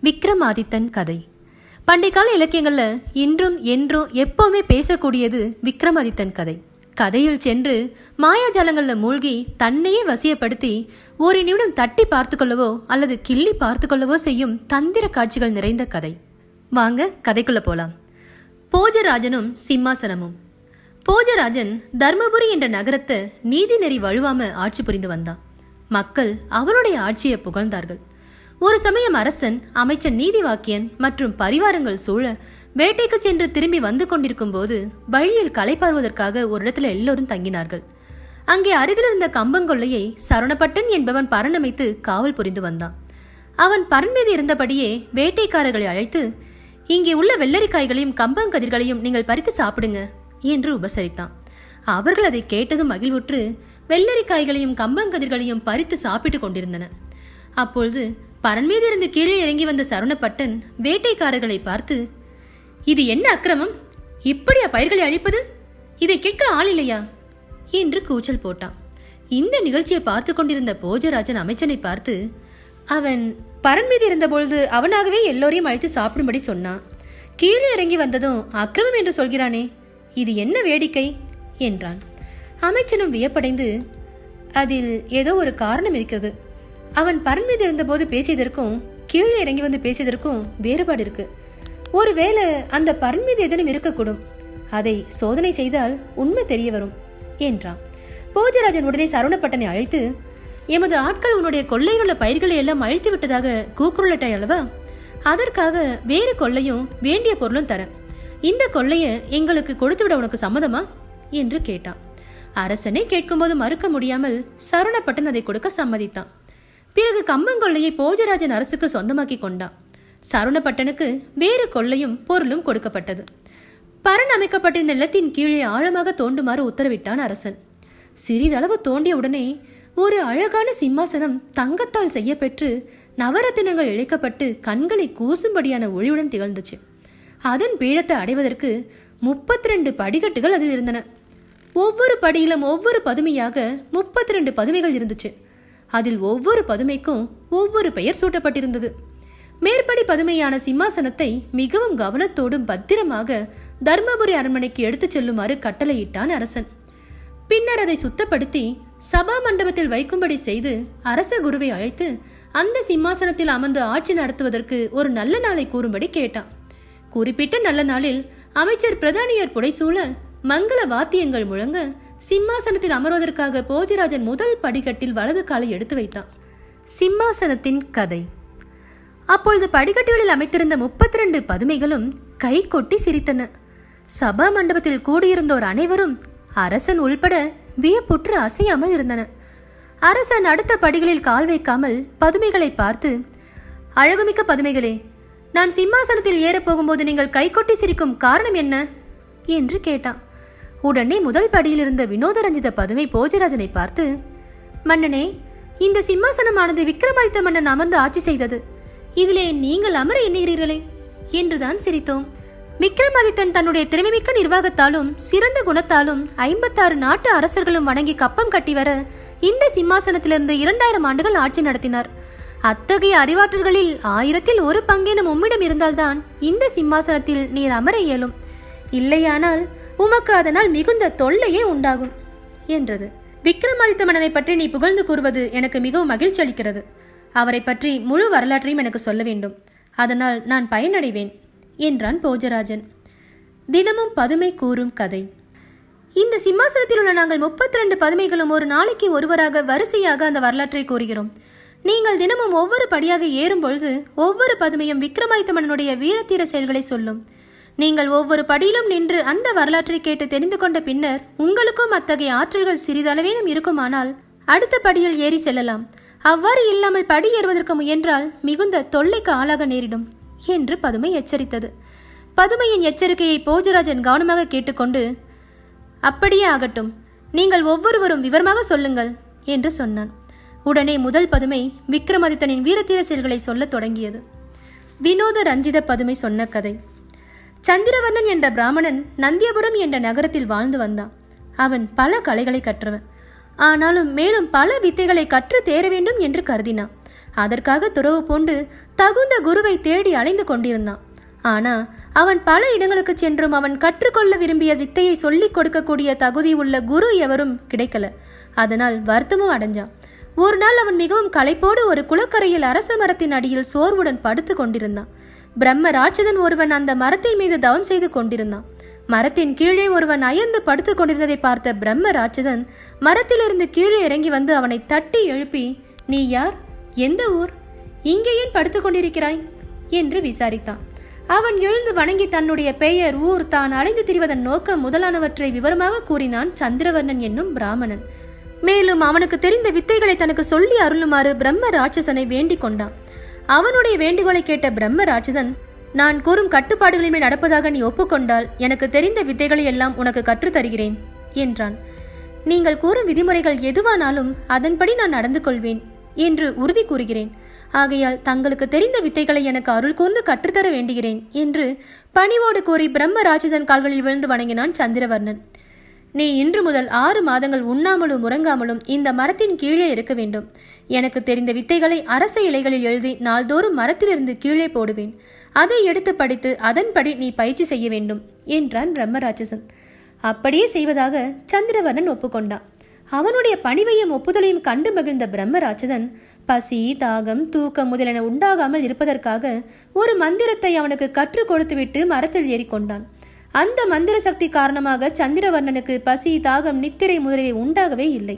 விக்ரமாதித்தன் கதை. பண்டைய கால இலக்கியங்கள்ல இன்றும் என்றும் எப்பவுமே பேசக்கூடியது விக்ரமாதித்தன் கதை. கதையில் சென்று மாயாஜாலங்கள்ல மூழ்கி தன்னையே வசியப்படுத்தி ஒரு நிமிடம் தட்டி பார்த்து கொள்ளவோ அல்லது கிள்ளி பார்த்து கொள்ளவோ செய்யும் தந்திர காட்சிகள் நிறைந்த கதை. வாங்க கதைக்குள்ள போலாம். போஜராஜனும் சிம்மாசனமும். போஜராஜன் தர்மபுரி என்ற நகரத்தை நீதி நெறி வழுவாம ஆட்சி புரிந்து வந்தான். மக்கள் அவனுடைய ஆட்சியை புகழ்ந்தார்கள். ஒரு சமயம் அரசன், அமைச்சர் நீதிவாக்கியன் மற்றும் பரிவாரங்கள் சூழ வேட்டைக்கு சென்று திரும்பி வந்து கொண்டிருக்கும் போது வழியில் களைப்பாறுவதற்காக ஒரு இடத்துல எல்லோரும் தங்கினார்கள். அங்கே அருகில் இருந்த கம்பங்கொள்ளையை சரவணப்பட்டன் என்பவன் பரணமைத்து காவல் புரிந்து வந்தான். அவன் பரன் மீது இருந்தபடியே வேட்டைக்காரர்களை அழைத்து, இங்கே உள்ள வெள்ளரிக்காய்களையும் கம்பங்கதிர்களையும் நீங்கள் பறித்து சாப்பிடுங்க என்று உபசரித்தான். அவர்கள் அதை கேட்டதும் மகிழ்வுற்று வெள்ளரிக்காய்களையும் கம்பங்கதிர்களையும் பறித்து சாப்பிட்டு கொண்டிருந்தனர். அப்பொழுது பரன் மீது இருந்து கீழே இறங்கி வந்த சரவணப்பட்டன் வேட்டைக்காரர்களை பார்த்து, இது என்ன அக்கிரமம்? இப்படியா பயிர்களை அழிப்பது? இதை கேட்க ஆள் இல்லையா என்று கூச்சல் போட்டான். இந்த நிகழ்ச்சியை பார்த்து கொண்டிருந்த போஜராஜன் அமைச்சனை பார்த்து, அவன் பரன் மீது இருந்த பொழுது அவனாகவே எல்லோரையும் அழைத்து சாப்பிடும்படி சொன்னான். கீழே இறங்கி வந்ததும் அக்கிரமம் என்று சொல்கிறானே, இது என்ன வேடிக்கை என்றான். அமைச்சனும் வியப்படைந்து, அதில் ஏதோ ஒரு காரணம் இருக்கிறது. அவன் பரன் மீது இருந்தபோது பேசியதற்கும் கீழே இறங்கி வந்து பேசியதற்கும் வேறுபாடு இருக்கு. ஒருவேளை அந்த பரன் மீது எதனும் இருக்கக்கூடும். அதை சோதனை செய்தால் உண்மை தெரிய வரும் என்றான். போஜராஜன் உடனே சரவணப்பட்டனை அழைத்து, எமது ஆட்கள் உன்னுடைய கொள்ளையில் உள்ள பயிர்களை எல்லாம் அழித்து விட்டதாக கூக்குரலிட்டாய் அல்லவா? அதற்காக வேறு கொள்ளையும் வேண்டிய பொருளும் தர. இந்த கொள்ளையை எங்களுக்கு கொடுத்துவிட உனக்கு சம்மதமா என்று கேட்டான். அரசனை கேட்கும்போது மறுக்க முடியாமல் சரவணப்பட்டன் அதை கொடுக்க சம்மதித்தான். பிறகு கம்பங்கொள்ளையை போஜராஜன் அரசுக்கு சொந்தமாக்கி கொண்டான். சரவணப்பட்டனுக்கு வேறு கொள்ளையும் பொருளும் கொடுக்கப்பட்டது. பரன் அமைக்கப்பட்டிருந்த நிலத்தின் கீழே ஆழமாக தோண்டுமாறு உத்தரவிட்டான் அரசன். சிறிதளவு தோண்டிய உடனே ஒரு அழகான சிம்மாசனம் தங்கத்தால் செய்யப்பெற்று நவரத்தினங்கள் இழைக்கப்பட்டு கண்களை கூசும்படியான ஒளியுடன் திகழ்ந்துச்சு. அதன் பீடத்தை அடைவதற்கு 32 படிக்கட்டுகள் அதில் இருந்தன. ஒவ்வொரு படியிலும் ஒவ்வொரு பதுமையாக 32 பதுமைகள் இருந்துச்சு. அதில் ஒவ்வொரு பதுமைக்கும் ஒவ்வொரு பெயர் சூட்டப்பட்டிருந்தது. மேற்படி பதுமையான சிம்மாசனத்தை மிகவும் கவனத்தோடும் பத்திரமாக தர்மபுரி அரண்மனைக்கு எடுத்துச் செல்லுமாறு கட்டளையிட்டான் அரசன். பின்னர் அதை சுத்தப்படுத்தி சபா மண்டபத்தில் வைக்கும்படி செய்து அரச குருவை அழைத்து அந்த சிம்மாசனத்தில் அமர்ந்து ஆட்சி நடத்துவதற்கு ஒரு நல்ல நாளை கூறும்படி கேட்டான். குறிப்பிட்ட நல்ல நாளில் அமைச்சர் பிரதானியர் புடைசூழ மங்கள வாத்தியங்கள் முழங்க சிம்மாசனத்தில் அமர்வதற்காக போஜராஜன் முதல் படிக்கட்டில் வலது காலை எடுத்து வைத்தான். சிம்மாசனத்தின் கதை. அப்பொழுது படிக்கட்டுகளில் அமைத்திருந்த 32 பதுமைகளும் கை கொட்டி சிரித்தன. சபா மண்டபத்தில் கூடியிருந்தோர் அனைவரும் அரசன் உள்பட வியப்புற்று அசையாமல் இருந்தனர். அரசன் அடுத்த படிகளில் கால் வைக்காமல் பதுமைகளை பார்த்து, அழகுமிக்க பதுமைகளே, நான் சிம்மாசனத்தில் ஏறப் போகும்போது நீங்கள் கை கொட்டி சிரிக்கும் காரணம் என்ன என்று கேட்டான். உடனே முதல் படியில் இருந்த வினோதரஞ்சித பதுமை போஜராஜனை பார்த்து, மன்னனே, இந்த சிம்மாசனமானது விக்ரமாதித்த மன்னன் அமர்ந்து ஆட்சி செய்தது. இதிலே நீங்கள் அமர எண்ணுகிறீர்களே என்றுதான் சிரித்தோம். விக்ரமாதித்தன் தன்னுடைய திறமைமிக்க நிர்வாகத்தாலும் சிறந்த குணத்தாலும் 56 நாட்டு அரசர்களும் வணங்கி கப்பம் கட்டி வர இந்த சிம்மாசனத்திலிருந்து 2000 ஆண்டுகள் ஆட்சி நடத்தினார். அத்தகைய அறிவாற்றல்களில் 1000ல் 1 பங்கேனும் உம்மிடம் இருந்தால்தான் இந்த சிம்மாசனத்தில் நீர் அமர இயலும். இல்லையானால் உமக்கு அதனால் மிகுந்த தொல்லையே உண்டாகும் என்றது. விக்ரமாதித்த மன்னனை பற்றி நீ புகழ்ந்து கூறுவது எனக்கு மிகவும் மகிழ்ச்சி அளிக்கிறது. அவரை பற்றி முழு வரலாற்றையும் எனக்கு சொல்ல வேண்டும். அதனால் நான் பயனடைவேன் என்றான் போஜராஜன். தினமும் பதுமை கூறும் கதை. இந்த சிம்மாசனத்தில் உள்ள நாங்கள் 32 பதுமைகளும் ஒரு நாளைக்கு ஒருவராக வரிசையாக அந்த வரலாற்றை கூறுகிறோம். நீங்கள் தினமும் ஒவ்வொரு படியாக ஏறும் பொழுது ஒவ்வொரு பதுமையும் விக்ரமாதித்த மன்னனுடைய வீரத்தீர செயல்களை சொல்லும். நீங்கள் ஒவ்வொரு படியிலும் நின்று அந்த வரலாற்றை கேட்டு தெரிந்து கொண்ட பின்னர் உங்களுக்கும் அத்தகைய ஆற்றல்கள் சிறிதளவேனும் இருக்குமானால் அடுத்த படியில் ஏறி செல்லலாம். அவ்வாறு இல்லாமல் படி ஏறுவதற்கு முயன்றால் மிகுந்த தொல்லைக்கு ஆளாக நேரிடும் என்று பதுமை எச்சரித்தது. பதுமையின் எச்சரிக்கையை போஜராஜன் கவனமாக கேட்டுக்கொண்டு, அப்படியே ஆகட்டும், நீங்கள் ஒவ்வொருவரும் விவரமாக சொல்லுங்கள் என்று சொன்னான். உடனே முதல் பதுமை விக்ரமாதித்தனின் வீரத்தீர செயல்களை சொல்லத் தொடங்கியது. வினோத ரஞ்சித பதுமை சொன்ன கதை. சந்திரவர்ணன் என்ற பிராமணன் நந்தியபுரம் என்ற நகரத்தில் வாழ்ந்து வந்தான். அவன் பல கலைகளை கற்றவன். ஆனாலும் மேலும் பல வித்தைகளை கற்று தேர வேண்டும் என்று கருதினான். அதற்காக துறவு பூண்டு தகுந்த குருவை தேடி அலைந்து கொண்டிருந்தான். ஆனா அவன் பல இடங்களுக்கு சென்றும் அவன் கற்றுக்கொள்ள விரும்பிய வித்தையை சொல்லிக் கொடுக்கக்கூடிய தகுதி உள்ள குரு எவரும் கிடைக்கல. அதனால் வருத்தமும் அடைஞ்சான். ஒரு நாள் அவன் மிகவும் களைப்போடு ஒரு குளக்கரையில் அரச மரத்தின் அடியில் சோர்வுடன் படுத்து கொண்டிருந்தான். பிரம்ம ராட்சதன் ஒருவன் அந்த மரத்தின் மீது தவம் செய்து கொண்டிருந்தான். மரத்தின் கீழே ஒருவன் அயர்ந்து படுத்து கொண்டிருந்ததை பார்த்த பிரம்ம ராட்சதன் மரத்திலிருந்து கீழே இறங்கி வந்து அவனை தட்டி எழுப்பி, நீ யார், எந்த ஊர், இங்கே ஏன் படுத்து கொண்டிருக்கிறாய் என்று விசாரித்தான். அவன் எழுந்து வணங்கி தன்னுடைய பெயர், ஊர், தான் அடைந்து திரிவதன் நோக்கம் முதலானவற்றை விவரமாக கூறினான் சந்திரவர்ணன் என்னும் பிராமணன். மேலும் அவனுக்கு தெரிந்த வித்தைகளை தனக்கு சொல்லி அருளுமாறு பிரம்ம ராட்சசனை வேண்டிக் கொண்டான். அவனுடைய வேண்டுகோளை கேட்ட பிரம்ம ராட்சதன், நான் கூறும் கட்டுப்பாடுகளின் மேல் நடப்பதாக நீ ஒப்புக்கொண்டால் எனக்கு தெரிந்த வித்தைகளை எல்லாம் உனக்கு கற்றுத்தருகிறேன் என்றான். நீங்கள் கூறும் விதிமுறைகள் எதுவானாலும் அதன்படி நான் நடந்து கொள்வேன் என்று உறுதி கூறுகிறேன். ஆகையால் தங்களுக்கு தெரிந்த வித்தைகளை எனக்கு அருள் கூர்ந்து கற்றுத்தர வேண்டுகிறேன் என்று பணிவோடு கூறி பிரம்ம ராட்சதன் கால்களில் விழுந்து வணங்கினான் சந்திரவர்ணன். நீ இன்று முதல் 6 மாதங்கள் உண்ணாமலும் உறங்காமலும் இந்த மரத்தின் கீழே இருக்க வேண்டும். எனக்கு தெரிந்த வித்தைகளை அரச இலைகளில் எழுதி நாள்தோறும் மரத்திலிருந்து கீழே போடுவேன். அதை எடுத்து படித்து அதன்படி நீ பயிற்சி செய்ய வேண்டும் என்றான் பிரம்மராட்சசன். அப்படியே செய்வதாக சந்திரவர்ணன் ஒப்புக்கொண்டான். அவனுடைய பணிவையும் ஒப்புதலையும் கண்டு மகிழ்ந்த பிரம்மராட்சதன் பசி, தாகம், தூக்கம் முதலென உண்டாகாமல் இருப்பதற்காக ஒரு மந்திரத்தை அவனுக்கு கற்றுக் கொடுத்துவிட்டு மரத்தில் ஏறிக்கொண்டான். அந்த மந்திர சக்தி காரணமாக சந்திரவர்ணனுக்கு பசி, தாகம், நித்திரை முதலியவை உண்டாகவே இல்லை.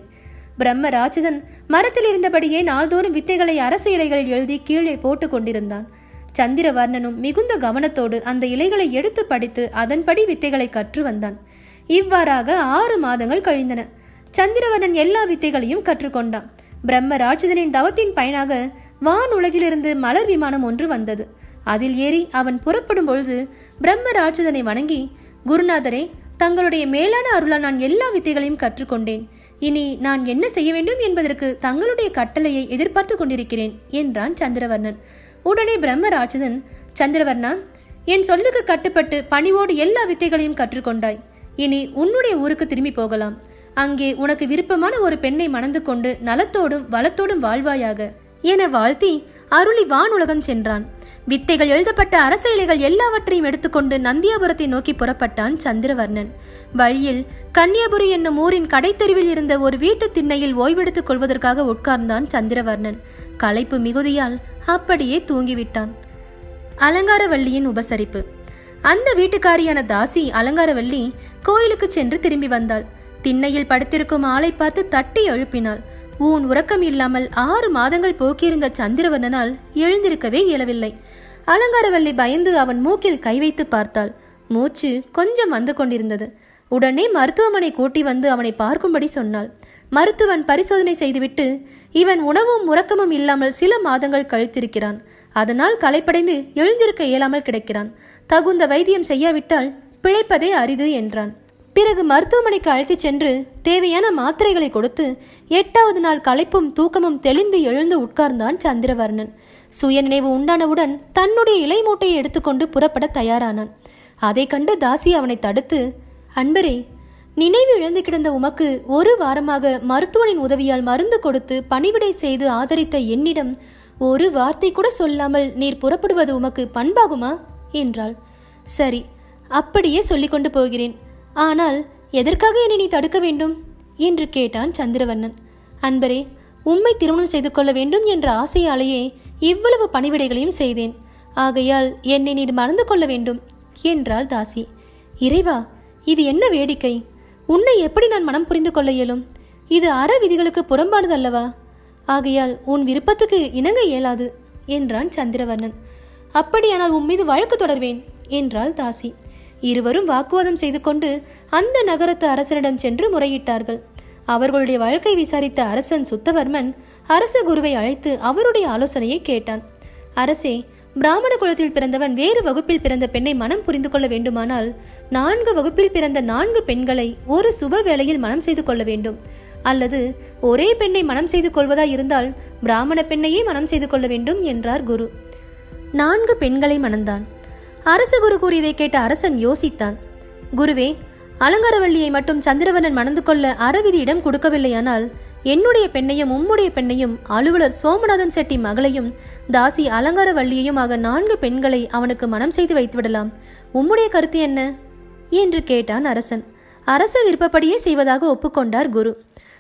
பிரம்ம ராட்சதன் மரத்தில் இருந்தபடியே நாள்தோறும் வித்தைகளை அரச இலைகளில் எழுதி கீழே போட்டு கொண்டிருந்தான். சந்திரவர்ணனும் மிகுந்த கவனத்தோடு அந்த இலைகளை எடுத்து படித்து அதன்படி வித்தைகளை கற்று வந்தான். இவ்வாறாக 6 மாதங்கள் கழிந்தன. சந்திரவர்ணன் எல்லா வித்தைகளையும் கற்றுக்கொண்டான். பிரம்ம ராட்சதனின் தவத்தின் பயனாக வான் உலகிலிருந்து மலர் விமானம் ஒன்று வந்தது. அதில் ஏறி அவன் புறப்படும் பொழுது பிரம்ம ராட்சதனை வணங்கி, குருநாதரே, தங்களுடைய மேலான அருளால் நான் எல்லா வித்தைகளையும் கற்றுக்கொண்டேன். இனி நான் என்ன செய்ய வேண்டும் என்பதற்கு தங்களுடைய கட்டளையை எதிர்பார்த்து கொண்டிருக்கிறேன் என்றான் சந்திரவர்ணன். உடனே பிரம்ம ராட்சதன், சந்திரவர்ணா, என் சொல்லுக்கு கட்டுப்பட்டு பணிவோடு எல்லா வித்தைகளையும் கற்றுக்கொண்டாய். இனி உன்னுடைய ஊருக்கு திரும்பி போகலாம். அங்கே உனக்கு விருப்பமான ஒரு பெண்ணை மணந்து கொண்டு நலத்தோடும் வளத்தோடும் வாழ்வாயாக என வாழ்த்தி அருளி வானுலகம் சென்றான். வித்தைகள் எழுதப்பட்ட அரச இலைகள் எல்லாவற்றையும் எடுத்துக்கொண்டு நந்தியாபுரத்தை நோக்கி புறப்பட்டான் சந்திரவர்ணன். வழியில் கன்னியாபுரி என்னும் ஊரின் கடைத்தெருவில் இருந்த ஒரு வீட்டு திண்ணையில் ஓய்வெடுத்துக் கொள்வதற்காக உட்கார்ந்தான் சந்திரவர்ணன். களைப்பு மிகுதியால் அப்படியே தூங்கிவிட்டான். அலங்காரவல்லியின் உபசரிப்பு. அந்த வீட்டுக்காரியான தாசி அலங்காரவல்லி கோயிலுக்கு சென்று திரும்பி வந்தாள். திண்ணையில் படுத்திருக்கும் ஆளை பார்த்து தட்டி எழுப்பினாள். ஊன் உறக்கம் இல்லாமல் 6 மாதங்கள் போக்கியிருந்த சந்திரவர்ணனால் எழுந்திருக்கவே இயலவில்லை. அலங்காரவல்லி பயந்து அவன் மூக்கில் கை வைத்து பார்த்தாள். மூச்சு கொஞ்சம் வந்து கொண்டிருந்தது. உடனே மருத்துவமனை கூட்டி வந்து அவனை பார்க்கும்படி சொன்னாள். மருத்துவன் பரிசோதனை செய்துவிட்டு, இவன் உணவும் உறக்கமும் இல்லாமல் சில மாதங்கள் கழித்திருக்கிறான். அதனால் களைப்படைந்து எழுந்திருக்க இயலாமல் கிடக்கிறான். தகுந்த வைத்தியம் செய்யாவிட்டால் பிழைப்பதே அரிது என்றான். பிறகு மருத்துவமனைக்கு அழைத்துச் சென்று தேவையான மாத்திரைகளை கொடுத்து 8வது நாள் களைப்பும் தூக்கமும் தெளிந்து எழுந்து உட்கார்ந்தான் சந்திரவர்ணன். சுயநினைவு உண்டானவுடன் தன்னுடைய இலை மூட்டையை எடுத்துக்கொண்டு புறப்பட தயாரானான். அதை கண்டு தாசி அவனை தடுத்து, அன்பரே, நினைவு இழந்து கிடந்த உமக்கு 1 வாரமாக மருத்துவனின் உதவியால் மருந்து கொடுத்து பணிவிடை செய்து ஆதரித்த என்னிடம் ஒரு வார்த்தை கூட சொல்லாமல் நீர் புறப்படுவது உமக்கு பண்பாகுமா என்றாள். சரி, அப்படியே சொல்லிக்கொண்டு போகிறேன். ஆனால் எதற்காக என்னை நீ தடுக்க வேண்டும் என்று கேட்டான் சந்திரவர்ணன். அன்பரே, உம்மை திருமணம் செய்து கொள்ள வேண்டும் என்ற ஆசையாலேயே இவ்வளவு பணிவிடைகளையும் செய்தேன். ஆகையால் என்னை நீர் மறந்து கொள்ள வேண்டும் என்றாள் தாசி. இறைவா, இது என்ன வேடிக்கை! உன்னை எப்படி நான் மனம் புரிந்து கொள்ள இயலும்? இது அற விதிகளுக்கு புறம்பானது அல்லவா? ஆகையால் உன் விருப்பத்துக்கு இணங்க இயலாது என்றான் சந்திரவர்ணன். அப்படியானால் உன் மீது வழக்கு தொடர்வேன் என்றாள் தாசி. இருவரும் வாக்குவாதம் செய்து கொண்டு அந்த நகரத்து அரசனிடம் சென்று முறையிட்டார்கள். அவர்களுடைய வழக்கை விசாரித்த அரசன் சுத்தவர்மன் அரச குருவை அழைத்து அவருடைய ஆலோசனையை கேட்டான். அரசே, பிராமண குலத்தில் பிறந்தவன் வேறு வகுப்பில் பிறந்த பெண்ணை மனம் புரிந்து கொள்ள வேண்டுமானால் 4 வகுப்பில் பிறந்த 4 பெண்களை ஒரு சுப வேளையில் மனம் செய்து கொள்ள வேண்டும். அல்லது ஒரே பெண்ணை மனம் செய்து கொள்வதாய் இருந்தால் பிராமண பெண்ணையே மனம் செய்து கொள்ள வேண்டும் என்றார் குரு. 4 பெண்களை மணந்தான். அரச குரு கூறியதை கேட்ட அரசன் யோசித்தான். குருவே, அலங்காரவல்லியை மட்டும் சந்திரவர்ணன் மணந்து கொள்ள அறவிதி இடம் கொடுக்கவில்லையானால் என்னுடைய பெண்ணையும் உம்முடைய பெண்ணையும் அலுவலர் சோமநாதன் செட்டி மகளையும் தாசி அலங்காரவல்லியையும் ஆக 4 பெண்களை அவனுக்கு மனம் செய்து வைத்துவிடலாம். உம்முடைய கருத்து என்ன என்று கேட்டான் அரசன். அரச விருப்பப்படியே செய்வதாக ஒப்புக்கொண்டார் குரு.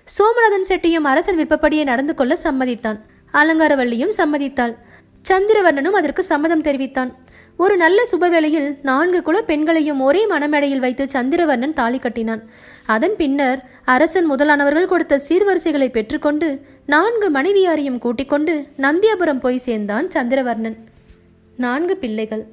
சோமநாதன் செட்டியும் அரசன் விருப்பப்படியே நடந்து கொள்ள சம்மதித்தான். அலங்காரவல்லியும் சம்மதித்தாள். சந்திரவர்ணனும் அதற்கு சம்மதம் தெரிவித்தான். ஒரு நல்ல சுபவேளையில் 4 குல பெண்களையும் ஒரே மணமேடையில் வைத்து சந்திரவர்ணன் தாலி கட்டினான். அதன் பின்னர் அரசன் முதலானவர்கள் கொடுத்த சீர்வரிசைகளை பெற்றுக்கொண்டு 4 மனைவியாரையும் கூட்டிக் கொண்டு நந்தியாபுரம் போய் சேர்ந்தான் சந்திரவர்ணன். 4 பிள்ளைகள்.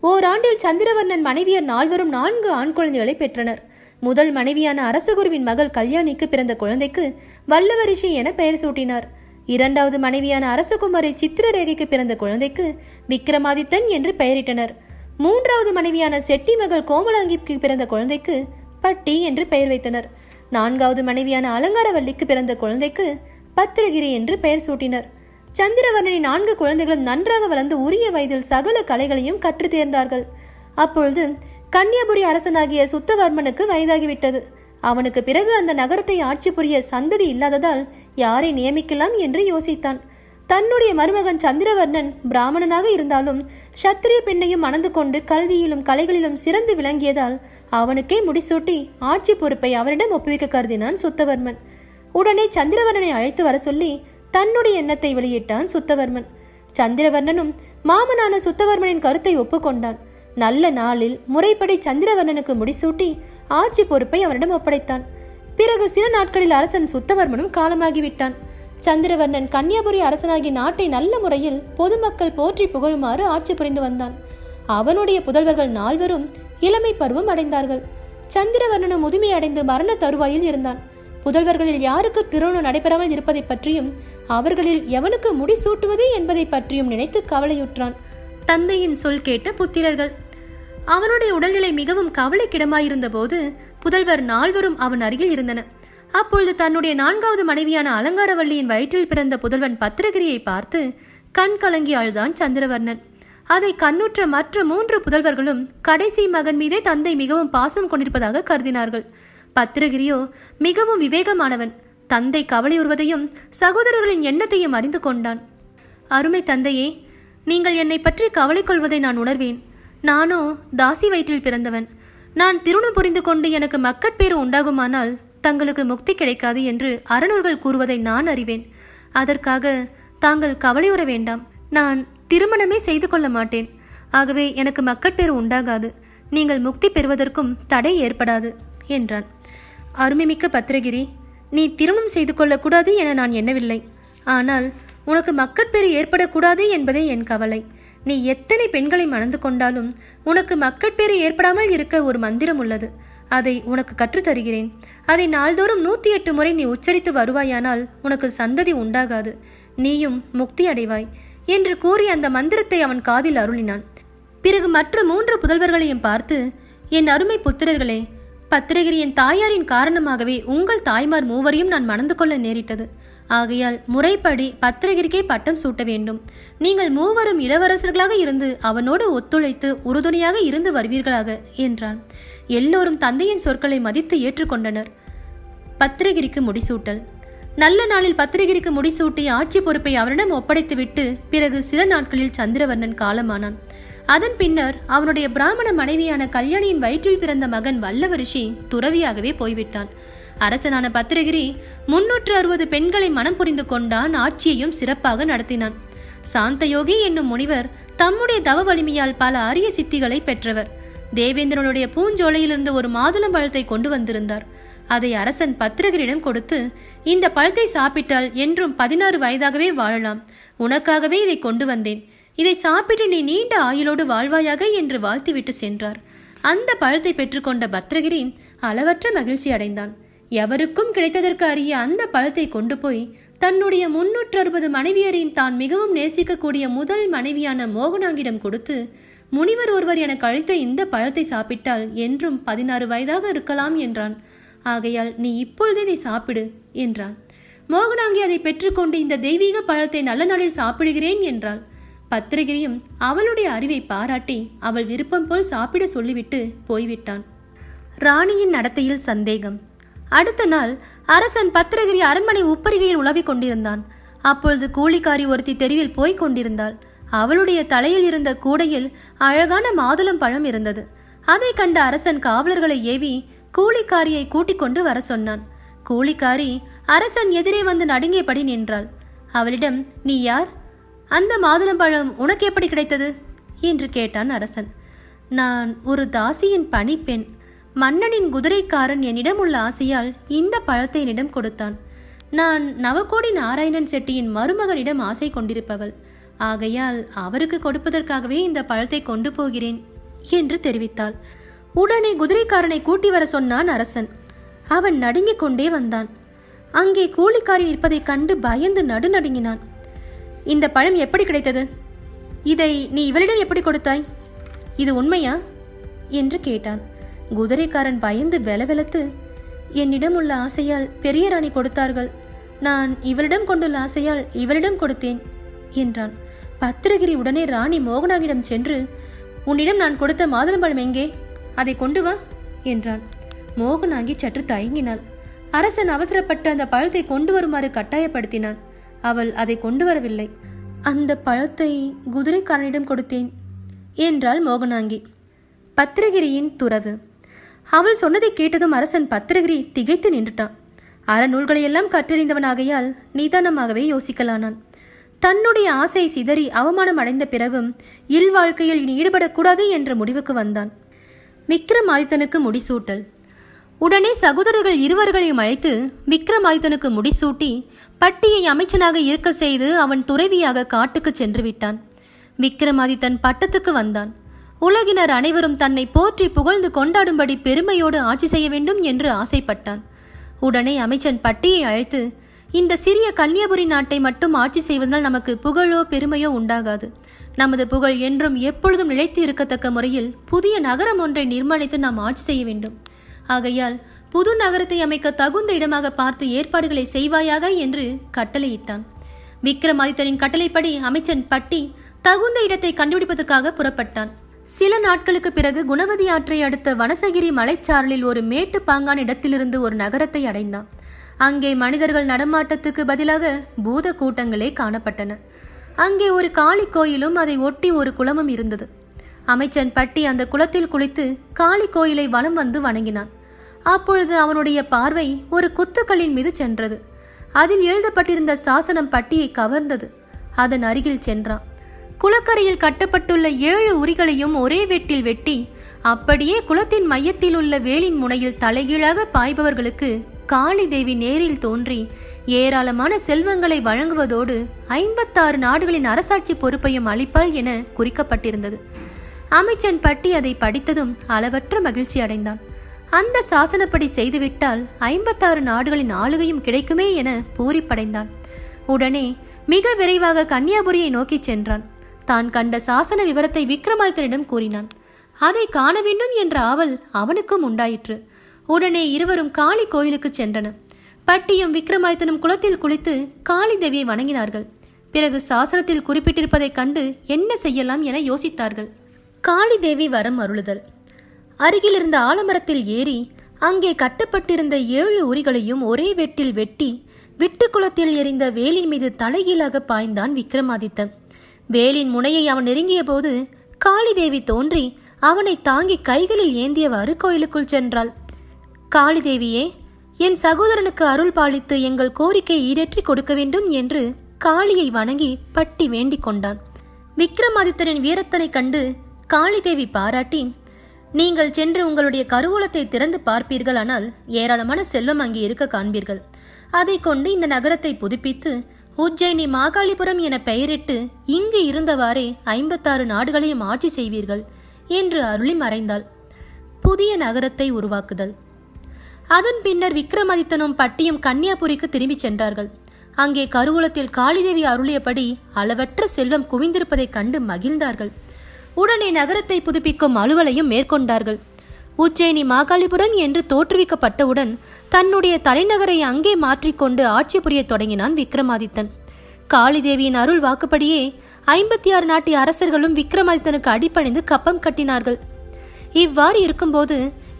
ஓராண்டில் சந்திரவர்ணன் மனைவியர் 4 4 ஆண் குழந்தைகளை பெற்றனர். முதல் மனைவியான அரசகுருவின் மகள் கல்யாணிக்கு பிறந்த குழந்தைக்கு வல்லவரிஷி என பெயர் சூட்டினார். 2வது மனைவியான அரசகுமாரி சித்திரரேகைக்கு பிறந்த குழந்தைக்கு விக்ரமாதித்தன் என்று பெயரிட்டனர். 3வது மனைவியான செட்டி மகள் கோமலாங்கிக்கு பிறந்த குழந்தைக்கு பட்டி என்று பெயர் வைத்தனர். 4வது மனைவியான அலங்காரவல்லிக்கு பிறந்த குழந்தைக்கு பத்திரகிரி என்று பெயர் சூட்டினர். சந்திரவர்ணனின் 4 குழந்தைகளும் நன்றாக வளர்ந்து உரிய வயதில் சகல கலைகளையும் கற்று தேர்ந்தார்கள். அப்பொழுது கன்னியாபுரி அரசனாகிய சுத்தவர்மனுக்கு வயதாகிவிட்டது. அவனுக்கு பிறகு அந்த நகரத்தை ஆட்சி புரிய சந்ததி இல்லாததால் யாரை நியமிக்கலாம் என்று யோசித்தான். தன்னுடைய மருமகன் சந்திரவர்ணன் பிராமணனாக இருந்தாலும் சத்திரிய பெண்ணையும் மணந்து கொண்டு கல்வியிலும் கலைகளிலும் சிறந்து விளங்கியதால் அவனுக்கே முடிசூட்டி ஆட்சி பொறுப்பை அவரிடம் ஒப்புவிக்க கருதினான் சுத்தவர்மன். உடனே சந்திரவர்ணனை அழைத்து வர சொல்லி தன்னுடைய எண்ணத்தை வெளியிட்டான் சுத்தவர்மன். சந்திரவர்ணனும் மாமனான சுத்தவர்மனின் கருத்தை ஒப்புக்கொண்டான். நல்ல நாளில் முறைப்படி சந்திரவர்ணனுக்கு முடிசூட்டி ஆட்சி பொறுப்பை அவரிடம் ஒப்படைத்தான். பிறகு சில நாட்களில் அரசன் சுத்தவர்மனும் காலமாகிவிட்டான். சந்திரவர்ணன் கன்னியாபுரி அரசனாகி நாட்டை நல்ல முறையில் பொதுமக்கள் போற்றி புகழுமாறு ஆட்சி புரிந்து வந்தான். அவனுடைய புதல்வர்கள் 4 இளமை பருவம் அடைந்தார்கள். சந்திரவர்ணனும் முதுமை அடைந்து மரண தருவாயில் இருந்தான். புதல்வர்களில் யாருக்கு திருமணம் நடைபெறாமல் இருப்பதை பற்றியும் அவர்களில் எவனுக்கு முடிசூட்டுவது என்பதை பற்றியும் நினைத்து கவலையுற்றான். தந்தையின் சொல் கேட்ட புத்திரர்கள். அவனுடைய உடல்நிலை மிகவும் கவலைக்கிடமாயிருந்த போது புதல்வர் 4 அவன் அருகில் இருந்தனர். அப்பொழுது தன்னுடைய 4வது மனைவியான அலங்காரவல்லியின் வயிற்றில் பிறந்த புதல்வன் பத்திரகிரியை பார்த்து கண் கலங்கி அழுதான் சந்திரவர்ணன். அதை கண்ணுற்ற மற்ற 3 புதல்வர்களும் கடைசி மகன் மீதே தந்தை மிகவும் பாசம் கொண்டிருப்பதாக கருதினார்கள். பத்திரகிரியோ மிகவும் விவேகமானவன். தந்தை கவலையுறுவதையும் சகோதரர்களின் எண்ணத்தையும் அறிந்து கொண்டான். அருமை தந்தையே, நீங்கள் என்னை பற்றி கவலை கொள்வதை நான் உணர்வேன். நானோ தாசி வயிற்றில் பிறந்தவன். நான் திருமணம் புரிந்து கொண்டு எனக்கு மக்கட்பேறு உண்டாகுமானால் தங்களுக்கு முக்தி கிடைக்காது என்று அறநூல்கள் கூறுவதை நான் அறிவேன். அதற்காக தாங்கள் கவலையுற வேண்டாம். நான் திருமணமே செய்து கொள்ள மாட்டேன். ஆகவே எனக்கு மக்கட்பேறு உண்டாகாது. நீங்கள் முக்தி பெறுவதற்கும் தடை ஏற்படாது என்றான். அருமைமிக்க பத்திரகிரி, நீ திருமணம் செய்து கொள்ளக்கூடாது என நான் எண்ணவில்லை. ஆனால் உனக்கு மக்கட்பேறு ஏற்படக்கூடாது என்பதே என் கவலை. நீ எத்தனை பெண்களை மணந்து கொண்டாலும் உனக்கு மக்கட்பேறு ஏற்படாமல் இருக்க ஒரு மந்திரம் உள்ளது. அதை உனக்கு கற்றுத்தருகிறேன். அதை நாள்தோறும் 108 முறை நீ உச்சரித்து வருவாயானால் உனக்கு சந்ததி உண்டாகாது. நீயும் முக்தி அடைவாய் என்று கூறி அந்த மந்திரத்தை அவன் காதில் அருளினான். பிறகு மற்ற 3 புதல்வர்களையும் பார்த்து, என் அருமை புத்திரர்களே, பத்திரகிரியின் தாயாரின் காரணமாகவே உங்கள் தாய்மார் 3 நான் மணந்து கொள்ள நேரிட்டது. ஆகையால் முறைப்படி பத்திரகிரிக்கே பட்டம் சூட்ட வேண்டும். நீங்கள் 3 இளவரசர்களாக இருந்து அவனோடு ஒத்துழைத்து உறுதுணையாக இருந்து வருவீர்களாக என்றான். எல்லோரும் தந்தையின் சொற்களை மதித்து ஏற்றுக்கொண்டனர். பத்திரகிரிக்கு முடிசூட்டல். நல்ல நாளில் பத்திரகிரிக்கு முடிசூட்டி ஆட்சி பொறுப்பை அவரிடம் ஒப்படைத்துவிட்டு பிறகு சில நாட்களில் சந்திரவர்ணன் காலமானான். அதன் பின்னர் அவனுடைய பிராமண மனைவியான கல்யாணியின் வயிற்றில் பிறந்த மகன் வல்லவரிஷி துறவியாகவே போய்விட்டான். அரசனான பத்திரகிரி 360 பெண்களை மனம் புரிந்து கொண்டான். ஆட்சியையும் சிறப்பாக நடத்தினான். சாந்தயோகி என்னும் முனிவர் தம்முடைய தவ வலிமையால் பல அரிய சித்திகளை பெற்றவர். தேவேந்திரனுடைய பூஞ்சோலையிலிருந்து ஒரு மாதுளம்பழத்தை கொண்டு வந்திருந்தார். அதை அரசன் பத்திரகிரியிடம் கொடுத்து, இந்த பழத்தை சாப்பிட்டால் என்றும் 16 வயதாகவே வாழலாம். உனக்காகவே இதை கொண்டு வந்தேன். இதை சாப்பிட்டு நீ நீண்ட ஆயுளோடு வாழ்வாயாக என்று வாழ்த்திவிட்டு சென்றார். அந்த பழத்தை பெற்றுக்கொண்ட பத்திரகிரி அளவற்ற மகிழ்ச்சி அடைந்தான். எவருக்கும் கிடைத்ததற்கு அரிய அந்த பழத்தை கொண்டு போய் தன்னுடைய 360 மனைவியரின் தான் மிகவும் நேசிக்கக்கூடிய முதல் மனைவியான மோகனாங்கிடம் கொடுத்து, முனிவர் ஒருவர் எனக்கு அளித்த இந்த பழத்தை சாப்பிட்டால் என்றும் 16 வயதாக இருக்கலாம் என்றான். ஆகையால் நீ இப்பொழுதே இதை சாப்பிடு என்றான். மோகனாங்கி அதை பெற்றுக்கொண்டு இந்த தெய்வீக பழத்தை நல்ல நாளில் சாப்பிடுகிறேன் என்றாள். பத்திரகிரியும் அவளுடைய அறிவை பாராட்டி அவள் விருப்பம் போல் சாப்பிட சொல்லிவிட்டு போய்விட்டான். ராணியின் நடத்தையில் சந்தேகம். அடுத்த நாள் அரசன் பத்திரகிரி அரண்மனை உப்பரிகையில் உலவிக் கொண்டிருந்தான். அப்பொழுது கூலிக்காரி ஒருத்தி தெருவில் போய்க் கொண்டிருந்தாள். அவளுடைய தலையில் இருந்த கூடையில் அழகான மாதுளம் பழம் இருந்தது. அதை கண்ட அரசன் காவலர்களை ஏவி கூலிக்காரியை கூட்டிக் கொண்டு வர சொன்னான். கூலிக்காரி அரசன் எதிரே வந்து நடுங்கியபடி நின்றாள். அவளிடம், நீ யார்? அந்த மாதுளம்பழம் உனக்கு எப்படி கிடைத்தது என்று கேட்டான் அரசன். நான் ஒரு தாசியின் பணிப்பெண். மன்னனின் குதிரைக்காரன் என்னிடம் உள்ள ஆசையால் இந்த பழத்தை என்னிடம் கொடுத்தான். நான் நவகோடி நாராயணன் செட்டியின் மருமகனிடம் ஆசை கொண்டிருப்பவள். ஆகையால் அவருக்கு கொடுப்பதற்காகவே இந்த பழத்தை கொண்டு போகிறேன் என்று தெரிவித்தாள். உடனே குதிரைக்காரனை கூட்டி வர சொன்னான் அரசன். அவன் நடுங்கிக் கொண்டே வந்தான். அங்கே கூலிக்காரி நிற்பதைக் கண்டு பயந்து நடுநடுங்கினான். இந்த பழம் எப்படி கிடைத்தது? இதை நீ இவளிடம் எப்படி கொடுத்தாய்? இது உண்மையா என்று கேட்டான். குதிரைக்காரன் பயந்து வெலவெலத்து, என்னிடம் உள்ள ஆசையால் பெரிய ராணி கொடுத்தார்கள். நான் இவளிடம் கொண்டுள்ள ஆசையால் இவளிடம் கொடுத்தேன் என்றான். பத்திரகிரி உடனே ராணி மோகனாவிடம் சென்று, உன்னிடம் நான் கொடுத்த மாதுளம்பழம் எங்கே? அதை கொண்டு வா என்றான். மோகனாங்கி சற்று தயங்கினாள். அரசன் அவசரப்பட்டு அந்த பழத்தை கொண்டு வருமாறு கட்டாயப்படுத்தினான். அவள் அதை கொண்டு வரவில்லை. அந்த பழத்தை குதிரைக்காரனிடம் கொடுத்தேன் என்றாள் மோகனாங்கி. பத்திரகிரியின் துறவு. அவள் சொன்னதை கேட்டதும் அரசன் பத்திரகிரி திகைத்து நின்றுட்டான். அறநூல்களையெல்லாம் கற்றறிந்தவனாகையால் நிதானமாகவே யோசிக்கலானான். தன்னுடைய ஆசை சிதறி அவமானம் அடைந்த பிறகும் இல்வாழ்க்கையில் இனி ஈடுபடக்கூடாது என்ற முடிவுக்கு வந்தான். விக்ரமாதித்தனுக்கு முடிசூட்டல். உடனே சகோதரர்கள் இருவர்களையும் அழைத்து விக்ரமாதித்தனுக்கு முடிசூட்டி பட்டியை அமைச்சனாக இருக்க செய்து அவன் துறவியாக காட்டுக்கு சென்று விட்டான். விக்ரமாதித்தன் பட்டத்துக்கு வந்தான். உலகினர் அனைவரும் தன்னை போற்றி புகழ்ந்து கொண்டாடும்படி பெருமையோடு ஆட்சி செய்ய வேண்டும் என்று ஆசைப்பட்டான். உடனே அமைச்சன் பட்டியை அழைத்து, இந்த சிறிய கன்னியாகுமரி நாட்டை மட்டும் ஆட்சி செய்வதனால் நமக்கு புகழோ பெருமையோ உண்டாகாது. நமது புகழ் என்றும் எப்பொழுதும் நிலைத்து இருக்கத்தக்க முறையில் புதிய நகரம் ஒன்றை நிர்மாணித்து நாம் ஆட்சி செய்ய வேண்டும். ஆகையால் புது நகரத்தை அமைக்க தகுந்த இடமாக பார்த்து ஏற்பாடுகளை செய்வாயாக என்று கட்டளையிட்டான். விக்ரமாதித்தனின் கட்டளைப்படி அமைச்சன் பட்டி தகுந்த இடத்தை கண்டுபிடிப்பதற்காக புறப்பட்டான். சில நாட்களுக்கு பிறகு குணவதி ஆற்றை அடுத்த வனசகிரி மலைச்சாரலில் ஒரு மேட்டு பாங்கான இடத்திலிருந்து ஒரு நகரத்தை அடைந்தான். அங்கே மனிதர்கள் நடமாட்டத்துக்கு பதிலாக பூத கூட்டங்களே காணப்பட்டன. அங்கே ஒரு காளி கோயிலும் அதை ஒட்டி ஒரு குளமும் இருந்தது. அமைச்சன் பட்டி அந்த குளத்தில் குளித்து காளி கோயிலை வலம் வந்து வணங்கினான். அப்பொழுது அவனுடைய பார்வை ஒரு குத்துக்கல்லின் மீது சென்றது. அதில் எழுதப்பட்டிருந்த சாசனம் பட்டியை கவர்ந்தது. அதன் அருகில் சென்றான். குளக்கரையில் கட்டப்பட்டுள்ள 7 உரிகளையும் ஒரே வெட்டில் வெட்டி அப்படியே குளத்தின் மையத்தில் உள்ள வேலின் முனையில் தலைகீழாக பாய்பவர்களுக்கு காளி தேவி நேரில் தோன்றி ஏராளமான செல்வங்களை வழங்குவதோடு 56 நாடுகளின் அரசாட்சி பொறுப்பையும் அளிப்பாள் என குறிக்கப்பட்டிருந்தது. அமைச்சன் பட்டி அதை படித்ததும் அளவற்ற மகிழ்ச்சி அடைந்தான். அந்த சாசனப்படி செய்துவிட்டால் 56 நாடுகளின் ஆளுகையும் கிடைக்குமே என பூரிப்படைந்தான். உடனே மிக விரைவாக கன்னியாகுமரியை நோக்கி சென்றான். தான் கண்ட சாசன விவரத்தை விக்ரமாதித்தனிடம் கூறினான். அதை காண வேண்டும் என்ற ஆவல் அவனுக்கும் உண்டாயிற்று. உடனே இருவரும் காளி கோயிலுக்கு சென்றனர். பட்டியும் விக்ரமாதித்தனும் குளத்தில் குளித்து காளி தேவியை வணங்கினார்கள். பிறகு சாசனத்தில் குறிப்பிட்டிருப்பதைக் கண்டு என்ன செய்யலாம் என யோசித்தார்கள். காளி தேவி வரம் அருளுதல். அருகில் இருந்த ஆலமரத்தில் ஏறி அங்கே கட்டப்பட்டிருந்த 7 உரிகளையும் ஒரே வெட்டில் வெட்டி விட்டுக்குளத்தில் எரிந்த வேலின் மீது தலைகீழாக பாய்ந்தான் விக்ரமாதித்தன். வேலின் முனையை அவன் நெருங்கிய போது காளி தேவி தோன்றி அவனை தாங்கி கைகளில் ஏந்தியவாறு கோயிலுக்குள் சென்றாள். காளி தேவியே, என் சகோதரனுக்கு அருள் பாலித்து எங்கள் கோரிக்கையை ஈடேற்றி கொடுக்க வேண்டும் என்று காளியை வணங்கி பட்டி வேண்டிக் கொண்டான். விக்ரமாதித்தனின் வீரத்தனை கண்டு காளி தேவி பாராட்டி, நீங்கள் சென்று உங்களுடைய கருவூலத்தை திறந்து பார்ப்பீர்களானால் ஏராளமான செல்வம் அங்கே இருக்க காண்பீர்கள். அதை கொண்டு இந்த நகரத்தை புதுப்பித்து உஜ்ஜயினி மாகாளிபுரம் என பெயரிட்டு இங்கு இருந்தவாறே 56 நாடுகளையும் ஆட்சி செய்வீர்கள் என்று அருளி மறைந்தாள். புதிய நகரத்தை உருவாக்குதல். அதன் பின்னர் விக்ரமாதித்தனும் பட்டியும் கன்னியாகுமரிக்கு திரும்பி சென்றார்கள். அங்கே கருவூலத்தில் காளிதேவி அருளியபடி அளவற்ற செல்வம் குவிந்திருப்பதைக் கண்டு மகிழ்ந்தார்கள். உடனே நகரத்தை புதுப்பிக்கும் அலுவலையும் மேற்கொண்டார்கள். உஜ்ஜயினி மாகாளிபுரம் என்று தோற்றுவிக்கப்பட்டவுடன் தன்னுடைய தலைநகரை அங்கே மாற்றிக்கொண்டு ஆட்சி புரிய தொடங்கினான் விக்ரமாதித்தன். காளிதேவியின் அருள் வாக்குப்படியே 56 நாட்டு அரசர்களும் விக்ரமாதித்தனுக்கு அடிபணிந்து கப்பம் கட்டினார்கள். இவ்வாறு இருக்கும்போது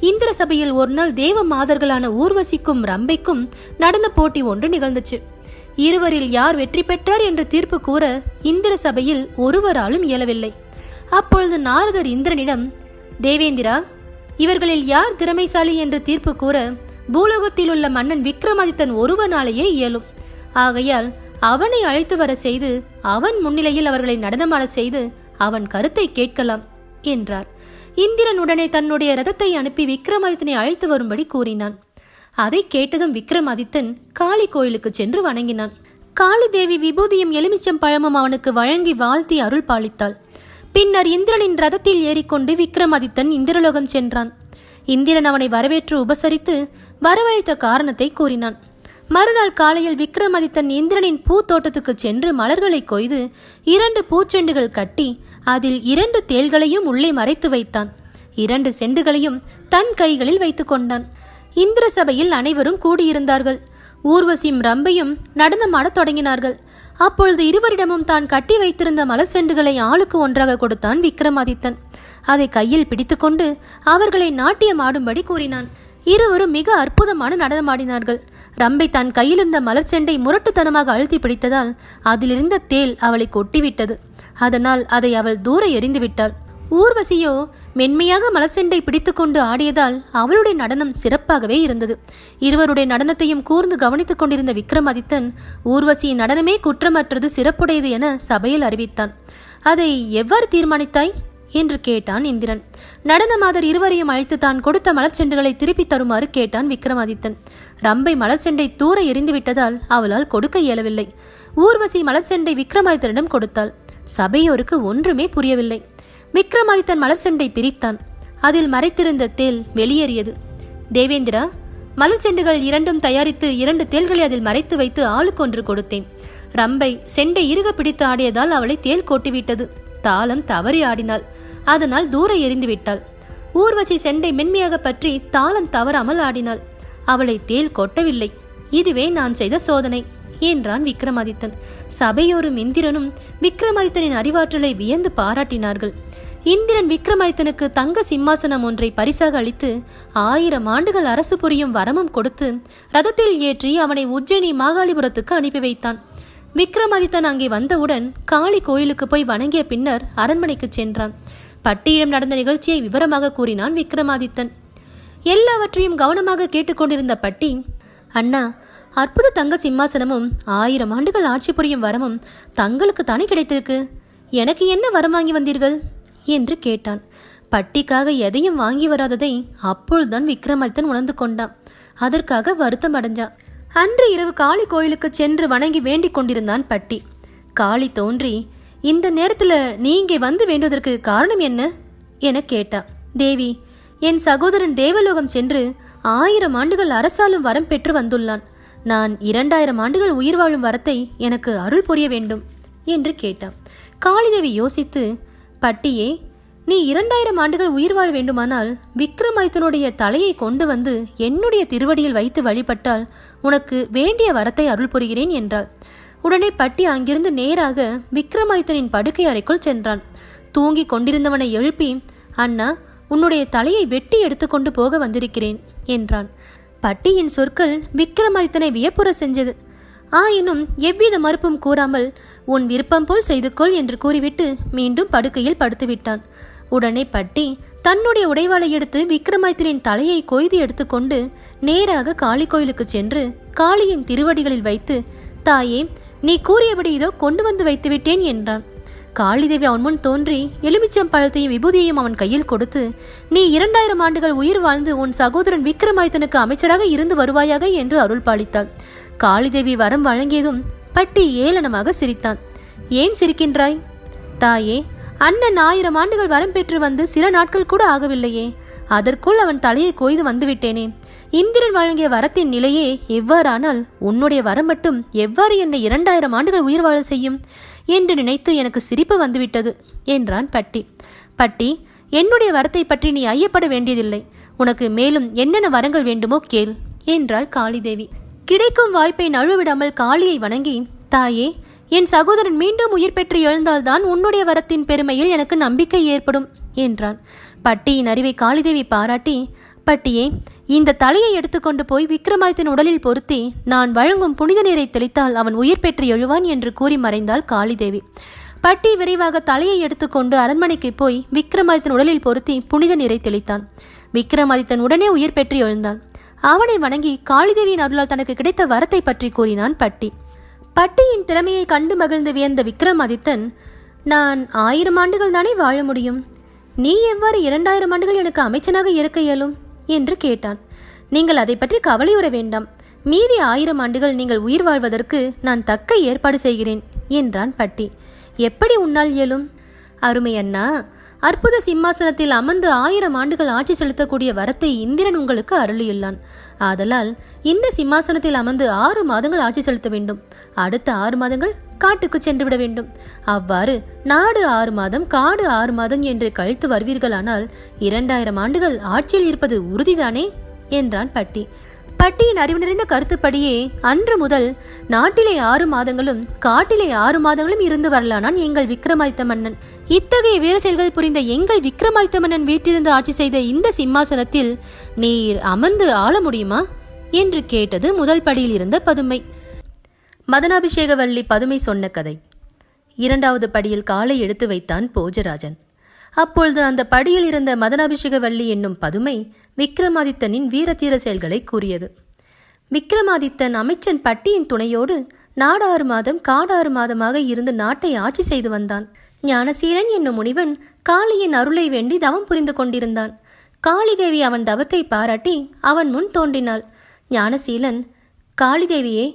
இந்திர சபையில் ஒரு நாள் தேவ மாதர்களான ஊர்வசிக்கும் ரம்பைக்கும் நடந்த போட்டி ஒன்று நிகழ்ந்துச்சு. இருவரில் யார் வெற்றி பெற்றார் என்று தீர்ப்பு கூற இந்திர சபையில் ஒருவராலும் இயலவில்லை. அப்பொழுது நாரதர் இந்திரனிடம், தேவேந்திரா, இவர்களில் யார் திறமைசாலி என்று தீர்ப்பு கூற பூலோகத்தில் உள்ள மன்னன் விக்ரமாதித்தன் ஒருவனாலேயே இயலும். ஆகையால் அவனை அழைத்து வர செய்து அவன் முன்னிலையில் அவர்களை நடனமாட செய்து அவன் கருத்தை கேட்கலாம் என்றார். இந்திரன் உடனே தன்னுடைய ரதத்தை அனுப்பி விக்ரமாதித்தனை அழைத்து வரும்படி கூறினான். அதை கேட்டதும் விக்ரமாதித்தன் காளி கோயிலுக்கு சென்று வணங்கினான். காளி தேவி விபூதியும் எலுமிச்சம் பழமும் அவனுக்கு வழங்கி வாழ்த்தி அருள் பாலித்தாள். பின்னர் இந்திரனின் ரதத்தில் ஏறிக்கொண்டு விக்ரமாதித்தன் இந்திரலோகம் சென்றான். இந்திரன் அவனை வரவேற்று உபசரித்து வரவழைத்த காரணத்தை கூறினான். மறுநாள் காலையில் விக்ரமாதித்தன் இந்திரனின் பூத்தோட்டத்துக்கு சென்று மலர்களை கொய்து 2 பூச்செண்டுகள் கட்டி அதில் 2 தேள்களையும் உள்ளே மறைத்து வைத்தான். 2 செண்டுகளையும் தன் கைகளில் வைத்து கொண்டான். இந்திர சபையில் அனைவரும் கூடியிருந்தார்கள். ஊர்வசியும் ரம்பையும் நடனமாடத் தொடங்கினார்கள். அப்பொழுது இருவரிடமும் தான் கட்டி வைத்திருந்த மலர் செண்டுகளை ஆளுக்கு ஒன்றாக கொடுத்தான் விக்ரமாதித்தன். அதை கையில் பிடித்துக்கொண்டு அவர்களை நாட்டியம் ஆடும்படி கூறினான். இருவரும் மிக அற்புதமான நடனமாடினார்கள். ரம்பை தான் கையிலிருந்த மலர் செண்டை முரட்டுத்தனமாக அழுத்தி பிடித்ததால் அதிலிருந்த தேள் அவளை கொட்டிவிட்டது. அதனால் அதை அவள் தூர எறிந்துவிட்டாள். ஊர்வசியோ மென்மையாக மலர்செண்டை பிடித்துக்கொண்டு ஆடியதால் அவளுடைய நடனம் சிறப்பாகவே இருந்தது. இருவருடைய நடனத்தையும் கூர்ந்து கவனித்துக் கொண்டிருந்த விக்ரமாதித்தன் ஊர்வசியின் நடனமே குற்றமற்றது, சிறப்புடையது என சபையில் அறிவித்தான். அதை எவ்வாறு தீர்மானித்தாய் என்று கேட்டான் இந்திரன். நடனமாதர் இருவரையும் அழைத்து தான் கொடுத்த மலர்ச்செண்டுகளை திருப்பி தருமாறு கேட்டான் விக்ரமாதித்தன். ரம்பை மலர்ச்செண்டை தூர எறிந்துவிட்டதால் அவளால் கொடுக்க இயலவில்லை. ஊர்வசி மலர்ச்செண்டை விக்ரமாதித்தனிடம் கொடுத்தாள். சபையோருக்கு ஒன்றுமே புரியவில்லை. விக்ரமாதித்தன் மலர்ச்செண்டை பிரித்தான். அதில் மறைத்திருந்த தேள் வெளியேறியது. தேவேந்திரா, மலர்ச்செண்டுகள் 2 தயாரித்து 2 தேள்களை அதில் மறைத்து வைத்து ஆளுக்கொன்று கொடுத்தேன். ரம்பை செண்டை இறுக பிடித்து ஆடியதால் அவளை தேள் கொட்டிவிட்டது. தாளம் தவறி ஆடினாள். அதனால் தூர எறிந்து விட்டாள். ஊர்வசி செண்டை மென்மையாக பற்றி தாளம் தவறாமல் ஆடினாள். அவளை தேள் கொட்டவில்லை. இதுவே நான் செய்த சோதனை என்றான் விக்ரமாதித்தன். சபையோரும் இந்திரனும் விக்ரமாதித்தனின் அறிவாற்றலை வியந்து பாராட்டினார்கள். இந்திரன் விக்ரமாதித்தனுக்கு தங்க சிம்மாசனம் ஒன்றை பரிசாக அளித்து 1000 ஆண்டுகள் அரசு புரியும் வரமும் கொடுத்து ரதத்தில் ஏற்றி அவனை உஜ்ஜயினி மாகாளிபுரத்துக்கு அனுப்பி வைத்தான். விக்ரமாதித்தன் அங்கே வந்தவுடன் காளி கோயிலுக்கு போய் வணங்கிய பின்னர் அரண்மனைக்கு சென்றான். பட்டியிடம் நடந்த நிகழ்ச்சியை விவரமாக கூறினான் விக்ரமாதித்தன். எல்லாவற்றையும் கவனமாக கேட்டுக்கொண்டிருந்த பட்டி, அண்ணா, அற்புத தங்க சிம்மாசனமும் 1000 ஆண்டுகள் ஆட்சி புரியும் வரமும் தங்களுக்கு தானே கிடைத்திருக்கு. எனக்கு என்ன வரம் வாங்கி வந்தீர்கள் என்று கேட்டான். பட்டிக்காக எதையும் வாங்கி வராததை அப்பொழுதுதான் விக்ரமாதித்தன் உணர்ந்து கொண்டான். அதற்காக வருத்தம் அடைஞ்சான். அன்று இரவு காளி கோயிலுக்கு சென்று வணங்கி வேண்டிக் கொண்டிருந்தான் பட்டி. காளி தோன்றி, இந்த நேரத்தில் நீ இங்கே வந்து வேண்டுவதற்கு காரணம் என்ன என கேட்டா. தேவி, என் சகோதரன் தேவலோகம் சென்று 1000 ஆண்டுகள் அரசாலும் வரம் பெற்று வந்துள்ளான். நான் 2000 ஆண்டுகள் உயிர் வாழும் வரத்தை எனக்கு அருள் புரிய வேண்டும் என்று கேட்டான். காளிதேவி யோசித்து, பட்டியே, நீ 2000 ஆண்டுகள் உயிர் வாழ வேண்டுமானால் விக்ரமாதித்தனுடைய தலையை கொண்டு வந்து என்னுடைய திருவடியில் வைத்து வழிபட்டால் உனக்கு வேண்டிய வரத்தை அருள் புரிகிறேன் என்றாள். உடனே பட்டி அங்கிருந்து நேராக விக்ரமாதித்தனின் படுக்கை அறைக்குள் சென்றான். தூங்கி கொண்டிருந்தவனை எழுப்பி, அண்ணா, உன்னுடைய தலையை வெட்டி எடுத்துக்கொண்டு போக வந்திருக்கிறேன் என்றான். பட்டியின் சொற்கள் விக்ரமாதித்தனை வியப்புற செஞ்சது. ஆயினும் எவ்வித மறுப்பும் கூறாமல், உன் விருப்பம் போல் செய்து கொள் என்று கூறிவிட்டு மீண்டும் படுக்கையில் படுத்துவிட்டான். உடனே பட்டி தன்னுடைய உடைவாளை எடுத்து விக்ரமாதித்தனின் தலையை கொய்து எடுத்துக்கொண்டு நேராக காளி கோயிலுக்கு சென்று காளியின் திருவடிகளில் வைத்து, தாயே, நீ கூறியபடி இதோ கொண்டு வந்து வைத்து விட்டேன் என்றான். காளிதேவி அவன் முன் தோன்றி எலுமிச்சம் பழத்தையும் விபூதியையும் அவன் கையில் கொடுத்து, நீ 2000 ஆண்டுகள் உயிர் வாழ்ந்து உன் சகோதரன் விக்ரமாதித்தனுக்கு அமைச்சராக இருந்து வருவாயாக என்று அருள் பாலித்தாள். காளிதேவி வரம் வழங்கியதும் பட்டி ஏளனமாக சிரித்தான். ஏன் சிரிக்கின்றாய்? தாயே, அண்ணன் 1000 ஆண்டுகள் வரம் பெற்று வந்து சில நாட்கள் கூட ஆகவில்லையே, அதற்குள் அவன் தலையை கொய்து வந்துவிட்டேனே. இந்திரன் வழங்கிய வரத்தின் நிலையே எவ்வாறானால் உன்னுடைய வரம் மட்டும் எவ்வாறு என்னை 2000 ஆண்டுகள் உயிர் வாழ செய்யும் என்று நினைத்து எனக்கு சிரிப்பு வந்துவிட்டது என்றான் பட்டி. பட்டி, என்னுடைய வரத்தை பற்றி நீ ஐயப்பட வேண்டியதில்லை. உனக்கு மேலும் என்னென்ன வரங்கள் வேண்டுமோ கேள் என்றாள் காளிதேவி. கிடைக்கும் வாய்ப்பை நழுவிடாமல் காளியை வணங்கி, தாயே, என் சகோதரன் மீண்டும் உயிர் பெற்று எழுந்தால்தான் உன்னுடைய வரத்தின் பெருமையில் எனக்கு நம்பிக்கை ஏற்படும் என்றான். பட்டியின் அறிவை காளிதேவி பாராட்டி, பட்டியே, இந்த தலையை எடுத்துக்கொண்டு போய் விக்ரமாதித்தன் உடலில் பொருத்தி நான் வழங்கும் புனித நீரை தெளித்தால் அவன் உயிர் பெற்று எழுவான் என்று கூறி மறைந்தாள் காளிதேவி. பட்டி விரைவாக தலையை எடுத்துக்கொண்டு அரண்மனைக்கு போய் விக்ரமாதித்தன் உடலில் பொருத்தி புனித நீரை தெளித்தான். விக்ரமாதித்தன் உடனே உயிர் பெற்று எழுந்தான். அவனை வணங்கி காளிதேவியின் அருளால் தனக்கு கிடைத்த வரத்தை பற்றி கூறினான் பட்டி. பட்டியின் திறமையை கண்டு மகிழ்ந்து வியந்த விக்ரமாதித்தன், நான் 1000 ஆண்டுகள் தானே வாழ முடியும், நீ எவ்வாறு 2000 ஆண்டுகள் எனக்கு அமைச்சனாக இருக்க இயலும் என்று கேட்டான். நீங்கள் அதை பற்றி கவலையுற வேண்டாம், மீதி 1000 ஆண்டுகள் நீங்கள் உயிர் வாழ்வதற்கு நான் தக்க ஏற்பாடு செய்கிறேன் என்றான் பட்டி. எப்படி உன்னால் இயலும்? அருமை அண்ணா, அற்புத சிம்மாசனத்தில் அமர்ந்து 1000 ஆண்டுகள் ஆட்சி செலுத்தக்கூடிய வரத்தை இந்திரன் உங்களுக்கு அருளியுள்ளான். ஆதலால் இந்த சிம்மாசனத்தில் அமர்ந்து 6 மாதங்கள் ஆட்சி செலுத்த வேண்டும். அடுத்த 6 மாதங்கள் காட்டுக்கு சென்று விட வேண்டும். அவ்வாறு நாடு 6 மாதம் காடு 6 மாதம் என்று கழித்து வருவீர்களானால் 2000 ஆண்டுகள் ஆட்சியில் இருப்பது உறுதிதானே என்றான் பட்டி. பட்டியின் அறிவு நிறைந்த கருத்துப்படியே அன்று முதல் நாட்டிலே 6 மாதங்களும் காட்டிலே 6 மாதங்களும் இருந்து வரலானான் எங்கள் விக்ரமாதித்த மன்னன். இத்தகைய வீர செயல்கள் புரிந்த எங்கள் விக்ரமாதித்த மன்னன் வீட்டிலிருந்து ஆட்சி செய்த இந்த சிம்மாசனத்தில் நீர் அமர்ந்து ஆள முடியுமா என்று கேட்டது முதல் படியில் இருந்த பதுமை. மதனாபிஷேகவல்லி பதுமை சொன்ன கதை. 2வது படியில் காலை எடுத்து வைத்தான் போஜராஜன். அப்பொழுது அந்த படியில் இருந்த மதனாபிஷேகவல்லி என்னும் பதுமை விக்ரமாதித்தனின் வீரதீர செயல்களை கூறியது. விக்ரமாதித்தன் அமைச்சன் பட்டியின் துணையோடு நாடு 6 மாதம் காடு 6 மாதமாக இருந்து நாட்டை ஆட்சி செய்து வந்தான். ஞானசீலன் என்னும் முனிவன் காளியின் அருளை வேண்டி தவம் புரிந்து கொண்டிருந்தான். காளிதேவி அவன் தவத்தை பாராட்டி அவன் முன் தோன்றினாள். ஞானசீலன், காளிதேவியே,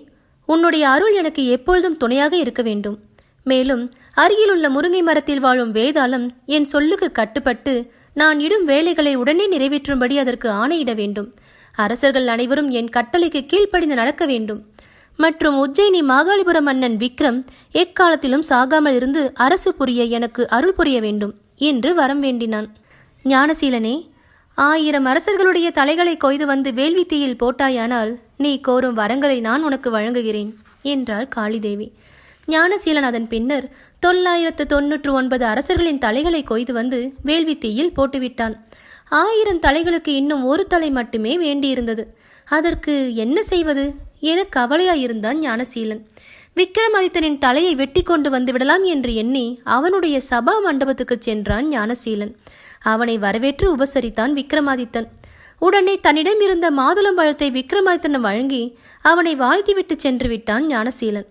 உன்னுடைய அருள் எனக்கு எப்பொழுதும் துணையாக இருக்க வேண்டும். மேலும் அருகிலுள்ள முருங்கை மரத்தில் வாழும் வேதாளம் என் சொல்லுக்கு கட்டுப்பட்டு நான் இடும் வேலைகளை உடனே நிறைவேற்றும்படி அதற்கு ஆணையிட வேண்டும். அரசர்கள் அனைவரும் என் கட்டளைக்கு கீழ்ப்படிந்து நடக்க வேண்டும். மற்றும் உஜ்ஜயினி மாகாளிபுர மன்னன் விக்ரம் எக்காலத்திலும் சாகாமல் இருந்து அரசு புரிய எனக்கு அருள் புரிய வேண்டும் என்று வரம் வேண்டினான். ஞானசீலனே, 1000 அரசர்களுடைய தலைகளை கொய்து வந்து வேள்வி தீயில் போட்டாயானால் நீ கோரும் வரங்களை நான் உனக்கு வழங்குகிறேன் என்றாள் காளிதேவி. ஞானசீலன் அதன் பின்னர் 999 அரசர்களின் தலைகளை கொய்து வந்து வேள்வி தீயில் போட்டுவிட்டான். 1000 தலைகளுக்கு இன்னும் ஒரு தலை மட்டுமே வேண்டியிருந்தது. அதற்கு என்ன செய்வது என கவலையாயிருந்தான் ஞானசீலன். விக்ரமாதித்தனின் தலையை வெட்டி கொண்டு வந்து விடலாம் என்று எண்ணி அவனுடைய சபா மண்டபத்துக்கு சென்றான் ஞானசீலன். அவனை வரவேற்று உபசரித்தான் விக்ரமாதித்தன். உடனே தன்னிடம் இருந்த மாதுளம்பழத்தை விக்ரமாதித்தன் வழங்கி அவனை வாழ்த்திவிட்டு சென்று விட்டான் ஞானசீலன்.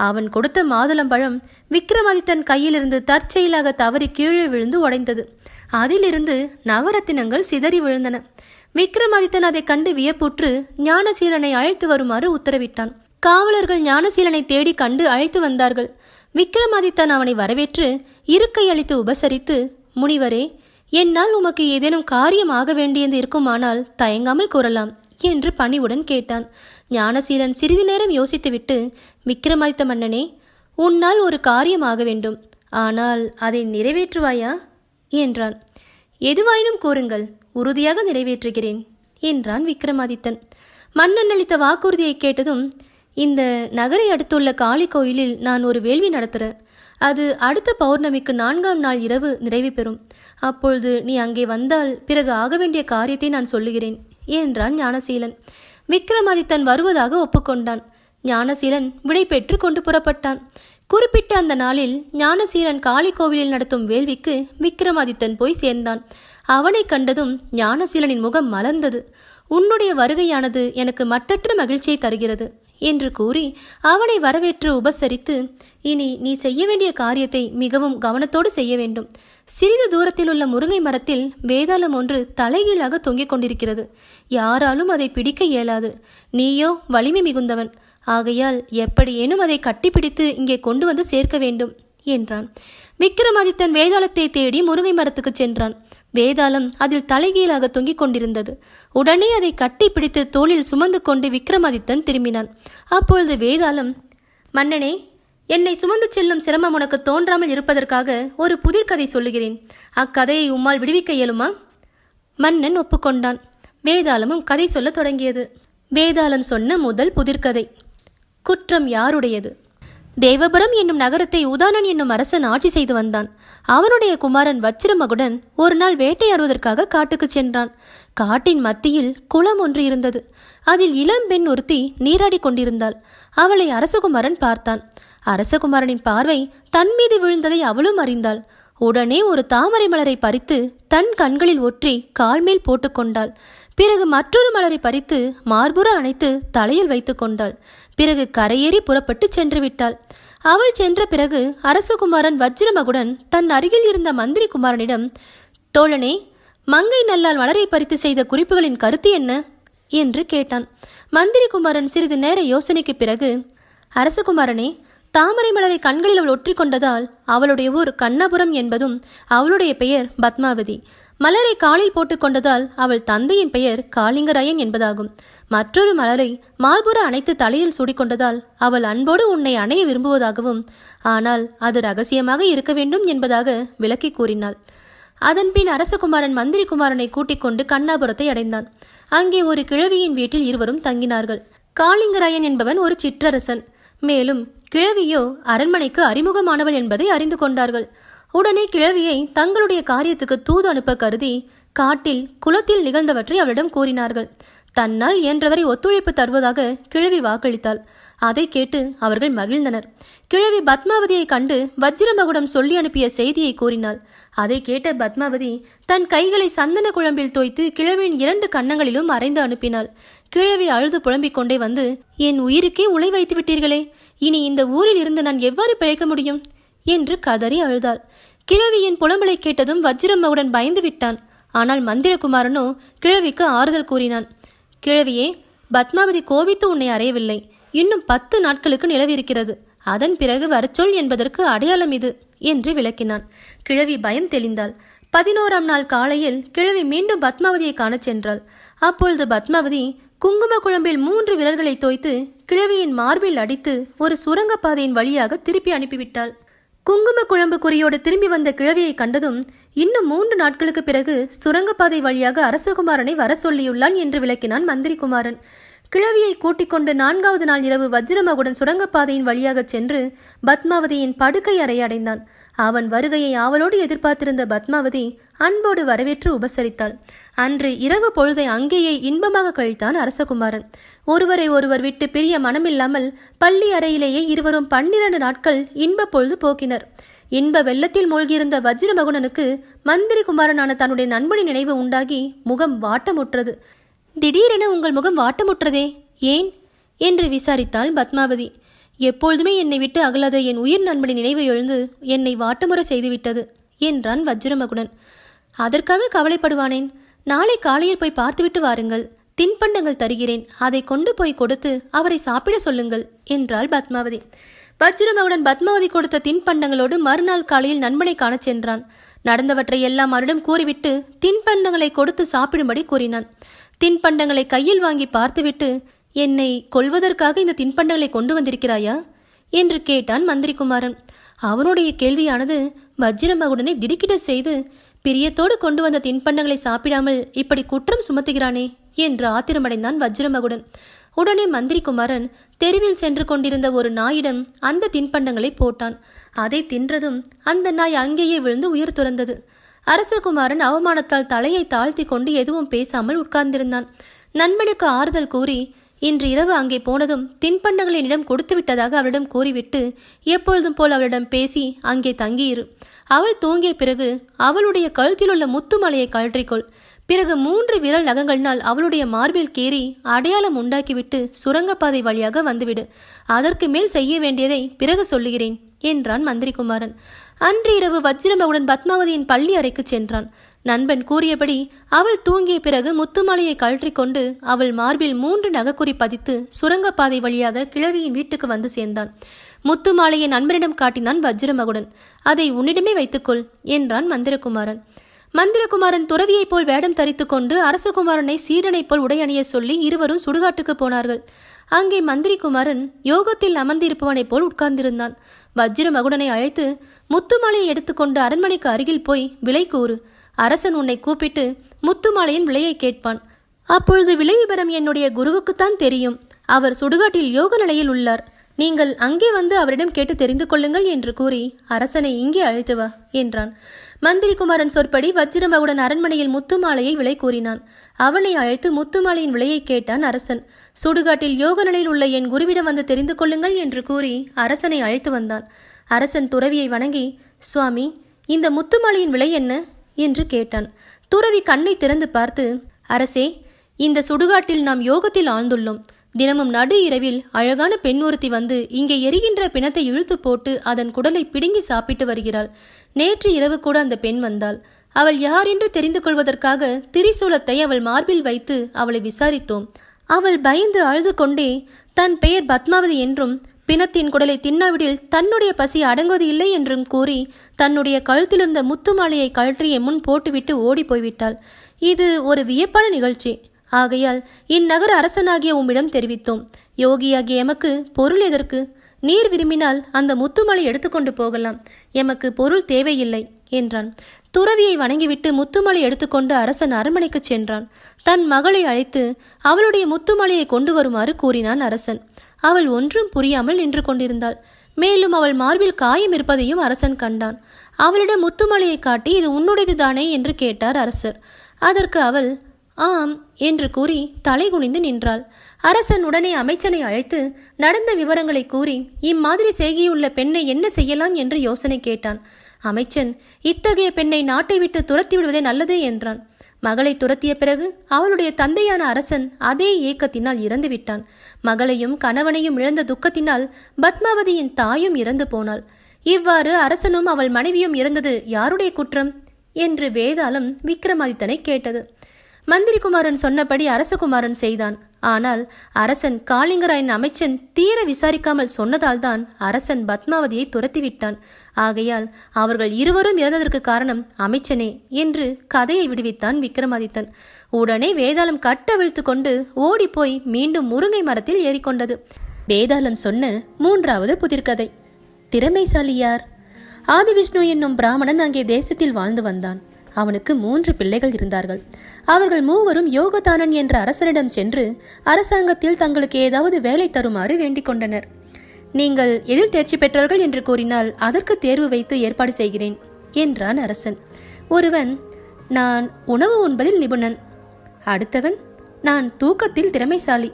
அவன் கொடுத்த மாதுளம்பழம் விக்ரமாதித்தன் கையிலிருந்து தற்செயலாக தவறி கீழே விழுந்து உடைந்தது. அதிலிருந்து நவரத்தினங்கள் சிதறி விழுந்தன. விக்ரமாதித்தன் அதை கண்டு வியப்புற்று ஞானசீலனை அழைத்து வருமாறு உத்தரவிட்டான். காவலர்கள் ஞானசீலனை தேடி கண்டு அழைத்து வந்தார்கள். விக்ரமாதித்தன் அவனை வரவேற்று இருக்கை அளித்து உபசரித்து, முனிவரே, என்னால் உமக்கு ஏதேனும் காரியம் ஆக வேண்டியது இருக்குமானால் தயங்காமல் கூறலாம் என்று பணிவுடன் கேட்டான். ஞானசீலன் சிறிது நேரம் யோசித்துவிட்டு, விக்ரமாதித்த மன்னனே, உன்னால் ஒரு காரியம் ஆக வேண்டும். ஆனால் அதை நிறைவேற்றுவாயா என்றான். எதுவாயினும் கூறுங்கள், உறுதியாக நிறைவேற்றுகிறேன் என்றான் விக்ரமாதித்தன். மன்னன் அளித்த வாக்குறுதியை கேட்டதும், இந்த நகரை அடுத்துள்ள காளி கோயிலில் நான் ஒரு வேள்வி நடத்துகிறேன். அது அடுத்த பௌர்ணமிக்கு 4ஆம் நாள் இரவு நிறைவு பெறும். அப்பொழுது நீ அங்கே வந்தால் பிறகு ஆக வேண்டிய காரியத்தை நான் சொல்லுகிறேன் என்றான் ஞானசீலன். விக்ரமாதித்தன் வருவதாக ஒப்புக்கொண்டான். ஞானசீலன் விடை பெற்று கொண்டு புறப்பட்டான். குறிப்பிட்ட அந்த நாளில் ஞானசீலன் காளி கோவிலில் நடத்தும் வேள்விக்கு விக்ரமாதித்தன் போய் சேர்ந்தான். அவனை கண்டதும் ஞானசீலனின் முகம் மலர்ந்தது. உன்னுடைய வருகையானது எனக்கு மட்டற்ற மகிழ்ச்சியை தருகிறது என்று கூறி அவனை வரவேற்று உபசரித்து, இனி நீ செய்ய வேண்டிய காரியத்தை மிகவும் கவனத்தோடு செய்ய வேண்டும். சிறிது தூரத்தில் உள்ள முருங்கை மரத்தில் வேதாளம் ஒன்று தலைகீழாக தொங்கிக் கொண்டிருக்கிறது. யாராலும் அதை பிடிக்க இயலாது. நீயோ வலிமை மிகுந்தவன். ஆகையால் எப்படியேனும் அதை கட்டிப்பிடித்து இங்கே கொண்டு வந்து சேர்க்க வேண்டும் என்றான். விக்ரமாதித்தன் வேதாளத்தை தேடி முருங்கை மரத்துக்கு சென்றான். வேதாளம் அதில் தலைகீழாக தொங்கிக் கொண்டிருந்தது. உடனே அதை கட்டி பிடித்து தோளில் சுமந்து கொண்டு விக்ரமாதித்தன் திரும்பினான். அப்பொழுது வேதாளம், மன்னனே, என்னை சுமந்து செல்லும் சிரமம் உனக்கு தோன்றாமல் இருப்பதற்காக ஒரு புதிர்கதை சொல்லுகிறேன். அக்கதையை உம்மால் விடுவிக்க இயலுமா? மன்னன் ஒப்புக்கொண்டான். வேதாளமும் கதை சொல்ல தொடங்கியது. வேதாளம் சொன்ன முதல் புதிர்கதை. குற்றம் யாருடையது? தேவபுரம் என்னும் நகரத்தை உதானன் என்னும் அரசன் ஆட்சி செய்து வந்தான். அவனுடைய குமாரன் வச்சிரமகுடன் ஒரு நாள் வேட்டையாடுவதற்காக காட்டுக்கு சென்றான். காட்டின் மத்தியில் குளம் ஒன்று இருந்தது. அதில் இளம் பெண் ஒருத்தி நீராடி கொண்டிருந்தாள். அவளை அரசகுமாரன் பார்த்தான். அரசகுமாரனின் பார்வை தன் மீது விழுந்ததை அவளும் அறிந்தாள். உடனே ஒரு தாமரை மலரை பறித்து தன் கண்களில் ஒற்றி கால் மேல் போட்டுக்கொண்டாள். பிறகு மற்றொரு மலரை பறித்து மார்புற அணைத்து தலையில் வைத்து கொண்டாள். பிறகு கரையேறி புறப்பட்டு சென்று விட்டாள். அவள் சென்ற பிறகு அரசகுமாரன் வஜ்ரமகுடன் தன் அருகில் இருந்த மந்திரி குமாரனிடம், தோழனே, மங்கை நல்லால் மலரை பறித்து செய்த குறிப்புகளின் கருத்து என்ன என்று கேட்டான். மந்திரி குமாரன் சிறிது நேர யோசனைக்கு பிறகு, அரசகுமாரனே, தாமரை மலரை கண்களில் அவள் ஒற்றி கொண்டதால் அவளுடைய ஊர் கண்ணபுரம் என்பதும் அவளுடைய பெயர் பத்மாவதி. மலரை காலில் போட்டு கொண்டதால் அவள் தந்தையின் பெயர் காளிங்கராயன் என்பதாகும். மற்றொரு மலரை மார்புற அணைத்து தலையில் சூடிக்கொண்டதால் அவள் அன்போடு உன்னை அணைய விரும்புவதாகவும், ஆனால் அது ரகசியமாக இருக்க வேண்டும் என்பதாக விளக்கி கூறினாள். அதன்பின் அரசகுமாரன் மந்திரி குமாரனை கூட்டிக் கொண்டு கண்ணாபுரத்தை அடைந்தான். அங்கே ஒரு கிழவியின் வீட்டில் இருவரும் தங்கினார்கள். காளிங்கராயன் என்பவன் ஒரு சிற்றரசன். மேலும் கிழவியோ அரண்மனைக்கு அறிமுகமானவள் என்பதை அறிந்து கொண்டார்கள். உடனே கிழவியை தங்களுடைய காரியத்துக்கு தூது அனுப்ப கருதி காட்டில் குளத்தில் நிகழ்ந்தவற்றை அவளிடம் கூறினார்கள். தன்னால் இயன்றவரை ஒத்துழைப்பு தருவதாக கிழவி வாக்களித்தாள். அதை கேட்டு அவர்கள் மகிழ்ந்தனர். கிழவி பத்மாவதியை கண்டு வஜ்ரமகுடம் சொல்லி அனுப்பிய செய்தியை கூறினாள். அதை கேட்ட பத்மாவதி தன் கைகளை சந்தன குழம்பில் தோய்த்து கிழவியின் 2 கன்னங்களிலும் அரைந்து அனுப்பினாள். கிழவி அழுது புலம்பிக் கொண்டே வந்து, என் உயிருக்கே உலை வைத்து விட்டீர்களே, இனி இந்த ஊரில் இருந்து நான் எவ்வாறு பிழைக்க முடியும் என்று கதறி அழுதாள். கிழவியின் புலம்பலை கேட்டதும் வஜ்ரமகுடன் பயந்து விட்டான். ஆனால் மந்திரகுமாரனோ கிழவிக்கு ஆறுதல் கூறினான். கிழவியே, பத்மாவதி கோபித்து உன்னை அறையவில்லை. இன்னும் 10 நாட்களுக்கு நிலவிருக்கிறது. அதன் பிறகு வரச்சொல் என்பதற்கு அடையாளம் இது என்று விளக்கினான். கிழவி பயம் தெளிந்தாள். 11ஆம் நாள் காலையில் கிழவி மீண்டும் பத்மாவதியை காணச் சென்றாள். அப்பொழுது பத்மாவதி குங்கும குழம்பில் 3 விரல்களை தோய்த்து கிழவியின் மார்பில் அடித்து ஒரு சுரங்கப்பாதையின் வழியாக திருப்பி அனுப்பிவிட்டாள். குங்கும குழம்பு குறியோடு திரும்பி வந்த கிழவியை கண்டதும், இன்னும் 3 நாட்களுக்கு பிறகு சுரங்கப்பாதை வழியாக அரசகுமாரனை வர சொல்லியுள்ளான் என்று விளக்கினான் மந்திரி குமாரன். கிழவியை கூட்டிக் கொண்டு 4வது நாள் இரவு வஜ்ரமகுடன் சுரங்கப்பாதையின் வழியாக சென்று பத்மாவதியின் படுக்கை அறை அடைந்தான். அவன் வருகையை ஆவலோடு எதிர்பார்த்திருந்த பத்மாவதி அன்போடு வரவேற்று உபசரித்தாள். அன்று இரவு பொழுதை அங்கேயே இன்பமாக கழித்தான் அரசகுமாரன். ஒருவரை ஒருவர் விட்டு பிரிய மனமில்லாமல் பள்ளி அறையிலேயே இருவரும் 12 நாட்கள் இன்ப பொழுது போக்கினர். இன்ப வெள்ளத்தில் மூழ்கியிருந்த வஜ்ரமகுடனுக்கு மந்திரி குமாரனான தன்னுடைய நண்பனின் நினைவு உண்டாகி முகம் வாட்டமுற்றது. திடீரென உங்கள் முகம் வாட்டமுற்றதே, ஏன் என்று விசாரித்தாள் பத்மாவதி. எப்பொழுதுமே என்னை விட்டு அகலாத என் உயிர் நண்பனின் நினைவு எழுந்து என்னை வாட்டமுறை செய்துவிட்டது என்றான் வஜ்ரமகுடன். அதற்காக கவலைப்படுவானேன்? நாளை காலையில் போய் பார்த்துவிட்டு வாருங்கள். தின்பண்டங்கள் தருகிறேன், அதை கொண்டு போய் கொடுத்து அவரை சாப்பிட சொல்லுங்கள் என்றாள் பத்மாவதி. வஜ்ரமகுடன் பத்மாவதி கொடுத்த தின்பண்டங்களோடு மறுநாள் காலையில் நண்பனை காணச் சென்றான். நடந்தவற்றை எல்லாம் அவரிடம் கூறிவிட்டு தின்பண்டங்களை கொடுத்து சாப்பிடும்படி கூறினான். தின்பண்டங்களை கையில் வாங்கி பார்த்துவிட்டு, என்னை கொல்வதற்காக இந்த தின்பண்டங்களை கொண்டு வந்திருக்கிறாயா என்று கேட்டான் மந்திரி குமாரன். அவனுடைய கேள்வியானது வஜ்ரமகுடனை திடுக்கிட செய்து, பிரியத்தோடு கொண்டு வந்த தின்பண்டங்களை சாப்பிடாமல் இப்படி குற்றம் சுமத்துகிறானே என்று ஆத்திரமடைந்தான் வஜ்ரமகுடன். உடனே மந்திரி குமாரன் தெருவில் சென்று கொண்டிருந்த ஒரு நாயிடம் அந்த தின்பண்டங்களை போட்டான். அதை தின்றதும் அந்த நாய் அங்கேயே விழுந்து உயிர் துறந்தது. அரசகுமாரன் அவமானத்தால் தலையை தாழ்த்தி கொண்டு எதுவும் பேசாமல் உட்கார்ந்திருந்தான். நண்பனுக்கு ஆறுதல் கூறி இன்று இரவு அங்கே போனதும் தின்பண்டங்களை என்னிடம் கொடுத்து விட்டதாக அவளிடம் கூறிவிட்டு எப்பொழுதும் போல் அவளிடம் பேசி அங்கே தங்கியிரு. அவள் தூங்கிய பிறகு அவளுடைய கழுத்தில் உள்ள முத்து மலையை கழற்றிக்கொள். பிறகு 3 விரல் நகங்கள்னால் அவளுடைய மார்பில் கேறி அடையாளம் உண்டாக்கிவிட்டு சுரங்கப்பாதை வழியாக வந்துவிடு. அதற்கு மேல் செய்ய வேண்டியதை பிறகு சொல்லுகிறேன் என்றான் மந்திரி குமாரன். அன்று இரவு வஜ்ரமகுடன் பத்மாவதியின் பள்ளி அறைக்கு சென்றான். நண்பன் கூறியபடி அவள் தூங்கிய பிறகு முத்துமாலையை கழற்றி கொண்டு அவள் மார்பில் 3 நகைக்குறி பதித்து சுரங்கப்பாதை வழியாக கிழவியின் வீட்டுக்கு வந்து சேர்ந்தான். முத்துமாலையை நண்பனிடம் காட்டினான் வஜ்ரமகுடன். அதை உன்னிடமே வைத்துக்கொள் என்றான் மந்திரகுமாரன். மந்திரகுமாரன் துறவியைப் போல் வேடம் தரித்து கொண்டு அரசகுமாரனை சீடனைப் போல் உடை அணிய சொல்லி இருவரும் சுடுகாட்டுக்கு போனார்கள். அங்கே மந்திரி குமாரன் யோகத்தில் அமர்ந்திருப்பவனைப் போல் உட்கார்ந்திருந்தான். வஜ்ரமகுடனை அழைத்து, முத்துமாலையை எடுத்துக்கொண்டு அரண்மனைக்கு அருகில் போய் விலை கூறு. அரசன் உன்னை கூப்பிட்டு முத்துமாலையின் விலையை கேட்பான். அப்பொழுது விலை விபரம் என்னுடைய குருவுக்குத்தான் தெரியும். அவர் சுடுகாட்டில் யோக நிலையில் உள்ளார். நீங்கள் அங்கே வந்து அவரிடம் கேட்டு தெரிந்து கொள்ளுங்கள் என்று கூறி அரசனை இங்கே அழைத்து வா என்றான். மந்திரி குமாரன் சொற்படி வச்சிரமகுடன் அரண்மனையில் முத்துமாலையை விலை கூறினான். அவனை அழைத்து முத்துமாலையின் விலையை கேட்டான் அரசன். சுடுகாட்டில் யோக நிலையில் உள்ள என் குருவிடம் வந்து தெரிந்து கொள்ளுங்கள் என்று கூறி அரசனை அழைத்து வந்தான். அரசன் துறவியை வணங்கி, சுவாமி, இந்த முத்துமாலையின் விலை என்ன என்று கேட்டான். துறவி கண்ணை திறந்து பார்த்து, அரசே, இந்த சுடுகாட்டில் நாம் யோகத்தில் ஆழ்ந்துள்ளோம். தினமும் நடு இரவில் அழகான பெண் ஒருத்தி வந்து இங்கே எரிகின்ற பிணத்தை இழுத்து போட்டு அதன் குடலை பிடுங்கி சாப்பிட்டு வருகிறாள். நேற்று இரவு கூட அந்த பெண் வந்தாள். அவள் யார் என்று தெரிந்து கொள்வதற்காக திரிசூலத்தை அவள் மார்பில் வைத்து அவளை விசாரித்தோம். அவள் பயந்து அழுது கொண்டே தன் பெயர் பத்மாவதி என்றும் பிணத்தின் குடலை தின்னாவிடில் தன்னுடைய பசி அடங்குவது இல்லை என்றும் கூறி தன்னுடைய கழுத்திலிருந்த முத்துமாலையை கழற்றி என் முன் போட்டுவிட்டு ஓடி போய்விட்டாள். இது ஒரு வியப்பான நிகழ்ச்சி. ஆகையால் இந்நகர அரசனாகிய உம்மிடம் தெரிவித்தோம். யோகியாகிய எமக்கு பொருள் எதற்கு? நீர் விரும்பினால் அந்த முத்துமாலை எடுத்துக்கொண்டு போகலாம். எமக்கு பொருள் தேவையில்லை என்றான். துறவியை வணங்கிவிட்டு முத்துமாலை எடுத்துக்கொண்டு அரசன் அரண்மனைக்கு சென்றான். தன் மகளை அழைத்து அவளுடைய முத்துமாலையை கொண்டு வருமாறு கூறினான் அரசன். அவள் ஒன்றும் புரியாமல் நின்று கொண்டிருந்தாள். மேலும் அவள் மார்பில் காயம் இருப்பதையும் அரசன் கண்டான். அவளிடம் முத்துமாலையை காட்டி, இது உன்னுடையது தானே என்று கேட்டார் அரசர். அதற்கு அவள் ஆம் என்று கூறி தலை குனிந்து நின்றாள். அரசன் உடனே அமைச்சனை அழைத்து நடந்த விவரங்களை கூறி இம்மாதிரி செய்கையுள்ள பெண்ணை என்ன செய்யலாம் என்று யோசனை கேட்டான். அமைச்சன், இத்தகைய பெண்ணை நாட்டை விட்டு துரத்தி விடுவதே நல்லது என்றான். மகளை துரத்திய பிறகு அவளுடைய தந்தையான அரசன் அதே ஏக்கத்தினால் இறந்து விட்டான். மகளையும் கணவனையும் இழந்த துக்கத்தினால் பத்மாவதியின் தாயும் இறந்து போனாள். இவ்வாறு அரசனும் அவள் மனைவியும் இறந்தது யாருடைய குற்றம் என்று வேதாளம் விக்ரமாதித்தனை கேட்டது. மந்திரி குமாரன் சொன்னபடி அரசகுமாரன் செய்தான். ஆனால் அரசன் காளிங்கராயன் அமைச்சன் தீர விசாரிக்காமல் சொன்னதால் தான் அரசன் பத்மாவதியை துரத்திவிட்டான். ஆகையால் அவர்கள் இருவரும் இறந்ததற்கு காரணம் அமைச்சனே என்று கதையை விடுவித்தான் விக்ரமாதித்தன். உடனே வேதாளம் கட்டவிழ்த்து கொண்டு ஓடிப்போய் மீண்டும் முருங்கை மரத்தில் ஏறிக்கொண்டது. வேதாளம் சொன்ன 3வது புதிர்கதை. திறமைசாலி யார்? ஆதிவிஷ்ணு என்னும் பிராமணன் அங்கே தேசத்தில் வாழ்ந்து வந்தான். அவனுக்கு 3 பிள்ளைகள் இருந்தார்கள். அவர்கள் மூவரும் யோகதானன் என்ற அரசனிடம் சென்று அரசாங்கத்தில் தங்களுக்கு ஏதாவது வேலை தருமாறு வேண்டிக் கொண்டனர். நீங்கள் எதில் தேர்ச்சி பெற்றவர்கள் என்று கூறினால் அதற்கு தேர்வு வைத்து ஏற்பாடு செய்கிறேன் என்றான் அரசன். ஒருவன், நான் உணவு உண்பதில் நிபுணன். அடுத்தவன், நான் தூக்கத்தில் திறமைசாலி.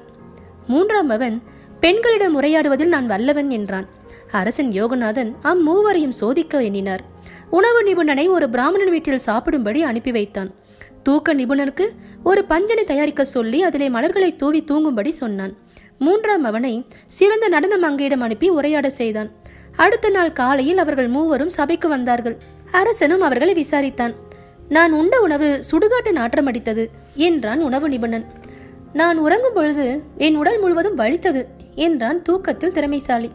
3ஆமவன், பெண்களிடம் உரையாடுவதில் நான் வல்லவன் என்றான். அரசன் யோகநாதன் அம்மூவரையும் சோதிக்க எண்ணினார். உணவு நிபுணனை ஒரு பிராமணன் வீட்டில் சாப்பிடும்படி அனுப்பி வைத்தான். தூக்க நிபுணருக்கு ஒரு பஞ்சனை தயாரிக்க சொல்லி அதிலே மலர்களை தூவி தூங்கும்படி சொன்னான். 3ஆம் அவனை சிறந்த நடன மங்கையிடம் அனுப்பி உரையாட செய்தான். அடுத்த நாள் காலையில் அவர்கள் மூவரும் சபைக்கு வந்தார்கள். அரசனும் அவர்களை விசாரித்தான். நான் உண்ட உணவு சுடுகாட்டு நாற்றம் அடித்தது என்றான் உணவு நிபுணன். நான் உறங்கும் பொழுது என் உடல் முழுவதும் வலித்தது என்றான் தூக்கத்தில் திறமைசாலி.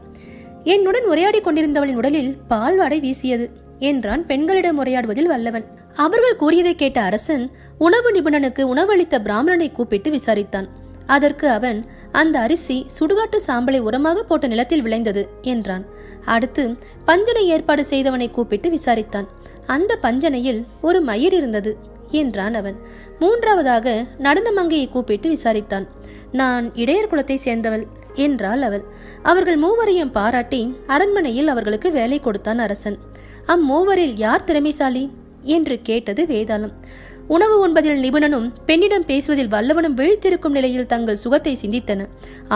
என்னுடன் உரையாடி கொண்டிருந்தவளின் உடலில் பால்வாடை வீசியது என்றான் பெண்களிடம் உரையாடுவதில் வல்லவன். அவர்கள் கூறியதை கேட்ட அரசன் உணவு நிபுணனுக்கு உணவளித்த பிராமணனை கூப்பிட்டு விசாரித்தான். அதற்கு அவன், அந்த அரிசி சுடுகாட்டு சாம்பலை உரமாக போட்ட நிலத்தில் விளைந்தது என்றான். அடுத்து பஞ்சனை ஏற்பாடு செய்தவனை கூப்பிட்டு விசாரித்தான். அந்த பஞ்சனையில் ஒரு மயிர் இருந்தது என்றான் அவன். 3ஆவதாக நடன மங்கையை கூப்பிட்டு விசாரித்தான். நான் இடையர் குலத்தை சேர்ந்தவள் என்றாள் அவள். அவர்கள் மூவரையும் பாராட்டி அரண்மனையில் அவர்களுக்கு வேலை கொடுத்தான் அரசன். அம்மூவரில் யார் திறமைசாலி என்று கேட்டது வேதாளம். உணவு உண்பதில் நிபுணனும் பெண்ணிடம் பேசுவதில் வல்லவனும் விழித்திருக்கும் நிலையில் தங்கள் சுகத்தை சிந்தித்தன.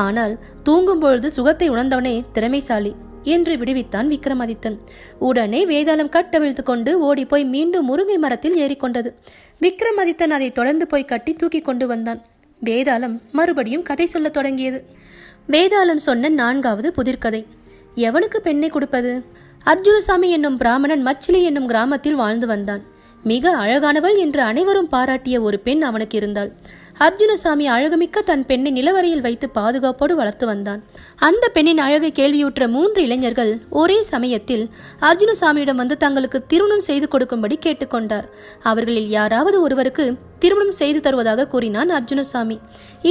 ஆனால் தூங்கும் பொழுது சுகத்தை உணர்ந்தவனே திறமைசாலி என்று விடுவித்தான் விக்ரமாதித்தன். உடனே வேதாளம் கட்டவிழ்த்து கொண்டு ஓடிப்போய் மீண்டும் முருங்கை மரத்தில் ஏறிக்கொண்டது. விக்ரமாதித்தன் அதை தொடர்ந்து போய் கட்டி தூக்கி கொண்டு வந்தான். வேதாளம் மறுபடியும் கதை சொல்லத் தொடங்கியது. வேதாளம் சொன்ன 4வது புதிர்கதை. எவனுக்கு பெண்ணை கொடுப்பது? அர்ஜுனசாமி என்னும் பிராமணன் மச்சிலை என்னும் கிராமத்தில் வாழ்ந்து வந்தான். மிக அழகானவள் என்று அனைவரும் பாராட்டிய ஒரு பெண் அவனுக்கு இருந்தாள். அர்ஜுனசாமி அழகுமிக்க தன் பெண்ணை நிலவரையில் வைத்து பாதுகாப்போடு வளர்த்து வந்தான். அந்த பெண்ணின் அழகை கேள்வியுற்ற 3 இளைஞர்கள் ஒரே சமயத்தில் அர்ஜுனசாமியிடம் வந்து தங்களுக்கு திருமணம் செய்து கொடுக்கும்படி கேட்டுக்கொண்டார். அவர்களில் யாராவது ஒருவருக்கு திருமணம் செய்து தருவதாக கூறினான் அர்ஜுனசாமி.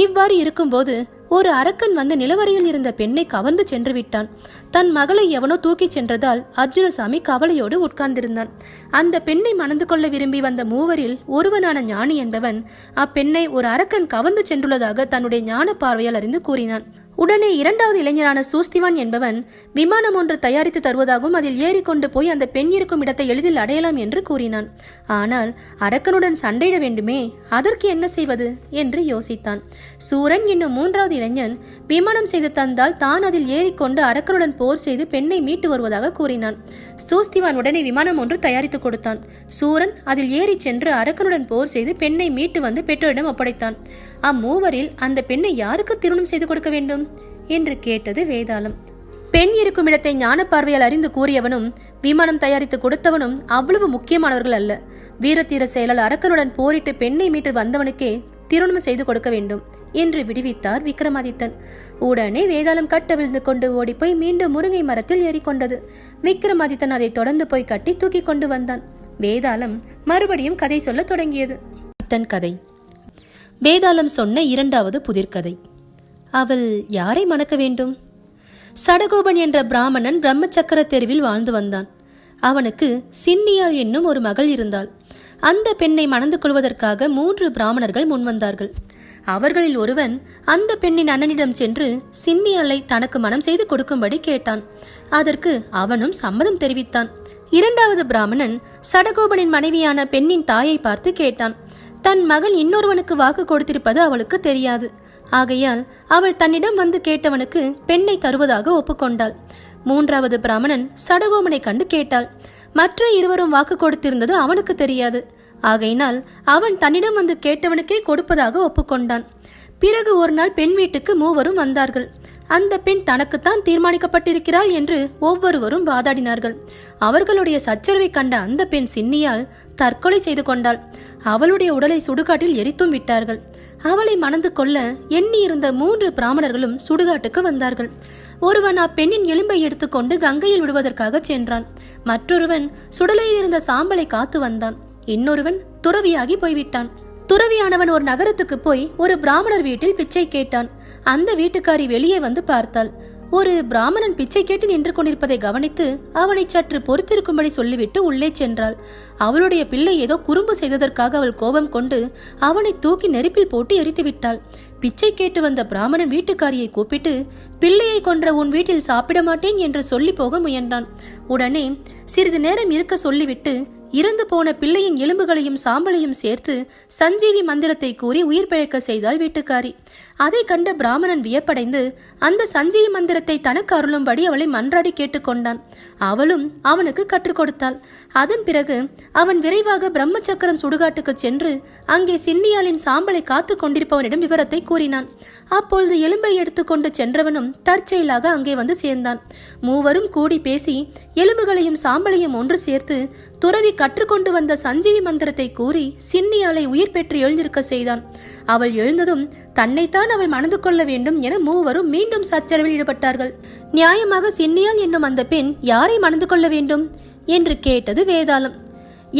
இவ்வாறு இருக்கும்போது ஒரு அரக்கன் வந்து நிலவரையில் இருந்த பெண்ணை கவர்ந்து சென்று விட்டான். தன் மகளை எவனோ தூக்கி சென்றதால் அர்ஜுனசாமி கவலையோடு உட்கார்ந்திருந்தான். அந்த பெண்ணை மணந்து கொள்ள விரும்பி வந்த மூவரில் ஒருவனான ஞானி என்பவன் அப்பெண்ணை ஒரு அரக்கன் கவர்ந்து சென்றுள்ளதாக தன்னுடைய ஞான பார்வையால் அறிந்து கூறினான். உடனே இரண்டாவது இளைஞரான சூஸ்திவான் என்பவன் விமானம் ஒன்று தயாரித்து தருவதாகவும் அதில் ஏறிக்கொண்டு போய் அந்த பெண் இருக்கும் இடத்தை எளிதில் அடையலாம் என்று கூறினான். ஆனால் அரக்கனுடன் சண்டையிட வேண்டுமே, அதற்கு என்ன செய்வது என்று யோசித்தான். சூரன் என்னும் மூன்றாவது இளைஞன் விமானம் செய்து தந்தால் தான் அதில் ஏறிக்கொண்டு அரக்கனுடன் போர் செய்து பெண்ணை மீட்டு வருவதாக கூறினான். சூஸ்திவான் உடனே விமானம் ஒன்று தயாரித்து கொடுத்தான். சூரன் அதில் ஏறி சென்று அரக்கனுடன் போர் செய்து பெண்ணை மீட்டு வந்து பெற்றோரிடம் ஒப்படைத்தான். அம்மூவரில் அந்த பெண்ணை யாருக்கு திருமணம் செய்து கொடுக்க வேண்டும் என்று கேட்டது வேதாளம். பெண் இருக்கும் இடத்தை ஞான பார்வையால் அறிந்து கூறியவனும் விமானம் தயாரித்து கொடுத்தவனும் அவ்வளவு முக்கியமானவர்கள் அல்ல. வீரத்தீர செயலால் அரக்கனுடன் போரிட்டு பெண்ணை மீட்டு வந்தவனுக்கே திருமணம் செய்து கொடுக்க வேண்டும் என்று விடுவித்தார் விக்ரமாதித்தன். உடனே வேதாளம் கட்டவிழ்ந்து கொண்டு ஓடிப்போய் மீண்டும் முருங்கை மரத்தில் ஏறிக்கொண்டது. விக்ரமாதித்தன் அதை தொடர்ந்து போய் கட்டி தூக்கி கொண்டு வந்தான். வேதாளம் மறுபடியும் கதை சொல்ல தொடங்கியது. கதை. வேதாளம் சொன்ன இரண்டாவது புதிர்கதை. அவள் யாரை மணக்க வேண்டும்? சடகோபன் என்ற பிராமணன் பிரம்மச்சக்கர தெருவில் வாழ்ந்து வந்தான். அவனுக்கு சின்னியாள் என்னும் ஒரு மகள் இருந்தாள். அந்த பெண்ணை மணந்து கொள்வதற்காக 3 பிராமணர்கள் முன்வந்தார்கள். அவர்களில் ஒருவன் அந்த பெண்ணின் அண்ணனிடம் சென்று சின்னியாளை தனக்கு மனம் செய்து கொடுக்கும்படி கேட்டான். அதற்கு அவனும் சம்மதம் தெரிவித்தான். இரண்டாவது பிராமணன் சடகோபனின் மனைவியான பெண்ணின் தாயை பார்த்து கேட்டான். தன் மகன் இன்னொருவனுக்கு வாக்கு கொடுத்திருப்பது அவளுக்கு தெரியாது. ஆகையால் அவள் தன்னிடம் வந்து கேட்டவனுக்கு பெண்ணை தருவதாக ஒப்புக்கொண்டாள். மூன்றாவது பிராமணன் சடகோபனை கண்டு கேட்டாள். மற்ற இருவரும் வாக்கு கொடுத்திருந்தது அவனுக்கு தெரியாது. ஆகையினால் அவன் தன்னிடம் வந்து கேட்டவனுக்கே கொடுப்பதாக ஒப்புக்கொண்டான். பிறகு ஒரு நாள் பெண் வீட்டுக்கு 3 வந்தார்கள். அந்த பெண் தனக்குத்தான் தீர்மானிக்கப்பட்டிருக்கிறாள் என்று ஒவ்வொருவரும் வாதாடினார்கள். அவர்களுடைய சச்சரவை கண்ட அந்த பெண் சின்னியால் தற்கொலை செய்து கொண்டாள். அவளுடைய உடலை சுடுகாட்டில் எரித்தும் விட்டார்கள். அவளை மணந்து கொள்ள எண்ணி இருந்த 3 பிராமணர்களும் சுடுகாட்டுக்கு வந்தார்கள். ஒருவன் அப்பெண்ணின் எலும்பை எடுத்துக்கொண்டு கங்கையில் விடுவதற்காக சென்றான். மற்றொருவன் சுடலையில் இருந்த சாம்பலை காத்து வந்தான். இன்னொருவன் துறவியாகி போய்விட்டான். துறவியானவன் ஒரு நகரத்துக்கு போய் ஒரு பிராமணர் வீட்டில் பிச்சை கேட்டான். அந்த வீட்டுக்காரி வெளியே வந்து பார்த்தாள். ஒரு பிராமணன் பிச்சை கேட்டு நின்று கொண்டிருப்பதை கவனித்து அவனை சற்று பொறுத்திருக்கும்படி சொல்லிவிட்டு உள்ளே சென்றாள். அவளுடைய பிள்ளை ஏதோ குறும்பு செய்ததற்காக அவள் கோபம் கொண்டு அவனை தூக்கி நெருப்பில் போட்டு எரித்து விட்டாள். பிச்சை கேட்டு வந்த பிராமணன் வீட்டுக்காரியை கூப்பிட்டு, பிள்ளையை கொன்ற உன் வீட்டில் சாப்பிட மாட்டேன் என்று சொல்லி போக முயன்றான். உடனே சிறிது நேரம் இருக்க சொல்லிவிட்டு இறந்து போன பிள்ளையின் எலும்புகளையும் சாம்பலையும் சேர்த்து சஞ்சீவி மந்திரத்தை கூறி உயிர் பிழைக்க செய்தாள் வீட்டுக்காரி. அதை கண்ட பிராமணன் வியப்படைந்து அந்த சஞ்சீவி மந்திரத்தை தனக்கு அருளும்படி அவளை மன்றாடி கேட்டுக்கொண்டான். அவளும் அவனுக்கு கற்றுக் கொடுத்தாள். அதன் பிறகு அவன் விரைவாக பிரம்மச்சக்கரம் சுடுகாட்டுக்கு சென்று அங்கே சின்னியாளின் சாம்பலை காத்து கொண்டிருப்பவனிடம் விவரத்தை கூறினான். அப்பொழுது எலும்பை எடுத்துக்கொண்டு சென்றவனும் தற்செயலாக அங்கே வந்து சேர்ந்தான். 3 கூடி பேசி எலும்புகளையும் சாம்பலையும் ஒன்று சேர்த்து துறவி கற்றுக்கொண்டு வந்த சஞ்சீவி மந்திரத்தை கூறி சின்னியாளை உயிர் பெற்று எழுந்திருக்க செய்தான். அவள் எழுந்ததும் தன்னைத்தான் அவள் மணந்து கொள்ள வேண்டும் என 3 மீண்டும் சச்சரவில் ஈடுபட்டார்கள். நியாயமாக சின்னியாள் என்னும் அந்த பெண் யாரை மணந்து கொள்ள வேண்டும் என்று கேட்டது வேதாளம்.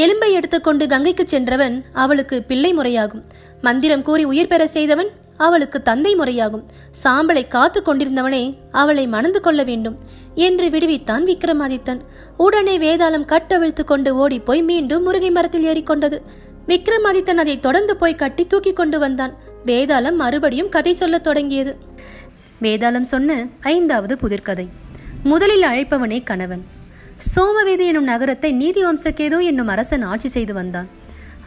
எலும்பை எடுத்துக்கொண்டு கங்கைக்கு சென்றவன் அவளுக்கு பிள்ளை முறையாகும். மந்திரம் கூறி உயிர் பெற செய்தவன் அவளுக்கு தந்தை முறையாகும். சாம்பலை காத்து கொண்டிருந்தவனே அவளை மணந்து கொள்ள வேண்டும் என்று விடுவித்தான் விக்ரமாதித்தன். உடனே வேதாளம் கட்டவிழ்த்து கொண்டு ஓடிப்போய் மீண்டும் முருங்கை மரத்தில் ஏறிக்கொண்டது. விக்ரமாதித்தன் அதை தொடர்ந்து போய் கட்டி தூக்கி கொண்டு வந்தான். வேதாளம் மறுபடியும் கதை சொல்லத் தொடங்கியது. வேதாளம் சொன்ன 5வது புதிர்கதை. முதலில் அழைப்பவனே கணவன். சோமவேதி என்னும் நகரத்தை நீதி வம்சகேது என்னும் அரசன் ஆட்சி செய்து வந்தான்.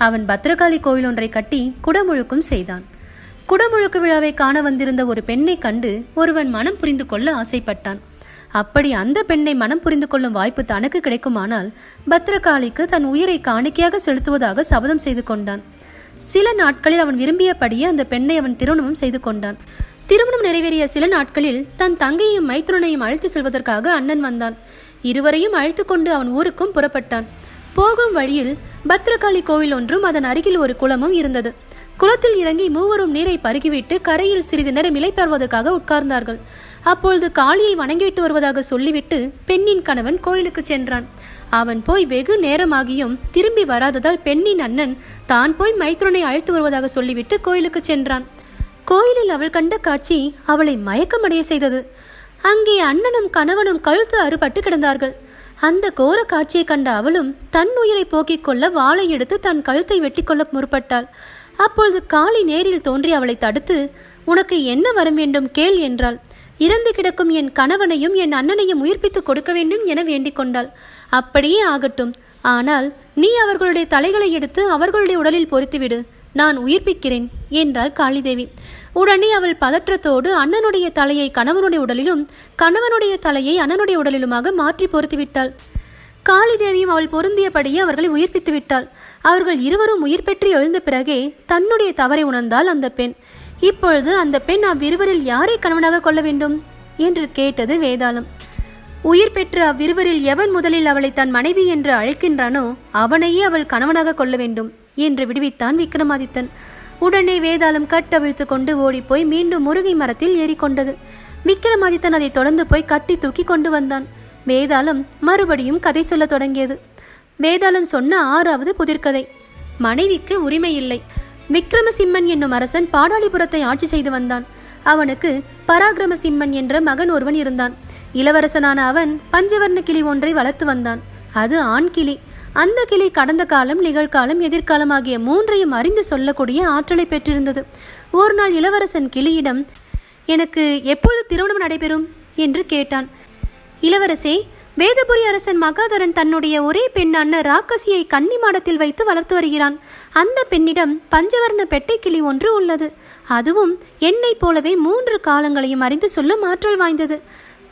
அவன் பத்ரகாளி கோவில் ஒன்றை கட்டி குடமுழுக்கும் செய்தான். குடமுழுக்கு விழாவை காண வந்திருந்த ஒரு பெண்ணை கண்டு ஒருவன் மனம் புரிந்து கொள்ள ஆசைப்பட்டான். அப்படி அந்த பெண்ணை மனம் புரிந்து கொள்ளும் வாய்ப்பு தனக்கு கிடைக்குமானால் பத்ரகாளிக்கு தன் உயிரை காணிக்கையாக செலுத்துவதாக சபதம் செய்து கொண்டான். சில நாட்களில் அவன் விரும்பியபடியே அந்த பெண்ணை அவன் திருமணம் செய்து கொண்டான். திருமணம் நிறைவேறிய சில நாட்களில் தன் தங்கையையும் மைத்துனனையும் அழைத்து செல்வதற்காக அண்ணன் வந்தான். இருவரையும் அழைத்து கொண்டு அவன் ஊருக்கும் புறப்பட்டான். போகும் வழியில் பத்ரகாளி கோவில் ஒன்றும் அதன் அருகில் ஒரு குளமும் இருந்தது. குளத்தில் இறங்கி 3 நீரை பருகிவிட்டு கரையில் சிறிது நேரம் இளைப்பாறுவதற்காக உட்கார்ந்தார்கள். அப்பொழுது காளியை வணங்கிவிட்டு வருவதாக சொல்லிவிட்டு பெண்ணின் கணவன் கோயிலுக்கு சென்றான். அவன் போய் வெகு நேரமாகியும் திரும்பி வராததால் பெண்ணின் அண்ணன் தான் போய் மைத்துனனை அழைத்து வருவதாக சொல்லிவிட்டு கோயிலுக்கு சென்றான். கோயிலில் அவள் கண்ட காட்சி அவளை மயக்கமடைய செய்தது. அங்கே அண்ணனும் கணவனும் கழுத்து அறுபட்டு கிடந்தார்கள். அந்த கோர காட்சியை கண்ட அவளும் தன் உயிரை போக்கிக் கொள்ள வாளை எடுத்து தன் கழுத்தை வெட்டி கொள்ள முற்பட்டாள். அப்பொழுது காளி நேரில் தோன்றி அவளை தடுத்து, உனக்கு என்ன வரம் வேண்டும் கேள் என்றாள். இறந்து கிடக்கும் என் கணவனையும் என் அண்ணனையும் உயிர்ப்பித்து கொடுக்க வேண்டும் என வேண்டிக் கொண்டாள். அப்படியே ஆகட்டும், ஆனால் நீ அவர்களுடைய தலைகளை எடுத்து அவர்களுடைய உடலில் பொறித்துவிடு, நான் உயிர்ப்பிக்கிறேன் என்றாள் காளிதேவி. உடனே அவள் பதற்றத்தோடு அண்ணனுடைய தலையை கணவனுடைய உடலிலும் கணவனுடைய தலையை அண்ணனுடைய உடலிலுமாக மாற்றி பொருத்திவிட்டாள். காளிதேவியும் அவள் பொருந்தியபடியே அவர்களை உயிர்ப்பித்து விட்டாள். அவர்கள் இருவரும் உயிர் பெற்று எழுந்த பிறகே தன்னுடைய தவறை உணர்ந்தாள் அந்த பெண். இப்பொழுது அந்த பெண் அவ்விருவரில் யாரை கணவனாக கொள்ள வேண்டும் என்று கேட்டது வேதாளம். உயிர் பெற்ற அவ்விருவரில் எவன் முதலில் அவளை தன் மனைவி என்று அழைக்கின்றானோ அவனையே அவள் கணவனாக கொள்ள வேண்டும் என்று விடுவித்தான் விக்ரமாதித்தன். உடனே வேதாளம் கட்டவிழ்த்து கொண்டு ஓடிப்போய் மீண்டும் முருங்கை மரத்தில் ஏறிக்கொண்டது. விக்ரமாதித்தன் அதை தொடர்ந்து போய் கட்டி தூக்கி கொண்டு வந்தான். வேதாளம் மறுபடியும் கதை சொல்ல தொடங்கியது. வேதாளம் சொன்ன 6வது புதிர்கதை. மனைவிக்கு உரிமை இல்லை. விக்ரமசிம்மன் என்னும் அரசன் பாடாளிபுரத்தை ஆட்சி செய்து வந்தான். அவனுக்கு பராக்கிரமசிம்மன் என்ற மகன் ஒருவன் இருந்தான். இளவரசனான அவன் பஞ்சவர்ண கிளி ஒன்றை வளர்த்து வந்தான். அது ஆண் கிளி. அந்த கிளி கடந்த காலம், நிகழ்காலம், எதிர்காலம் ஆகிய 3ஐயும் அறிந்து சொல்லக்கூடிய ஆற்றலை பெற்றிருந்தது. ஒரு நாள் இளவரசன் கிளியிடம், எனக்கு எப்பொழுது திருமணம் நடைபெறும் என்று கேட்டான். இளவரசே, வேதபுரி அரசன் மகாதரன் தன்னுடைய ஒரே பெண்ணான ராக்கசியை கன்னி மாடத்தில் வைத்து வளர்த்து வருகிறான். அந்த பெண்ணிடம் பஞ்சவர்ண பெட்டை கிளி ஒன்று உள்ளது. அதுவும் என்னை போலவே 3 காலங்களையும் அறிந்து சொல்லும் ஆற்றல் வாய்ந்தது.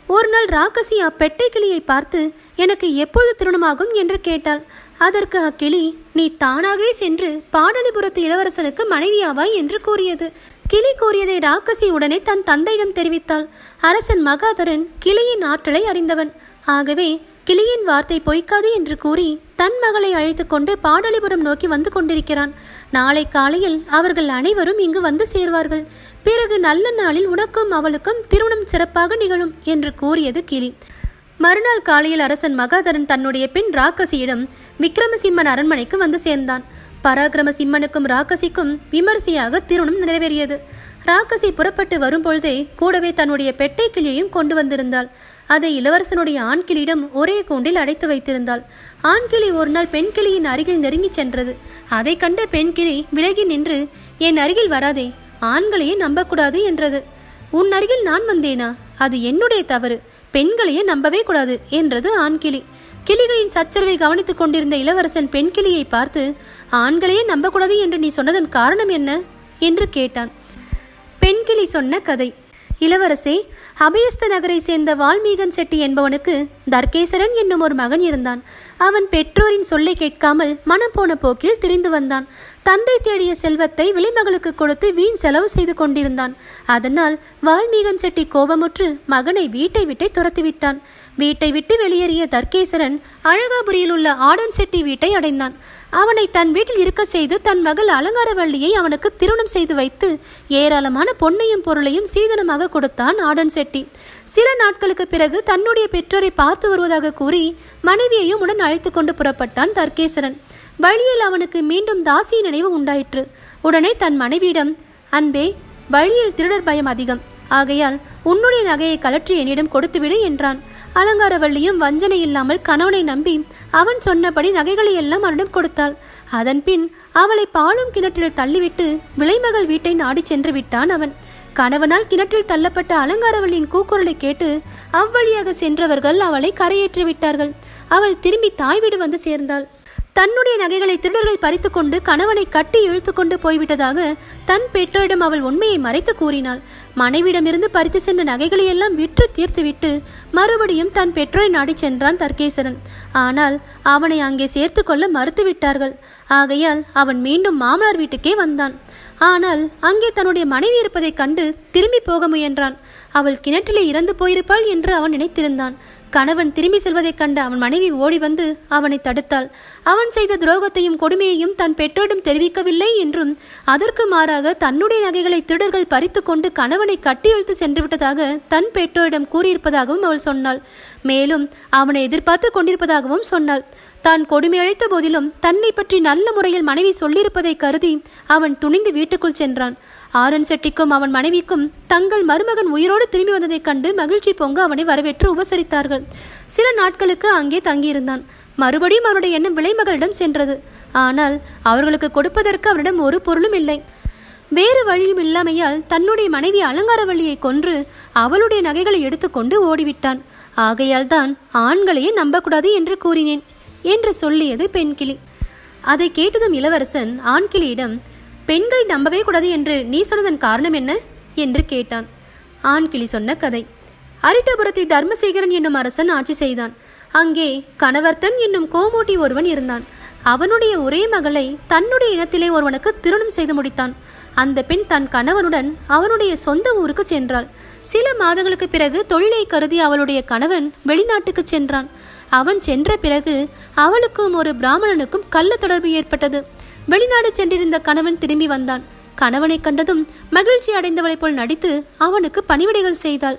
ஒரு நாள் ராக்கசி அப்பெட்டை கிளியை பார்த்து, எனக்கு எப்பொழுது திருமணமாகும் என்று கேட்டாள். அதற்கு அக்கிளி, நீ தானாகவே சென்று பாடலிபுரத்து இளவரசனுக்கு மனைவியாவாய் என்று கூறியது. கிளி கூறியதை ராக்கசி உடனே தன் தந்தையிடம் தெரிவித்தாள். அரசன் மகாதரன் கிளியின் ஆற்றலை அறிந்தவன். ஆகவே கிளியின் வார்த்தை பொய்க்காது என்று கூறி தன் மகளை அழைத்து கொண்டு பாடலிபுரம் நோக்கி வந்து கொண்டிருக்கிறான். நாளை காலையில் அவர்கள் அனைவரும் இங்கு வந்து சேர்வார்கள். பிறகு நல்ல நாளில் உனக்கும் அவளுக்கும் திருமணம் சிறப்பாக நிகழும் என்று கூறியது கிளி. மறுநாள் காலையில் அரசன் மகாதரன் தன்னுடைய பெண் ராக்கசியிடம் விக்ரமசிம்மன் அரண்மனைக்கு வந்து சேர்ந்தான். பராக்கிரமசிம்மனுக்கும் ராக்கசிக்கும் விமரிசையாக திருமணம் நிறைவேறியது. ராக்கசி புறப்பட்டு வரும்பொழுதே கூடவே தன்னுடைய பெட்டை கிளியையும் கொண்டு வந்திருந்தாள். அதை இளவரசனுடைய ஆண்கிளியிடம் ஒரே கூண்டில் அடைத்து வைத்திருந்தாள். ஆண்கிளி ஒரு நாள் பெண் கிளியின் அருகில் நெருங்கி சென்றது. அதை கண்ட பெண் கிளி விலகி நின்று, என் அருகில் வராதே, ஆண்களையே நம்பக்கூடாது என்றது. உன் அருகில் நான் வந்தேனா? அது என்னுடைய தவறு, பெண்களையே நம்பவே கூடாது என்றது ஆண்கிளி. கிளிகளின் சச்சரவை கவனித்துக் கொண்டிருந்த இளவரசன் பெண் கிளியை பார்த்து, ஆண்களையே நம்பக்கூடாது என்று நீ சொன்னதன் காரணம் என்ன என்று கேட்டான். பெண்கிளி சொன்ன கதை. இளவரசே, அபயஸ்த நகரை சேர்ந்த வால்மீகன் செட்டி என்பவனுக்கு தர்க்கேசரன் என்னும் ஒரு மகன் இருந்தான். அவன் பெற்றோரின் சொல்லை கேட்காமல் மனம் போன போக்கில் திரிந்து வந்தான். தந்தை தேடிய செல்வத்தை விலைமகளுக்கு கொடுத்து வீண் செலவு செய்து கொண்டிருந்தான். அதனால் வால்மீகன் செட்டி கோபமுற்று மகனை வீட்டை விட்டே துரத்திவிட்டான். வீட்டை விட்டு வெளியேறிய தர்க்கேசரன் அழகாபுரியில் உள்ள ஆடன் செட்டி வீட்டை அடைந்தான். அவனை தன் வீட்டில் இருக்க செய்து தன் மகள் அலங்காரவள்ளியை அவனுக்கு திருமணம் செய்து வைத்து ஏராளமான பொன்னையும் பொருளையும் சீதனமாக கொடுத்தான் ஆடன் செட்டி. சில நாட்களுக்கு பிறகு தன்னுடைய பெற்றோரை பார்த்து வருவதாக கூறி மனைவியையும் உடன் அழைத்து கொண்டு புறப்பட்டான் தர்க்கேசரன். வழியில் அவனுக்கு மீண்டும் தாசி நினைவு உண்டாயிற்று. உடனே தன் மனைவியிடம், அன்பே, வழியில் திருடர் பயம் அதிகம், ஆகையால் உன்னுடைய நகையை கலற்றி என்னிடம் கொடுத்துவிடு என்றான். அலங்காரவள்ளியும் வஞ்சனை இல்லாமல் கணவனை நம்பி அவன் சொன்னபடி நகைகளை எல்லாம் அவனிடம் கொடுத்தாள். அதன்பின் அவளை பாலும் கிணற்றில் தள்ளிவிட்டு விலைமகள் வீட்டை நாடி சென்று விட்டான் அவன். கணவனால் கிணற்றில் தள்ளப்பட்ட அலங்காரவள்ளியின் கூக்குரலை கேட்டு அவ்வழியாக சென்றவர்கள் அவளை கரையேற்றி விட்டார்கள். அவள் திரும்பி தாய் வீடு வந்து சேர்ந்தாள். தன்னுடைய நகைகளை திருடர்கள் பறித்து கொண்டு கணவனை கட்டி இழுத்து கொண்டு போய்விட்டதாக தன் பெற்றோரிடம் அவள் உண்மையை மறைத்து கூறினாள். மனைவிடமிருந்து பறித்து சென்ற நகைகளை எல்லாம் விற்று தீர்த்துவிட்டு மறுபடியும் தன் பெற்றோரை நாடி சென்றான் தர்க்கேசரன். ஆனால் அவனை அங்கே சேர்த்து கொள்ள மறுத்துவிட்டார்கள். ஆகையால் அவன் மீண்டும் மாமனார் வீட்டுக்கே வந்தான். ஆனால் அங்கே தன்னுடைய மனைவி இருப்பதைக் கண்டு திரும்பி போக முயன்றான். அவள் கிணற்றிலே இறந்து போயிருப்பாள் என்று அவன் நினைத்திருந்தான். கணவன் திரும்பி செல்வதைக் கண்ட அவன் மனைவி ஓடி வந்து அவனை தடுத்தாள். அவன் செய்த துரோகத்தையும் கொடுமையையும் தன் பெற்றோரிடம் தெரிவிக்கவில்லை என்றும் அதற்கு மாறாக தன்னுடைய நகைகளை திருடர்கள் பறித்து கொண்டு கணவனை கட்டி இழுத்து சென்று விட்டதாக தன் பெற்றோரிடம் கூறியிருப்பதாகவும் அவள் சொன்னாள். மேலும் அவனை எதிர்பார்த்து கொண்டிருப்பதாகவும் சொன்னாள். தான் கொடுமை அழைத்த போதிலும் தன்னை பற்றி நல்ல முறையில் மனைவி சொல்லியிருப்பதை கருதி அவன் துணிந்து வீட்டுக்குள் சென்றான். ஆரன் செட்டிக்கும் அவன் மனைவிக்கும் தங்கள் மருமகன் உயிரோடு திரும்பி வந்ததைக் கண்டு மகிழ்ச்சி பொங்க அவனை வரவேற்று உபசரித்தார்கள். சில நாட்களுக்கு அங்கே தங்கியிருந்தான். மறுபடியும் அவனுடைய எண்ணம் விலைமகளிடம் சென்றது. ஆனால் அவர்களுக்கு கொடுப்பதற்கு அவனிடம் ஒரு பொருளும் இல்லை. வேறு வழியும் இல்லாமையால் தன்னுடைய மனைவி அலங்காரவல்லியை கொன்று அவளுடைய நகைகளை எடுத்துக்கொண்டு ஓடிவிட்டான். ஆகையால் தான் ஆண்களையே நம்பக்கூடாது என்று கூறினேன் என்று சொல்லியது பெண்கிளி. அதை கேட்டதும் இளவரசன் ஆண்கிளியிடம், பெண்களை நம்பவே கூடாது என்று நீ சொன்னதன் காரணம் என்ன என்று கேட்டான். ஆண்கிளி சொன்ன கதை. அரிட்டபுரத்தை தர்மசேகரன் என்னும் அரசன் ஆட்சி செய்தான். அங்கே கணவர்த்தன் என்னும் கோமூட்டி ஒருவன் இருந்தான். அவனுடைய ஒரே மகளை தன்னுடைய இனத்திலே ஒருவனுக்கு திருமணம் செய்து முடித்தான். அந்த பெண் தன் கணவனுடன் அவனுடைய சொந்த ஊருக்கு சென்றாள். சில மாதங்களுக்கு பிறகு தொழிலை கருதி அவளுடைய கணவன் வெளிநாட்டுக்கு சென்றான். அவன் சென்ற பிறகு அவளுக்கும் ஒரு பிராமணனுக்கும் கள்ள தொடர்பு ஏற்பட்டது. வெளிநாடு சென்றிருந்த கணவன் திரும்பி வந்தான். கணவனை கண்டதும் மகிழ்ச்சி அடைந்தவளைப் போல் நடித்து அவனுக்கு பணிவிடைகள் செய்தாள்.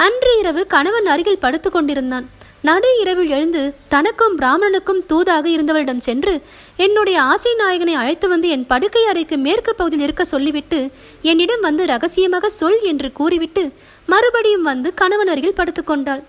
அன்று இரவு கணவன் அருகில் படுத்து கொண்டிருந்தான். நடு இரவில் எழுந்து தனக்கும் பிராமணனுக்கும் தூதாக இருந்தவரிடம் சென்று, என்னுடைய ஆசை நாயகனை அழைத்து வந்து என் படுக்கை அறைக்கு மேற்கு பகுதியில் இருக்க சொல்லிவிட்டு என்னிடம் வந்து ரகசியமாக சொல் என்று கூறிவிட்டு மறுபடியும் வந்து கணவன் அருகில் படுத்துக்கொண்டாள்.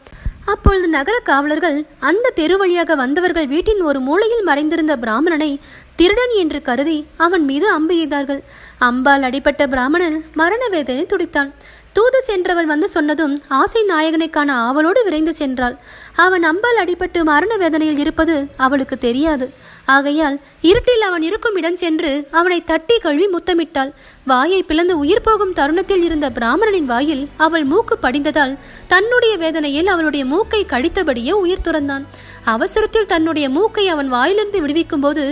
அப்பொழுது நகர காவலர்கள் அந்த தெரு வழியாக வந்தவர்கள் வீட்டின் ஒரு மூலையில் மறைந்திருந்த பிராமணனை திருடன் என்று கருதி அவன் மீது அம்பு எய்தார்கள். அம்பால் அடிபட்ட பிராமணன் மரண வேதனை துடித்தான். தூது சென்றவள் வந்து சொன்னதும் ஆசை நாயகனை காண ஆவலோடு விரைந்து சென்றாள். அவன் அம்பால் அடிபட்டு மரண வேதனையில் இருப்பது அவளுக்கு தெரியாது. ஆகையால் இருட்டில் அவன் இருக்கும் இடம் சென்று அவனை தட்டி கழுவி முத்தமிட்டாள். வாயை பிளந்து உயிர் போகும் தருணத்தில் இருந்த பிராமணனின் வாயில் அவள் மூக்கு படிந்ததால் தன்னுடைய வேதனையில் அவளுடைய மூக்கை கடித்தபடியே உயிர் துறந்தான். அவசரத்தில் தன்னுடைய மூக்கை அவன் வாயிலிருந்து விடுவிக்கும் போது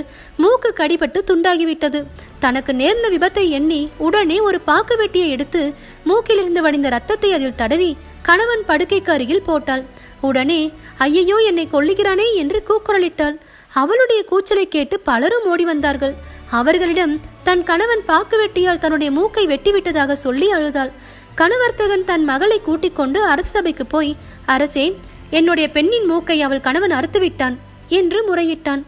மூக்கு கடிபட்டு துண்டாகிவிட்டது. தனக்கு நேர்ந்த விபத்தை எண்ணி உடனே ஒரு பாக்கு வெட்டியை எடுத்து மூக்கிலிருந்து வடிந்த ரத்தத்தை அதில் தடவி கணவன் படுக்கைக்கு அருகில் போட்டாள். உடனே ஐயையோ என்னை கொல்லுகிறானே என்று கூக்குரலிட்டாள். அவளுடைய கூச்சலை கேட்டு பலரும் ஓடி வந்தார்கள். அவர்களிடம் தன் கணவன் பாக்கு வெட்டியால் தன்னுடைய மூக்கை வெட்டிவிட்டதாக சொல்லி அழுதாள். கணவர்த்தகன் தன் மகளை கூட்டிக் கொண்டு அரச சபைக்கு போய், அரசே, என்னுடைய பெண்ணின் மூக்கை அவள் கணவன் அறுத்துவிட்டான் என்று முறையிட்டான்.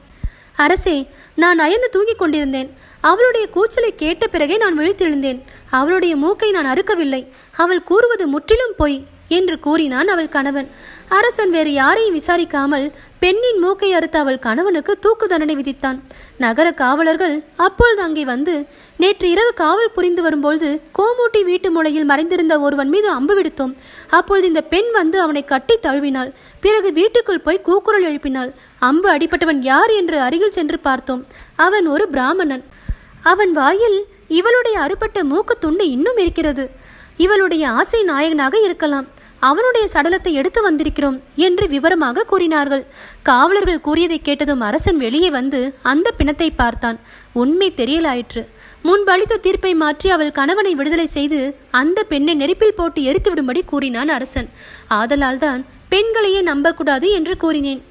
அரசே, நான் அயர்ந்து தூங்கிக் கொண்டிருந்தேன். அவளுடைய கூச்சலை கேட்ட பிறகே நான் விழித்தெழுந்தேன். அவளுடைய மூக்கை நான் அறுக்கவில்லை. அவள் கூறுவது முற்றிலும் பொய் என்று கூறினான் அவள் கணவன். அரசன் வேறு யாரையும் விசாரிக்காமல் பெண்ணின் மூக்கை அறுத்த அவள் கணவனுக்கு தூக்கு தண்டனை விதித்தான். நகர காவலர்கள் அப்பொழுது அங்கே வந்து, நேற்று இரவு காவல் புரிந்து வரும்பொழுது கோமூட்டி வீட்டு மூலையில் மறைந்திருந்த ஒருவன் மீது அம்பு விடுத்தோம். அப்பொழுது இந்த பெண் வந்து அவனை கட்டி தழுவினாள். பிறகு வீட்டுக்குள் போய் கூக்குரல் எழுப்பினாள். அம்பு அடிப்பட்டவன் யார் என்று அருகில் சென்று பார்த்தோம். அவன் ஒரு பிராமணன். அவன் வாயில் இவளுடைய அறுபட்ட மூக்கு துண்டு இன்னும் இருக்கிறது. இவளுடைய ஆசை நாயகனாக இருக்கலாம். அவனுடைய சடலத்தை எடுத்து வந்திருக்கிறோம் என்று விவரமாக கூறினார்கள். காவலர்கள் கூறியதை கேட்டதும் அரசன் வெளியே வந்து அந்த பிணத்தை பார்த்தான். உண்மை தெரியலாயிற்று. முன்பளித்த தீர்ப்பை மாற்றி அவள் கணவனை விடுதலை செய்து அந்த பெண்ணை நெருப்பில் போட்டு எரித்து விடும்படி கூறினான் அரசன். ஆதலால் தான் பெண்களையே நம்பக்கூடாது என்று கூறினேன்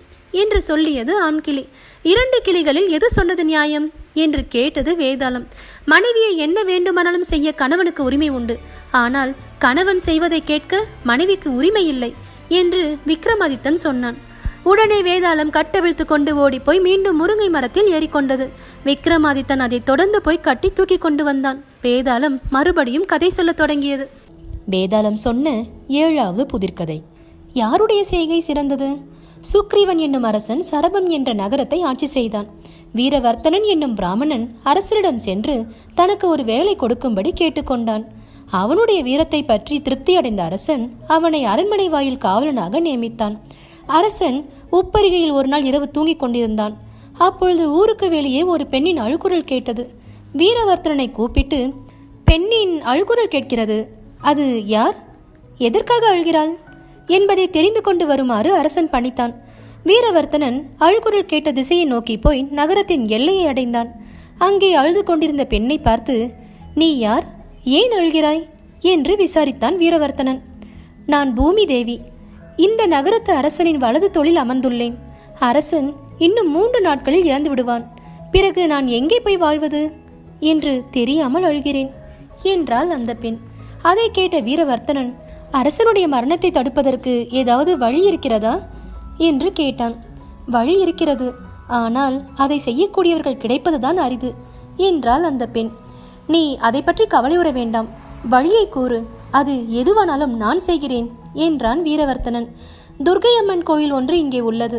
என்று சொல்லியது ஆண்கிளி. 2 கிளிகளில் எது சொன்னது நியாயம் என்று கேட்டது வேதாளம். மனைவியை என்ன வேண்டுமானாலும் செய்ய கணவனுக்கு உரிமை உண்டு. ஆனால் கணவன் செய்வதை கேட்க மனைவிக்கு உரிமை இல்லை என்று விக்ரமாதித்தன் சொன்னான். உடனே வேதாளம் கட்டவிழ்த்து கொண்டு ஓடி போய் மீண்டும் முருங்கை மரத்தில் ஏறிக்கொண்டது. விக்ரமாதித்தன் அதை தொடர்ந்து போய் கட்டி தூக்கி கொண்டு வந்தான். வேதாளம் மறுபடியும் கதை சொல்லத் தொடங்கியது. வேதாளம் சொன்ன 7வது புதிர்கதை. யாருடைய செய்கை சிறந்தது? சுக்ரீவன் என்னும் அரசன் சரபம் என்ற நகரத்தை ஆட்சி செய்தான். வீரவர்த்தனன் என்னும் பிராமணன் அரசரிடம் சென்று தனக்கு ஒரு வேலை கொடுக்கும்படி கேட்டுக்கொண்டான். அவனுடைய வீரத்தை பற்றி திருப்தி அடைந்த அரசன் அவனை அரண்மனை வாயில் காவலனாக நியமித்தான். அரசன் உப்பரிகையில் ஒரு நாள் இரவு தூங்கிக் கொண்டிருந்தான். அப்பொழுது ஊருக்கு வெளியே ஒரு பெண்ணின் அழுகுரல் கேட்டது. வீரவர்த்தனனை கூப்பிட்டு, பெண்ணின் அழுகுரல் கேட்கிறது, அது யார்? எதற்காக அழுகிறாள் என்பதை தெரிந்து கொண்டு வருமாறு அரசன் பணித்தான். வீரவர்த்தனன் அழுகுரல் கேட்ட திசையை நோக்கி போய் நகரத்தின் எல்லையை அடைந்தான். அங்கே அழுது கொண்டிருந்த பெண்ணை பார்த்து, நீ யார், ஏன் அழுகிறாய் என்று விசாரித்தான் வீரவர்த்தனன். நான் பூமி தேவி. இந்த நகரத்து அரசனின் வலது தோளில் அமர்ந்துள்ளேன். அரசன் இன்னும் 3 நாட்களில் இறந்து விடுவான். பிறகு நான் எங்கே போய் வாழ்வது என்று தெரியாமல் அழுகிறேன் என்றாள் அந்த பெண். அதை கேட்ட வீரவர்த்தனன், அரசனுடைய மரணத்தை தடுப்பதற்கு ஏதாவது வழி இருக்கிறதா என்று கேட்டான். வழி இருக்கிறது, ஆனால் அதை செய்யக்கூடியவர்கள் கிடைப்பதுதான் அரிது என்றாள் அந்த பெண். நீ அதை பற்றி கவலையுற வேண்டாம், வழியை கூறு, அது எதுவானாலும் நான் செய்கிறேன் என்றான் வீரவர்த்தனன். துர்க்கை அம்மன் கோயில் ஒன்று இங்கே உள்ளது.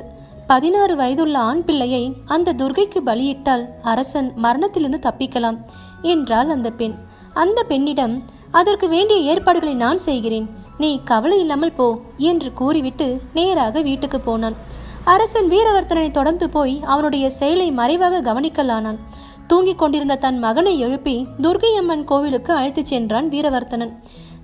16 வயதுள்ள ஆண் பிள்ளையை அந்த துர்கைக்கு பலியிட்டால் அரசன் மரணத்திலிருந்து தப்பிக்கலாம் என்றாள் அந்த பெண். அந்த பெண்ணிடம், அதற்கு வேண்டிய ஏற்பாடுகளை நான் செய்கிறேன், நீ கவலை இல்லாமல் போ என்று கூறிவிட்டு நேராக வீட்டுக்கு போனான். அரசன் வீரவர்த்தனை தொடர்ந்து போய் அவனுடைய செயலை மறைவாக கவனிக்கலானான். தூங்கிக் கொண்டிருந்த தன் மகனை எழுப்பி துர்கை அம்மன் கோவிலுக்கு அழைத்துச் சென்றான் வீரவர்த்தனன்.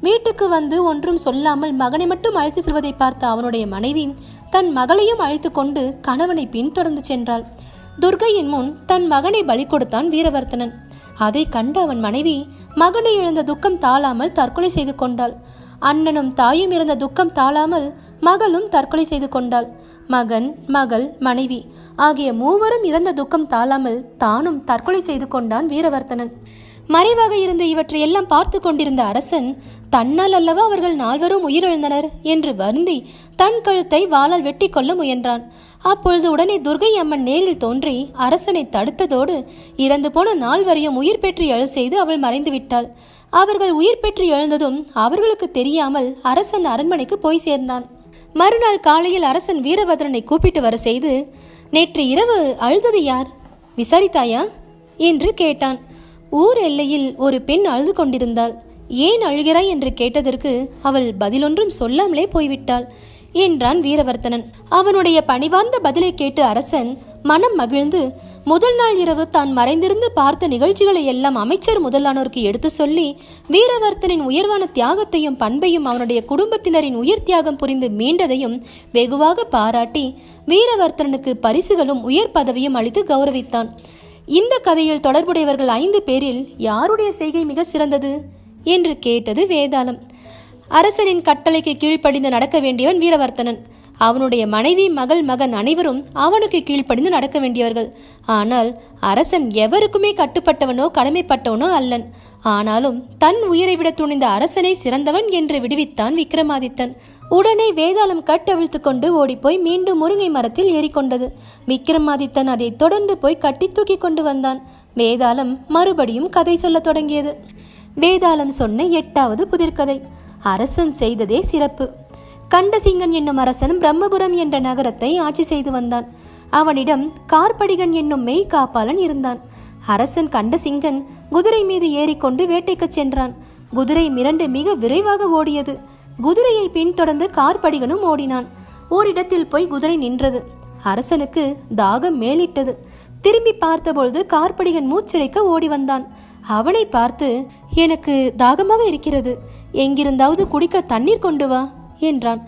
வீட்டுக்கு வந்து ஒன்றும் சொல்லாமல் மகனை மட்டும் அழைத்து செல்வதை பார்த்த அவனுடைய மனைவி தன் மகளையும் அழைத்து கொண்டு கணவனை பின்தொடர்ந்து சென்றாள். துர்கையின் முன் தன் மகனை பலி கொடுத்தான் வீரவர்த்தனன். அதை கண்ட அவன் மனைவி மகனை இழந்த துக்கம் தாழாமல் தற்கொலை செய்து கொண்டாள். அண்ணனும் தாயும் இருந்த துக்கம் தாழாமல் மகளும் தற்கொலை செய்து கொண்டாள். மகன், மகள், மனைவி ஆகிய மூவரும் இறந்த துக்கம் தாழாமல் தானும் தற்கொலை செய்து கொண்டான் வீரவர்த்தனன். மறைவாக இருந்த இவற்றை எல்லாம் பார்த்து கொண்டிருந்த அரசன், தன்னால் அல்லவா அவர்கள் நால்வரும் உயிரிழந்தனர் என்று வருந்தி தன் கழுத்தை வாளால் வெட்டி கொள்ள முயன்றான். அப்பொழுது உடனே துர்கை அம்மன் நேரில் தோன்றி அரசனை தடுத்ததோடு இறந்து போன நால்வரையும் உயிர் பெற்று எழ செய்து அவள் மறைந்து விட்டாள். அவர்கள் உயிர் பெற்று எழுந்ததும் அவர்களுக்கு தெரியாமல் அரசன் அரண்மனைக்கு போய் சேர்ந்தான். மறுநாள் காலையில் அரசன் வீரபத்ரனை கூப்பிட்டு வர செய்து, நேற்று இரவு அழுதது யார், விசாரித்தாயா என்று கேட்டான். ஊர் எல்லையில் ஒரு பெண் அழுது கொண்டிருந்தாள். ஏன் அழுகிறாய் என்று கேட்டதற்கு அவள் பதிலொன்றும் சொல்லாமலே போய்விட்டாள் என்றான் வீரவர்த்தனன். அவனுடைய பணிவார்ந்த பதிலை கேட்டு அரசன் மனம் மகிழ்ந்து முதல் நாள் இரவு தான் மறைந்திருந்து பார்த்த நிகழ்ச்சிகளை எல்லாம் அமைச்சர் முதலானோருக்கு எடுத்து சொல்லி வீரவர்த்தனின் உயர்வான தியாகத்தையும் பண்பையும் அவனுடைய குடும்பத்தினரின் உயிர் தியாகம் புரிந்து மீண்டதையும் வெகுவாக பாராட்டி வீரவர்த்தனுக்கு பரிசுகளும் உயர் பதவியும் அளித்து கௌரவித்தான். இந்த கதையில் தொடர்புடையவர்கள் 5 பேரில் யாருடைய செய்கை மிக சிறந்தது என்று கேட்டது வேதாளம். அரசனின் கட்டளைக்கு கீழ்ப்படிந்து நடக்க வேண்டியவன் வீரவர்த்தனன். அவனுடைய மனைவி, மகள், மகன் அனைவரும் அவனுக்கு கீழ்ப்படிந்து நடக்க வேண்டியவர்கள். ஆனால் அரசன் எவருக்குமே கட்டுப்பட்டவனோ கடமைப்பட்டவனோ அல்லன். ஆனாலும் தன் உயிரை விட துணிந்த அரசனை சிறந்தவன் என்று விடுவித்தான் விக்ரமாதித்தன். உடனே வேதாளம் கட்டவிழ்த்து கொண்டு ஓடிப்போய் மீண்டும் முருங்கை மரத்தில் ஏறிக்கொண்டது. விக்ரமாதித்தன் அதை தொடர்ந்து போய் கட்டி தூக்கி கொண்டு வந்தான். வேதாளம் மறுபடியும் கதை சொல்ல தொடங்கியது. வேதாளம் சொன்ன 8வது புதிர்கதை. அரசன் செய்ததே சிறப்பு. கண்டசிங்கன் என்னும் அரசன் பிரம்மபுரம் என்ற நகரத்தை ஆட்சி செய்து வந்தான். அவனிடம் கார்படிகன் என்னும் மெய் காப்பாளன் இருந்தான். அரசன் கண்டசிங்கன் குதிரை மீது ஏறிக்கொண்டு வேட்டைக்கு சென்றான். குதிரை மிரண்டு மிக விரைவாக ஓடியது. குதிரையை பின்தொடர்ந்து கார்படிகனும் ஓடினான். ஓரிடத்தில் போய் குதிரை நின்றது. அரசனுக்கு தாகம் மேலிட்டது. திரும்பி பார்த்தபொழுது கார்படிகன் மூச்சிறைக்க ஓடி வந்தான். அவனை பார்த்து, எனக்கு தாகமாக இருக்கிறது, எங்கிருந்தாவது குடிக்க தண்ணீர் கொண்டு வா என்றான்.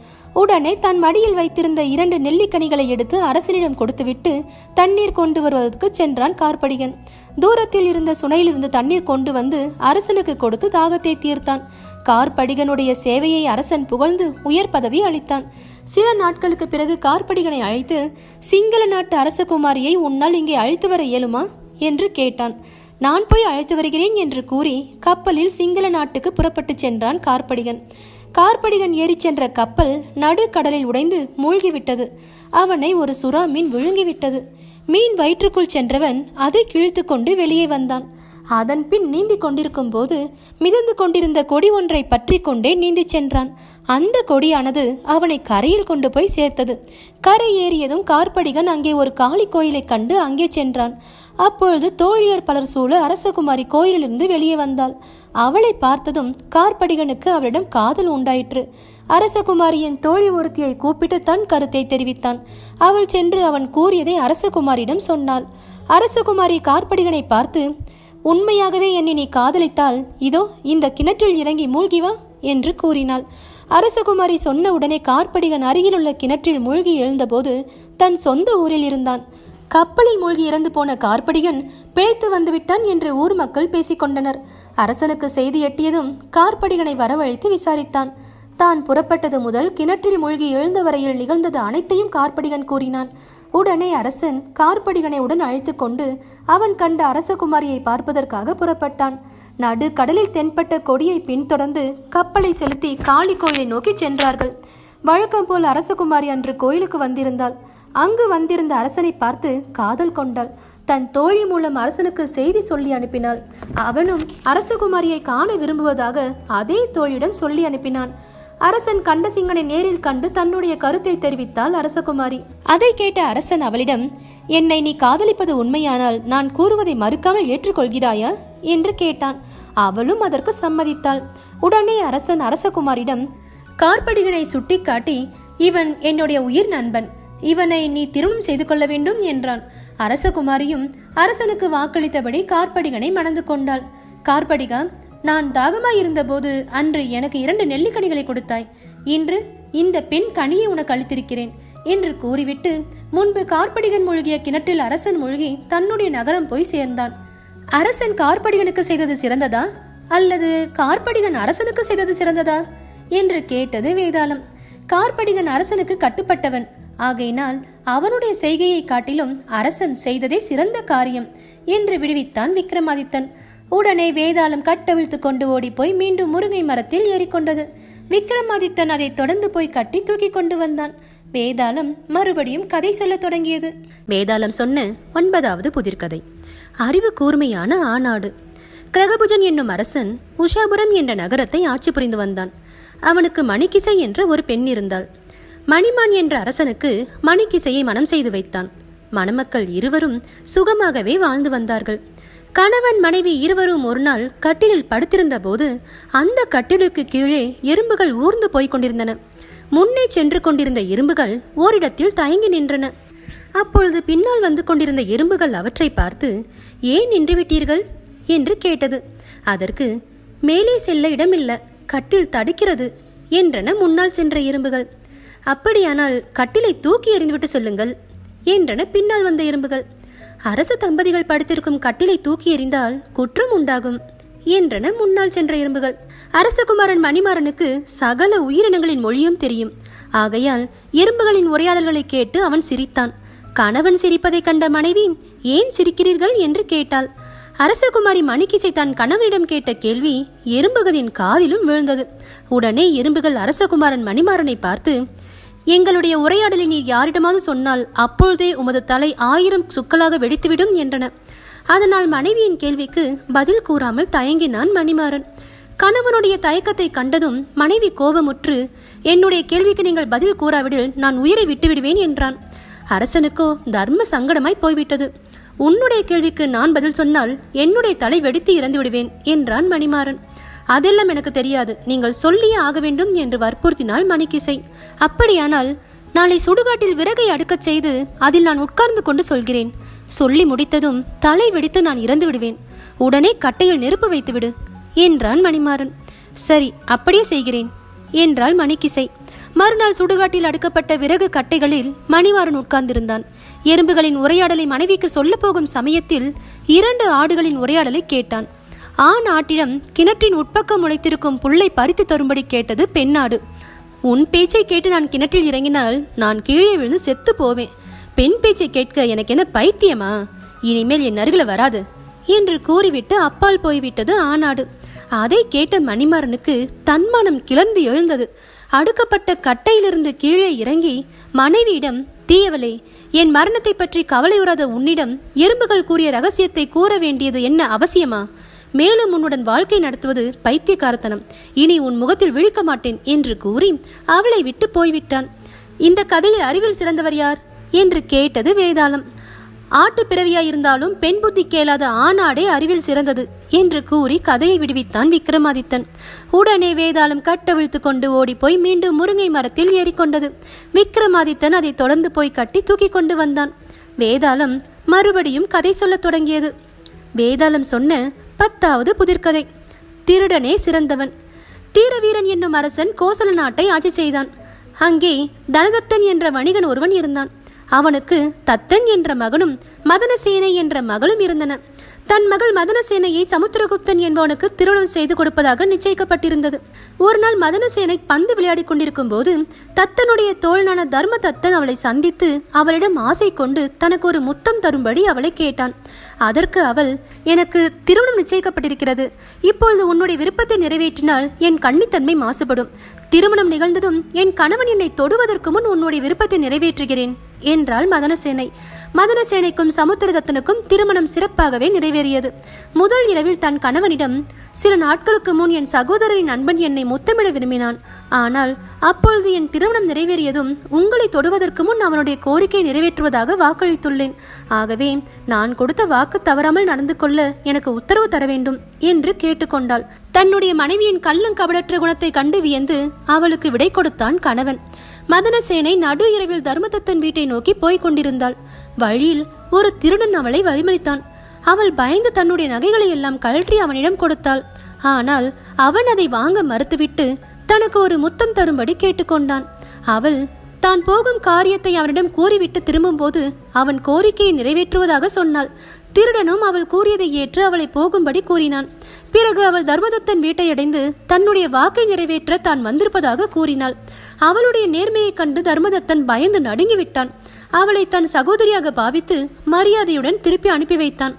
உடனே தன் மடியில் வைத்திருந்த 2 நெல்லிக்கனிகளை எடுத்து அரசனிடம் கொடுத்துவிட்டு தண்ணீர் கொண்டு வருவதற்கு சென்றான் கார்படிகன். தூரத்தில் இருந்த சுனையிலிருந்து தண்ணீர் கொண்டு வந்து அரசனுக்கு கொடுத்து தாகத்தை தீர்த்தான். கார்படிகனுடைய சேவையை அரசன் புகழ்ந்து உயர் பதவி அளித்தான். சில நாட்களுக்கு பிறகு கார்படிகனை அழைத்து, சிங்கள நாட்டு அரசகுமாரியை உன்னால் இங்கே அழைத்து வர இயலுமா என்று கேட்டான். நான் போய் அழைத்து வருகிறேன் என்று கூறி கப்பலில் சிங்கள நாட்டுக்கு புறப்பட்டு சென்றான் கார்படிகன். கார்படிகன் ஏறி சென்ற கப்பல் நடுக்கடலில் உடைந்து மூழ்கிவிட்டது. அவனை ஒரு சுறா மீன் விழுங்கிவிட்டது. மீன் வயிற்றுக்குள் சென்றவன் அதை கிழித்து கொண்டு வெளியே வந்தான். அதன் பின் நீந்தி கொண்டிருக்கும் போது மிதந்து கொண்டிருந்த கொடி ஒன்றை பற்றி கொண்டே நீந்தி சென்றான். அந்த கொடியானது அவனை கரையில் கொண்டு போய் சேர்த்தது. கரை ஏறியதும் கார்படிகன் அங்கே ஒரு காளி கோயிலை கண்டு அங்கே சென்றான். அப்பொழுது தோழியர் பலர் சூழ அரசகுமாரி கோயிலிலிருந்து வெளியே வந்தாள். அவளை பார்த்ததும் கார்படிகனுக்கு அவளிடம் காதல் உண்டாயிற்று. அரசகுமாரியின் தோழி ஒருத்தியை கூப்பிட்டு தன் கருத்தை தெரிவித்தான். அவள் சென்று அவன் கூறியதை அரசகுமாரியிடம் சொன்னாள். அரசகுமாரி கார்படிகனை பார்த்து, உண்மையாகவே என்னை நீ காதலித்தால் இதோ இந்த கிணற்றில் இறங்கி மூழ்கி வா என்று கூறினாள். அரசகுமாரி சொன்ன உடனே கார்படிகன் அருகிலுள்ள கிணற்றில் மூழ்கி எழுந்தபோது தன் சொந்த ஊரில் இருந்தான். கப்பலில் மூழ்கி இறந்து போன கார்படிகன் பிழைத்து வந்துவிட்டான் என்று ஊர் மக்கள் பேசிக்கொண்டனர். அரசனுக்கு செய்தி எட்டியதும் கார்படிகனை வரவழைத்து விசாரித்தான். தான் புறப்பட்டது முதல் கிணற்றில் மூழ்கி எழுந்த வரையில் நிகழ்ந்தது அனைத்தையும் கார்படிகன் கூறினான். உடனே அரசன் கார்படிகனை உடன் அழைத்து கொண்டு அவன் கண்ட அரசகுமாரியை பார்ப்பதற்காக புறப்பட்டான். நடு கடலில் தென்பட்ட கொடியை பின்தொடர்ந்து கப்பலை செலுத்தி காளி கோயிலை நோக்கி சென்றார்கள். வழக்கம் போல் அரசகுமாரி அன்று கோயிலுக்கு வந்திருந்தாள். அங்கு வந்திருந்த அரசனை பார்த்து காதல் கொண்டாள். தன் தோழி மூலம் அரசனுக்கு செய்தி சொல்லி அனுப்பினாள். அவனும் அரசகுமாரியை காண விரும்புவதாக அதே தோழியிடம் சொல்லி அனுப்பினான். அரசன் கண்டசிங்கனை நேரில் கண்டு தன்னுடைய கருத்தை தெரிவித்தாள் அரசகுமாரி. அதை கேட்ட அரசன் அவளிடம், என்னை நீ காதலிப்பது உண்மையானால் நான் கூறுவதை மறுக்காமல் ஏற்றுக்கொள்கிறாயா என்று கேட்டான். அவளும் அதற்கு சம்மதித்தாள். உடனே அரசன் அரசகுமாரிடம் கார்படிகனை சுட்டிக்காட்டி, இவன் என்னுடைய உயிர் நண்பன், இவனை நீ திருமணம் செய்து கொள்ள வேண்டும் என்றான். அரசகுமாரியும் அரசனுக்கு வாக்களித்தபடி கார்படிகனை மணந்து கொண்டாள். கார்படிகா, நான் தாகமாயிருந்த போது அன்று எனக்கு 2 நெல்லிக்கனிகளை கொடுத்தாய். இன்று இந்த பெண் கனியை உனக்கு அளித்திருக்கிறேன் என்று கூறிவிட்டு முன்பு கார்படிகன் மூழ்கிய கிணற்றில் அரசன் மூழ்கி தன்னுடைய நகரம் போய் சேர்ந்தான். அரசன் கார்படிகனுக்கு செய்தது சிறந்ததா அல்லது கார்படிகன் அரசனுக்கு செய்தது சிறந்ததா என்று கேட்டது வேதாளம். கார்படிகன் அரசனுக்கு கட்டுப்பட்டவன், ஆகையினால் அவனுடைய செய்கையை காட்டிலும் அரசன் செய்ததே சிறந்த காரியம் என்று விடுவித்தான் விக்ரமாதித்தன். உடனே வேதாளம் கட்டவிழ்த்து கொண்டு ஓடி போய் மீண்டும் முருங்கை மரத்தில் ஏறிக்கொண்டது. விக்ரமாதித்தன் அதை தொடர்ந்து போய் கட்டி தூக்கி கொண்டு வந்தான். வேதாளம் மறுபடியும் கதை சொல்ல தொடங்கியது. வேதாளம் சொன்ன 9வது புதிர்கதை. அறிவு கூர்மையான ஆநாடு. கிரகபுஜன் என்னும் அரசன் உஷாபுரம் என்ற நகரத்தை ஆட்சி புரிந்து வந்தான். அவனுக்கு மணிக்கிசை என்ற ஒரு பெண் இருந்தாள். மணிமான் என்ற அரசனுக்கு மணிக்கிசையை மனம் செய்து வைத்தான். மணமக்கள் இருவரும் சுகமாகவே வாழ்ந்து வந்தார்கள். கணவன் மனைவி இருவரும் ஒரு நாள் கட்டிலில் படுத்திருந்த போது அந்த கட்டிலுக்கு கீழே எறும்புகள் ஊர்ந்து போய் கொண்டிருந்தன. முன்னே சென்று கொண்டிருந்த எறும்புகள் ஓரிடத்தில் தயங்கி நின்றன. அப்பொழுது பின்னால் வந்து கொண்டிருந்த எறும்புகள் அவற்றை பார்த்து, ஏன் நின்றுவிட்டீர்கள் என்று கேட்டது. அதற்கு, மேலே செல்ல இடமில்ல, கட்டில் தடுக்கிறது என்றன முன்னால் சென்ற எறும்புகள். அப்படியானால் கட்டிலை தூக்கி எறிந்துவிட்டு செல்லுங்கள் என்றன பின்னால் வந்த எறும்புகள். அரச தம்பதிகள் படுத்திருக்கும் கட்டிலை தூக்கி எறிந்தால் குற்றம் உண்டாகும் என்றன முன்னால் சென்ற எறும்புகள். அரசகுமாரன் மணிமாறனுக்கு சகல உயிரினங்களின் மொழியும் தெரியும். ஆகையால் எறும்புகளின் உரையாடல்களை கேட்டு அவன் சிரித்தான். கணவன் சிரிப்பதை கண்ட மனைவி, ஏன் சிரிக்கிறீர்கள் என்று கேட்டாள். அரசகுமாரி மணிக்கிசை தன் கணவனிடம் கேட்ட கேள்வி எறும்புகளின் காதிலும் விழுந்தது. உடனே எறும்புகள் அரசகுமாரன் மணிமாறனை பார்த்து, எங்களுடைய உரையாடலை நீர் யாரிடமாவது சொன்னால் அப்பொழுதே உமது தலை 1000 சுக்கலாக வெடித்துவிடும் என்றன. அதனால் மனைவியின் கேள்விக்கு பதில் கூறாமல் தயங்கினான் மணிமாறன். கணவனுடைய தயக்கத்தை கண்டதும் மனைவி கோபமுற்று, என்னுடைய கேள்விக்கு நீங்கள் பதில் கூறாவிடில் நான் உயிரை விட்டுவிடுவேன் என்றான். அரசனுக்கோ தர்ம சங்கடமாய் போய்விட்டது. உன்னுடைய கேள்விக்கு நான் பதில் சொன்னால் என்னுடைய தலை வெடித்து இறந்து விடுவேன் என்றான் மணிமாறன். அதெல்லாம் எனக்கு தெரியாது, நீங்கள் சொல்லியே ஆக வேண்டும் என்று வற்புறுத்தினாள் மணிக்கிசை. அப்படியானால் நாளை சுடுகாட்டில் விறகை அடுக்கச் செய்து அதில் நான் உட்கார்ந்து கொண்டு சொல்கிறேன். சொல்லி முடித்ததும் தலை வெடித்து நான் இறந்து விடுவேன். உடனே கட்டையில் நெருப்பு வைத்துவிடு என்றான் மணிமாறன். சரி, அப்படியே செய்கிறேன் என்றாள் மணிக்கிசை. மறுநாள் சுடுகாட்டில் அடுக்கப்பட்ட விறகு கட்டைகளில் மணிமாறன் உட்கார்ந்திருந்தான். எறும்புகளின் உரையாடலை மனைவிக்கு சொல்ல போகும் சமயத்தில் 2 ஆடுகளின் உரையாடலை கேட்டான். ஆண் ஆட்டிடம் கிணற்றின் உட்பக்கம் முளைத்திருக்கும் புல்லை பறித்து தரும்படி கேட்டது பெண்ணாடு. உன் பேச்சை கேட்டு நான் கிணற்றில் இறங்கினால் நான் கீழே விழுந்து செத்து போவேன். பெண் பேச்சை கேட்க எனக்கு என்ன பைத்தியமா? இனிமேல் என் அருகில வராது என்று கூறிவிட்டு அப்பால் போய்விட்டது ஆணாடு. அதை கேட்ட மணிமாறனுக்கு தன்மானம் கிளர்ந்து எழுந்தது. அடுக்கப்பட்ட கட்டையிலிருந்து கீழே இறங்கி மனைவியிடம், தீயவளே, என் மரணத்தை பற்றி கவலையுறாத உன்னிடம் எறும்புகள் கூறிய ரகசியத்தை கூற வேண்டியது என்ன அவசியமா? மேலும் உன்னுடன் வாழ்க்கை நடத்துவது பைத்தியக்காரத்தனம். இனி உன் முகத்தில் விழிக்க மாட்டேன் என்று கூறி அவளை விட்டு போய்விட்டான். இந்த கதையில் அறிவில் சிறந்தவர் யார் என்று கேட்டது வேதாளம். ஆட்டு பிறவியாயிருந்தாலும் பெண் புத்தி கேளாத ஆணாடே அறிவில் சிறந்தது என்று கூறி கதையை விடுவித்தான் விக்ரமாதித்தன். உடனே வேதாளம் கட்டவிழ்த்து கொண்டு ஓடிப்போய் மீண்டும் முருங்கை மரத்தில் ஏறிக்கொண்டது. விக்ரமாதித்தன் அதை தொடர்ந்து போய் கட்டி தூக்கி கொண்டு வந்தான். வேதாளம் மறுபடியும் கதை சொல்ல தொடங்கியது. வேதாளம் சொன்ன 10வது புதிர்கதை. திருடனே சிறந்தவன். தீரவீரன் என்னும் அரசன் கோசல நாட்டை ஆட்சி செய்தான். அங்கே தனதத்தன் என்ற வணிகன் ஒருவன் இருந்தான். அவனுக்கு தத்தன் என்ற மகனும் மதனசேனை என்ற மகளும் இருந்தன. தன் மகள் மதனசேனையை சமுத்திரகுப்தன் என்பவனுக்கு திருமணம் செய்து கொடுப்பதாக நிச்சயிக்கப்பட்டிருந்தது. ஒரு நாள் மதனசேனை பந்து விளையாடி கொண்டிருக்கும் போது தத்தனுடைய தோழனான தர்ம தத்தன் அவளை சந்தித்து அவளிடம் ஆசை கொண்டு தனக்கு ஒரு முத்தம் தரும்படி அவளை கேட்டான். அதற்கு அவள், எனக்கு திருமணம் நிச்சயிக்கப்பட்டிருக்கிறது. இப்பொழுது உன்னுடைய விருப்பத்தை நிறைவேற்றினால் என் கன்னித்தன்மை மாசுபடும். திருமணம் நிகழ்ந்ததும் என் கணவன் என்னை தொடுவதற்கு முன் உன்னுடைய விருப்பத்தை நிறைவேற்றுகிறேன் என்றாள் மதனசேனை. மதனசேனைக்கும் சமுத்திரதத்தனுக்கும் திருமணம் சிறப்பாகவே நிறைவேறியது. முதல் இரவில் தன் கணவனிடம், சில நாட்களுக்கு முன் என் சகோதரரின் நண்பன் என்னை முத்தமிட விரும்பினான். ஆனால் அப்பொழுது என் திருமணம் நிறைவேறியதும் உங்களை தொடுவதற்கு முன் அவனுடைய கோரிக்கை நிறைவேற்றுவதாக வாக்களித்துள்ளேன். ஆகவே நான் கொடுத்த வாக்கு தவறாமல் நடந்து கொள்ள எனக்கு உத்தரவு தர வேண்டும் என்று கேட்டுக்கொண்டாள். தன்னுடைய மனைவியின் கள்ளங்கபடற்ற குணத்தை கண்டு வியந்து அவளுக்கு விடை கொடுத்தான் கணவன். மதனசேனை நடு இரவில் தர்மதத்தன் வீட்டை நோக்கி போய்க் கொண்டிருந்தாள். வழியில் ஒரு திருடன் அவளை வழிமறித்தான். அவள் பயந்து தன்னுடைய நகைகளை எல்லாம் கழற்றி அவனிடம் கொடுத்தாள். ஆனால் அவன் அதை வாங்க மறுத்துவிட்டு தனக்கு ஒரு முத்தம் தரும்படி கேட்டுக்கொண்டான். அவள் தான் போகும் காரியத்தை அவனிடம் கூறிவிட்டு திரும்பும் போது அவன் கோரிக்கையை நிறைவேற்றுவதாக சொன்னாள். திருடனும் அவள் கூறியதை ஏற்று அவளை போகும்படி கூறினான். பிறகு அவள் தர்மதத்தன் வீட்டை அடைந்து தன்னுடைய வாக்கை நிறைவேற்ற தான் வந்திருப்பதாக கூறினாள். அவளுடைய நேர்மையை கண்டு தர்மதத்தன் பயந்து நடுங்கிவிட்டான். அவளை தன் சகோதரியாக பாவித்து மரியாதையுடன் திருப்பி அனுப்பி வைத்தான்.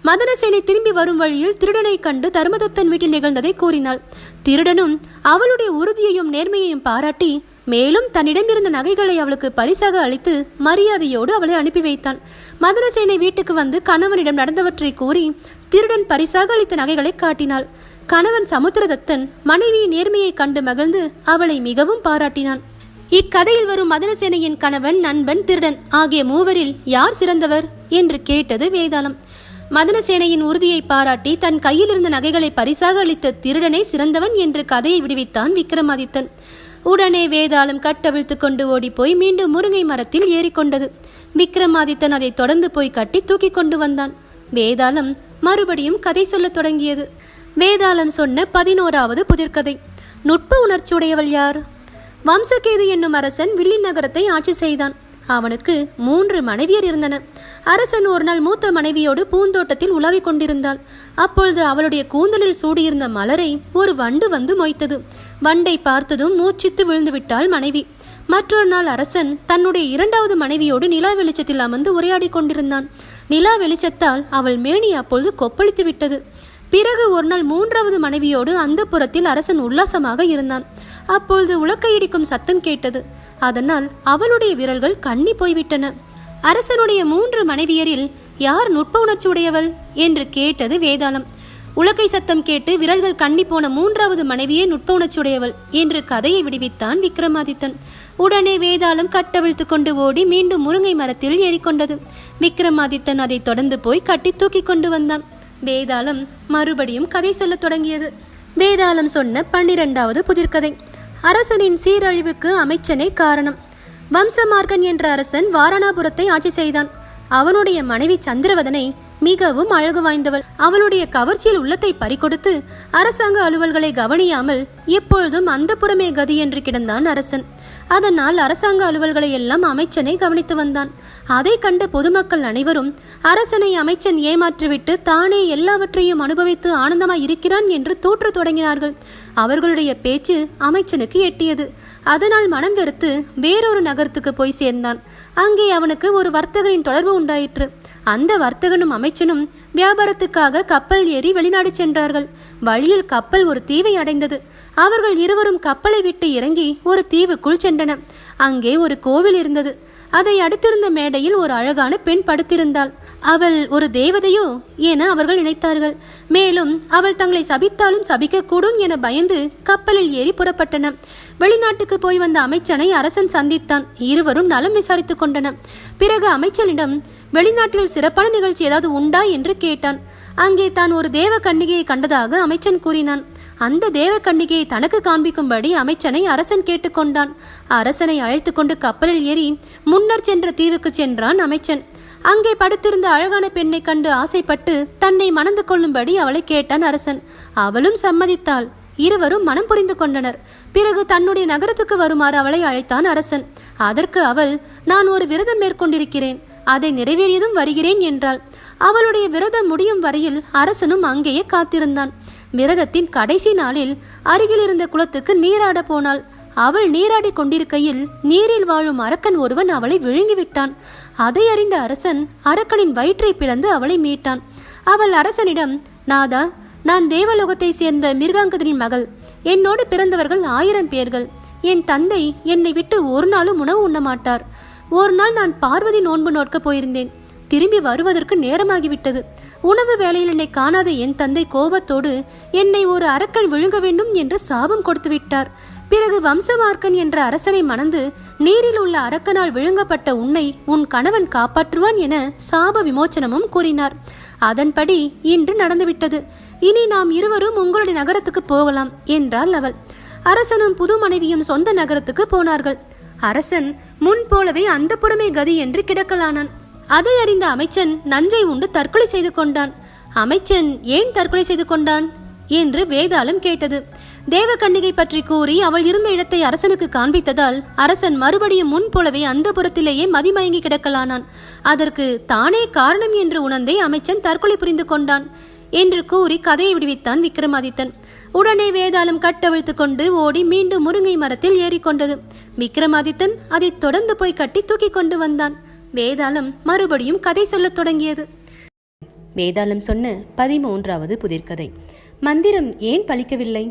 மதனசேனை திரும்பி வரும் வழியில் திருடனை கண்டு தர்மதத்தன் வீட்டில் நிகழ்ந்ததை கூறினாள். திருடனும் அவளுடைய உறுதியையும் நேர்மையையும் பாராட்டி மேலும் தன்னிடம் இருந்த நகைகளை அவளுக்கு பரிசாக அளித்து மரியாதையோடு அவளை அனுப்பி வைத்தான். மதனசேனை வீட்டுக்கு வந்து கணவனிடம் நடந்தவற்றை கூறி திருடன் பரிசாக அளித்த நகைகளை காட்டினாள். கணவன் சமுத்திரதத்தன் மனைவியின் நேர்மையை கண்டு மகிழ்ந்து அவளை மிகவும் பாராட்டினான். இக்கதையில் வரும் மதனசேனையின் கணவன், நண்பன், திருடன் ஆகிய மூவரில் யார் சிறந்தவர் என்று கேட்டது வேதாளம். மதனசேனையின் உறுதியை பாராட்டி தன் கையில் இருந்த நகைகளை பரிசாக அளித்த திருடனை சிறந்தவன் என்று கதையை விடுவித்தான் விக்ரமாதித்தன். உடனே வேதாளம் கட்டவிழ்த்து கொண்டு ஓடிப்போய் மீண்டும் முருங்கை மரத்தில் ஏறிக்கொண்டது. விக்ரமாதித்தன் அதை தொடர்ந்து போய் கட்டி தூக்கி கொண்டு வந்தான். வேதாளம் மறுபடியும் கதை சொல்லத் தொடங்கியது. வேதாளம் சொன்ன 11வது புதிர்கதை. நுட்ப உணர்ச்சியுடையவள் யார்? வம்சகேது என்னும் அரசன் வில்லின் நகரத்தை ஆட்சி செய்தான். அவனுக்கு 3 மனைவியர் இருந்தன. அரசன் ஒரு நாள் மூத்த மனைவியோடு பூந்தோட்டத்தில் உலாவிக் கொண்டிருந்தாள். அப்பொழுது அவளுடைய கூந்தலில் சூடியிருந்த மலரை ஒரு வண்டு வந்து மொய்த்தது. வண்டை பார்த்ததும் மூச்சித்து விழுந்து விட்டாள் மனைவி. மற்றொரு நாள் அரசன் தன்னுடைய 2வது மனைவியோடு நிலா வெளிச்சத்தில் அமர்ந்து உரையாடி கொண்டிருந்தான். நிலா வெளிச்சத்தால் அவள் மேனி அப்பொழுது கொப்பளித்து விட்டது. பிறகு ஒரு நாள் 3வது மனைவியோடு அந்த புறத்தில் அரசன் உல்லாசமாக இருந்தான். அப்பொழுது உலக்கை இடிக்கும் சத்தம் கேட்டது. அதனால் அவளுடைய விரல்கள் கண்ணி போய்விட்டன. அரசனுடைய 3 மனைவியரில் யார் நுட்ப உணர்ச்சி உடையவள் என்று கேட்டது வேதாளம். உலக்கை சத்தம் கேட்டு விரல்கள் கண்ணி போன 3வது மனைவியே நுட்ப உணர்ச்சி உடையவள் என்று கதையை விடுவித்தான் விக்ரமாதித்தன். உடனே வேதாளம் கட்டவிழ்த்து கொண்டு ஓடி மீண்டும் முருங்கை மரத்தில் ஏறிக்கொண்டது. விக்ரமாதித்தன் அதை தொடர்ந்து போய் கட்டி தூக்கி கொண்டு வந்தான். வேதாளம் மறுபடியும் கதை சொல்லத் தொடங்கியது. வேதாளம் சொன்ன 12வது புதிர்கதை. அரசனின் சீரழிவுக்கு அமைச்சனே காரணம். வம்சமார்க்கன் என்ற அரசன் வாரணாபுரத்தை ஆட்சி செய்தான். அவனுடைய மனைவி சந்திரவதனை மிகவும் அழகு வாய்ந்தவள். அவளுடைய கவர்ச்சியில் உள்ளத்தை பறிகொடுத்து அரசாங்க அலுவல்களை கவனியாமல் எப்பொழுதும் அந்த புறமே கதி என்று கிடந்தான் அரசன். அதனால் அரசாங்க அலுவல்களை எல்லாம் அமைச்சனை கவனித்து வந்தான். அதை கண்ட பொதுமக்கள் அனைவரும் அரசனை அமைச்சன் ஏமாற்றிவிட்டு தானே எல்லாவற்றையும் அனுபவித்து ஆனந்தமாய் இருக்கிறான் என்று தூற்ற தொடங்கினார்கள். அவர்களுடைய பேச்சு அமைச்சனுக்கு எட்டியது. அதனால் மனம் வெறுத்து வேறொரு நகரத்துக்கு போய் சேர்ந்தான். அங்கே அவனுக்கு ஒரு வர்த்தகரின் தொடர்பு உண்டாயிற்று. அந்த வர்த்தகனும் அமைச்சனும் வியாபாரத்துக்காக கப்பல் ஏறி வெளிநாடு சென்றார்கள். வழியில் கப்பல் ஒரு தீவை அடைந்தது. அவர்கள் இருவரும் கப்பலை விட்டு இறங்கி ஒரு தீவுக்குள் சென்றனர். அங்கே ஒரு கோவில் இருந்தது. அதை அடுத்திருந்த மேடையில் ஒரு அழகான பெண் படுத்திருந்தாள். அவள் ஒரு தேவதையோ என அவர்கள் நினைத்தார்கள். மேலும் அவள் தங்களை சபித்தாலும் சபிக்கக்கூடும் என பயந்து கப்பலில் ஏறி புறப்பட்டன. வெளிநாட்டுக்கு போய் வந்த அமைச்சனை அரசன் சந்தித்தான். இருவரும் நலம் விசாரித்துக் கொண்டனர். பிறகு அமைச்சனிடம் வெளிநாட்டில் சிறப்பான நிகழ்ச்சி ஏதாவது உண்டா என்று கேட்டான். அங்கே தான் ஒரு தேவ கன்னிகையை கண்டதாக அமைச்சன் கூறினான். அந்த தேவ கன்னிகையை தனக்கு காண்பிக்கும்படி அமைச்சனை அரசன் கேட்டுக்கொண்டான். அரசனை அழைத்து கொண்டு கப்பலில் ஏறி முன்னர் சென்ற தீவுக்கு சென்றான் அமைச்சன். அங்கே படுத்திருந்த அழகான பெண்ணை கண்டு ஆசைப்பட்டு தன்னை மணந்து கொள்ளும்படி அவளை கேட்டான் அரசன். அவளும் சம்மதித்தாள். இருவரும் மனம் புரிந்து கொண்டனர். பிறகு தன்னுடைய நகரத்துக்கு வருமாறு அவளை அழைத்தான் அரசன். அதற்கு அவள், நான் ஒரு விரதம் மேற்கொண்டிருக்கிறேன், அதை நிறைவேறியதும் வருகிறேன் என்றாள். அவளுடைய விரதம் முடியும் வரையில் அரசனும் அங்கேயே காத்திருந்தான். விரதத்தின் கடைசி நாளில் அருகில் இருந்த குளத்துக்கு நீராட போனாள். அவள் நீராடி கொண்டிருக்கையில் நீரில் வாழும் அரக்கன் ஒருவன் அவளை விழுங்கிவிட்டான். அதை அறிந்த அரசன் அரக்கனின் வயிற்றை பிளந்து அவளை மீட்டான். அவள் அரசனிடம், நாதா, நான் தேவலோகத்தை சேர்ந்த மிருகாங்கதனின் மகள். என்னோடு பிறந்தவர்கள் 1000 பேர்கள். என் தந்தை என்னை விட்டு ஒரு நாளும் உணவு உண்ண மாட்டார். ஒரு நாள் நான் பார்வதி நோன்பு நோக்க போயிருந்தேன். திரும்பி வருவதற்கு நேரமாகிவிட்டது. உணவு வேளையில் என்னை காணாத என் தந்தை கோபத்தோடு என்னை ஒரு அரக்கன் விழுங்க வேண்டும் என்று சாபம் கொடுத்து விட்டார். பிறகு வம்சமார்க்கன் என்ற அரசனை மணந்து நீரில் உள்ள அரக்கனால் விழுங்கப்பட்ட உன்னை உன் கணவன் காப்பாற்றுவான் என சாப விமோச்சனமும் கூறினார். அதன்படி இன்று நடந்துவிட்டது. இனி நாம் இருவரும் உங்களுடைய நகரத்துக்கு போகலாம் என்றாள் அவள். அரசனும் புது மனைவியும் சொந்த நகரத்துக்கு போனார்கள். அரசன் முன் போலவே அந்த புறமே கதி என்று கிடக்கலானான். அதை அறிந்த அமைச்சன் நஞ்சை உண்டு தற்கொலை செய்து கொண்டான். அமைச்சன் ஏன் தற்கொலை செய்து கொண்டான் என்று வேதாளம் கேட்டது. தேவகன்னிகை பற்றி கூறி அவள் இருந்த இடத்தை அரசனுக்கு காண்பித்ததால் அரசன் மறுபடியும் முன் போலவே அந்த புறத்திலேயே மதிமயங்கி கிடக்கலானான். அதற்கு தானே காரணம் என்று உணர்ந்தே அமைச்சன் தற்கொலை புரிந்து கொண்டான் என்று கூறி கதையை விடுவித்தான் விக்ரமாதித்தன். உடனே வேதாளம் கட்டவிழ்த்து கொண்டு ஓடி மீண்டும் முருங்கை மரத்தில் ஏறிக்கொண்டது. விக்ரமாதித்தன் அதை தொடர்ந்து போய் கட்டி தூக்கி கொண்டு வந்தான். வேதாளம் மறுபடியும் கதை சொல்லத் தொடங்கியது. வேதாளம் சொன்ன 13வது புதிர்கதை. மந்திரம் ஏன் பலிக்கவில்லை?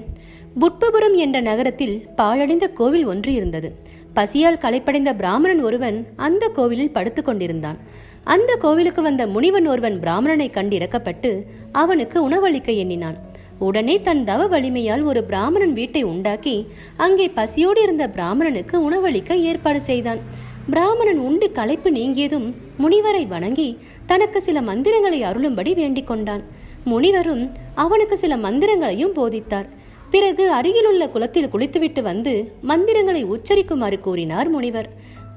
புட்பபுரம் என்ற நகரத்தில் பாழடைந்த கோவில் ஒன்று இருந்தது. பசியால் களைப்படைந்த பிராமணன் ஒருவன் அந்த கோவிலில் படுத்து கொண்டிருந்தான். அந்த கோவிலுக்கு வந்த முனிவன் ஒருவன் பிராமணனை கண்டு இறக்கப்பட்டு அவனுக்கு உணவளிக்க எண்ணினான். உடனே தன் தவ வலிமையால் ஒரு பிராமணன் வீட்டை உண்டாக்கி அங்கே பசியோடு இருந்த பிராமணனுக்கு உணவளிக்க ஏற்பாடு செய்தான். பிராமணன் உண்டு களைப்பு நீங்கியதும் முனிவரை வணங்கி தனக்கு சில மந்திரங்களை அருளும்படி வேண்டிக் கொண்டான். முனிவரும் அவனுக்கு சில மந்திரங்களையும் போதித்தார். பிறகு அருகிலுள்ள குளத்தில் குளித்துவிட்டு வந்து மந்திரங்களை உச்சரிக்குமாறு கூறினார் முனிவர்.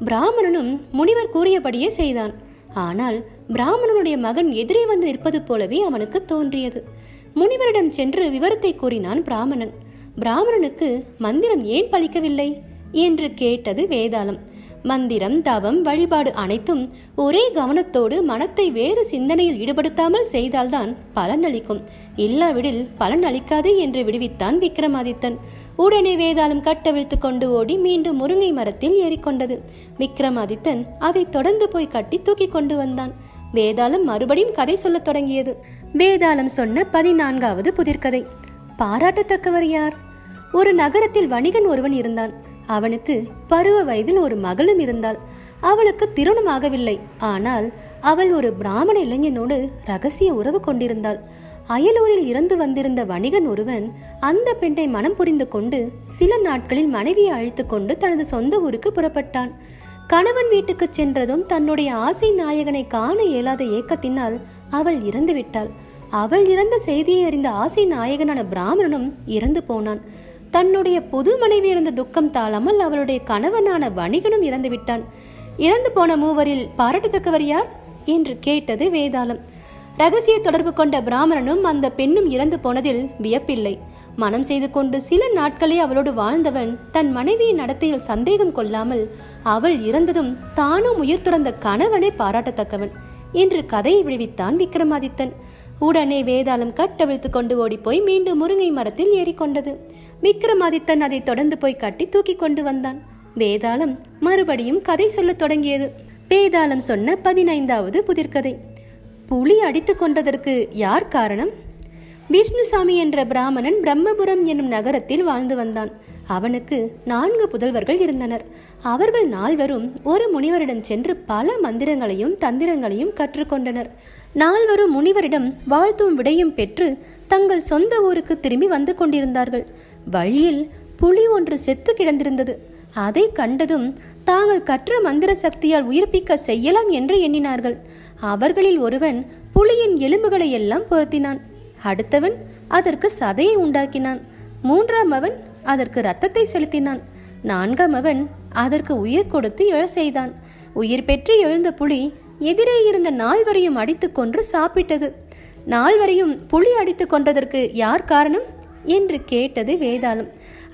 பிராமணனும் முனிவர் கூறியபடியே செய்தான். ஆனால் பிராமணனுடைய மகன் எதிரே வந்து நிற்பது போலவே அவனுக்கு தோன்றியது. முனிவரிடம் சென்று விவரத்தை கூறினான் பிராமணன். பிராமணனுக்கு மந்திரம் ஏன் பலிக்கவில்லை என்று கேட்டது வேதாளம். மந்திரம், தவம், வழிபாடு அனைத்தும் ஒரே கவனத்தோடு மனத்தை வேறு சிந்தனையில் ஈடுபடுத்தாமல் செய்தால்தான் பலன் அளிக்கும், இல்லாவிடில் பலன் அளிக்காது என்று விடுவித்தான் விக்ரமாதித்தன். உடனே வேதாளம் கட்டவிழ்த்து கொண்டு ஓடி மீண்டும் முருங்கை மரத்தில் ஏறிக்கொண்டது. விக்ரமாதித்தன் அதை தொடர்ந்து போய் கட்டி தூக்கி கொண்டு வந்தான். வேதாளம் மறுபடியும் கதை சொல்லத் தொடங்கியது. வேதாளம் சொன்ன 14வது புதிர்கதை. பாராட்டத்தக்கவர் யார்? ஒரு நகரத்தில் வணிகன் ஒருவன் இருந்தான். அவனுக்கு பருவ வயதில் ஒரு மகளும் இருந்தாள். அவளுக்கு திருமணமாகவில்லை. ஆனால் அவள் ஒரு பிராமண இளைஞனோடு ரகசிய உறவு கொண்டிருந்தாள். அயலூரில் இறந்து வந்திருந்த வணிகன் ஒருவன் அந்த பெண்ணை மனம் புரிந்து கொண்டு சில நாட்களில் மனைவியை அழைத்து கொண்டு தனது சொந்த ஊருக்கு புறப்பட்டான். கணவன் வீட்டுக்கு சென்றதும் தன்னுடைய ஆசை நாயகனை காண இயலாத ஏக்கத்தினால் அவள் இறந்து விட்டாள். அவள் இறந்த செய்தியை அறிந்த ஆசை நாயகனான பிராமணனும் இறந்து போனான். தன்னுடைய புது மனைவி இருந்த துக்கம் தாழாமல் அவளுடைய கணவனான வணிகனும் இறந்து விட்டான். இறந்து போன மூவரில் பாராட்டத்தக்கவர் யார் என்று கேட்டது வேதாளம். ரகசிய தொடர்பு கொண்ட பிராமணனும் அந்த பெண்ணும் இறந்து போனதில் வியப்பில்லை. மனம் செய்து கொண்டு சில நாட்களே அவளோடு வாழ்ந்தவன் தன் மனைவியின் நடத்தையில் சந்தேகம் கொள்ளாமல் அவள் இறந்ததும் தானும் உயிர் துறந்த கணவனை பாராட்டத்தக்கவன் என்று கதையை விடுவித்தான் விக்ரமாதித்தன். உடனே வேதாளம் கட்டவிழ்த்து கொண்டு ஓடிப்போய் மீண்டும் முருங்கை மரத்தில் ஏறிக்கொண்டது. விக்ரமாதித்தன் அதை தொடர்ந்து போய் கட்டி தூக்கி கொண்டு வந்தான். வேதாளம் மறுபடியும் கதை சொல்லத் தொடங்கியது. வேதாளம் சொன்ன 15வது புதிர்கதை. புலி அடித்து கொண்டதற்கு யார் காரணம்? விஷ்ணுசாமி என்ற பிராமணன் பிரம்மபுரம் என்னும் நகரத்தில் வாழ்ந்து வந்தான். அவனுக்கு 4 புதல்வர்கள் இருந்தனர். அவர்கள் 4வரும் ஒரு முனிவரிடம் சென்று பல மந்திரங்களையும் தந்திரங்களையும் கற்றுக்கொண்டனர். 4வரும் முனிவரிடம் வாழ்த்தும் விடையும் பெற்று தங்கள் சொந்த ஊருக்கு திரும்பி வந்து கொண்டிருந்தார்கள். வழியில் புலி ஒன்று செத்து கிடந்திருந்தது. அதை கண்டதும் தாங்கள் கற்ற மந்திர சக்தியால் உயிர்ப்பிக்க செய்யலாம் என்று எண்ணினார்கள். அவர்களில் ஒருவன் புலியின் எலும்புகளை எல்லாம் பொருத்தினான். அடுத்தவன் அதற்கு சதையை உண்டாக்கினான். 3ஆமவன் அதற்கு இரத்தத்தை செலுத்தினான். 4ஆமவன் அதற்கு உயிர் கொடுத்து எழ செய்தான். உயிர் பெற்று எழுந்த புலி எதிரே இருந்த 4வரையும் அடித்து கொன்று சாப்பிட்டது. 4வரையும் புலி அடித்து கொண்டதற்கு யார் காரணம் என்று கேட்டது வேதாளம்.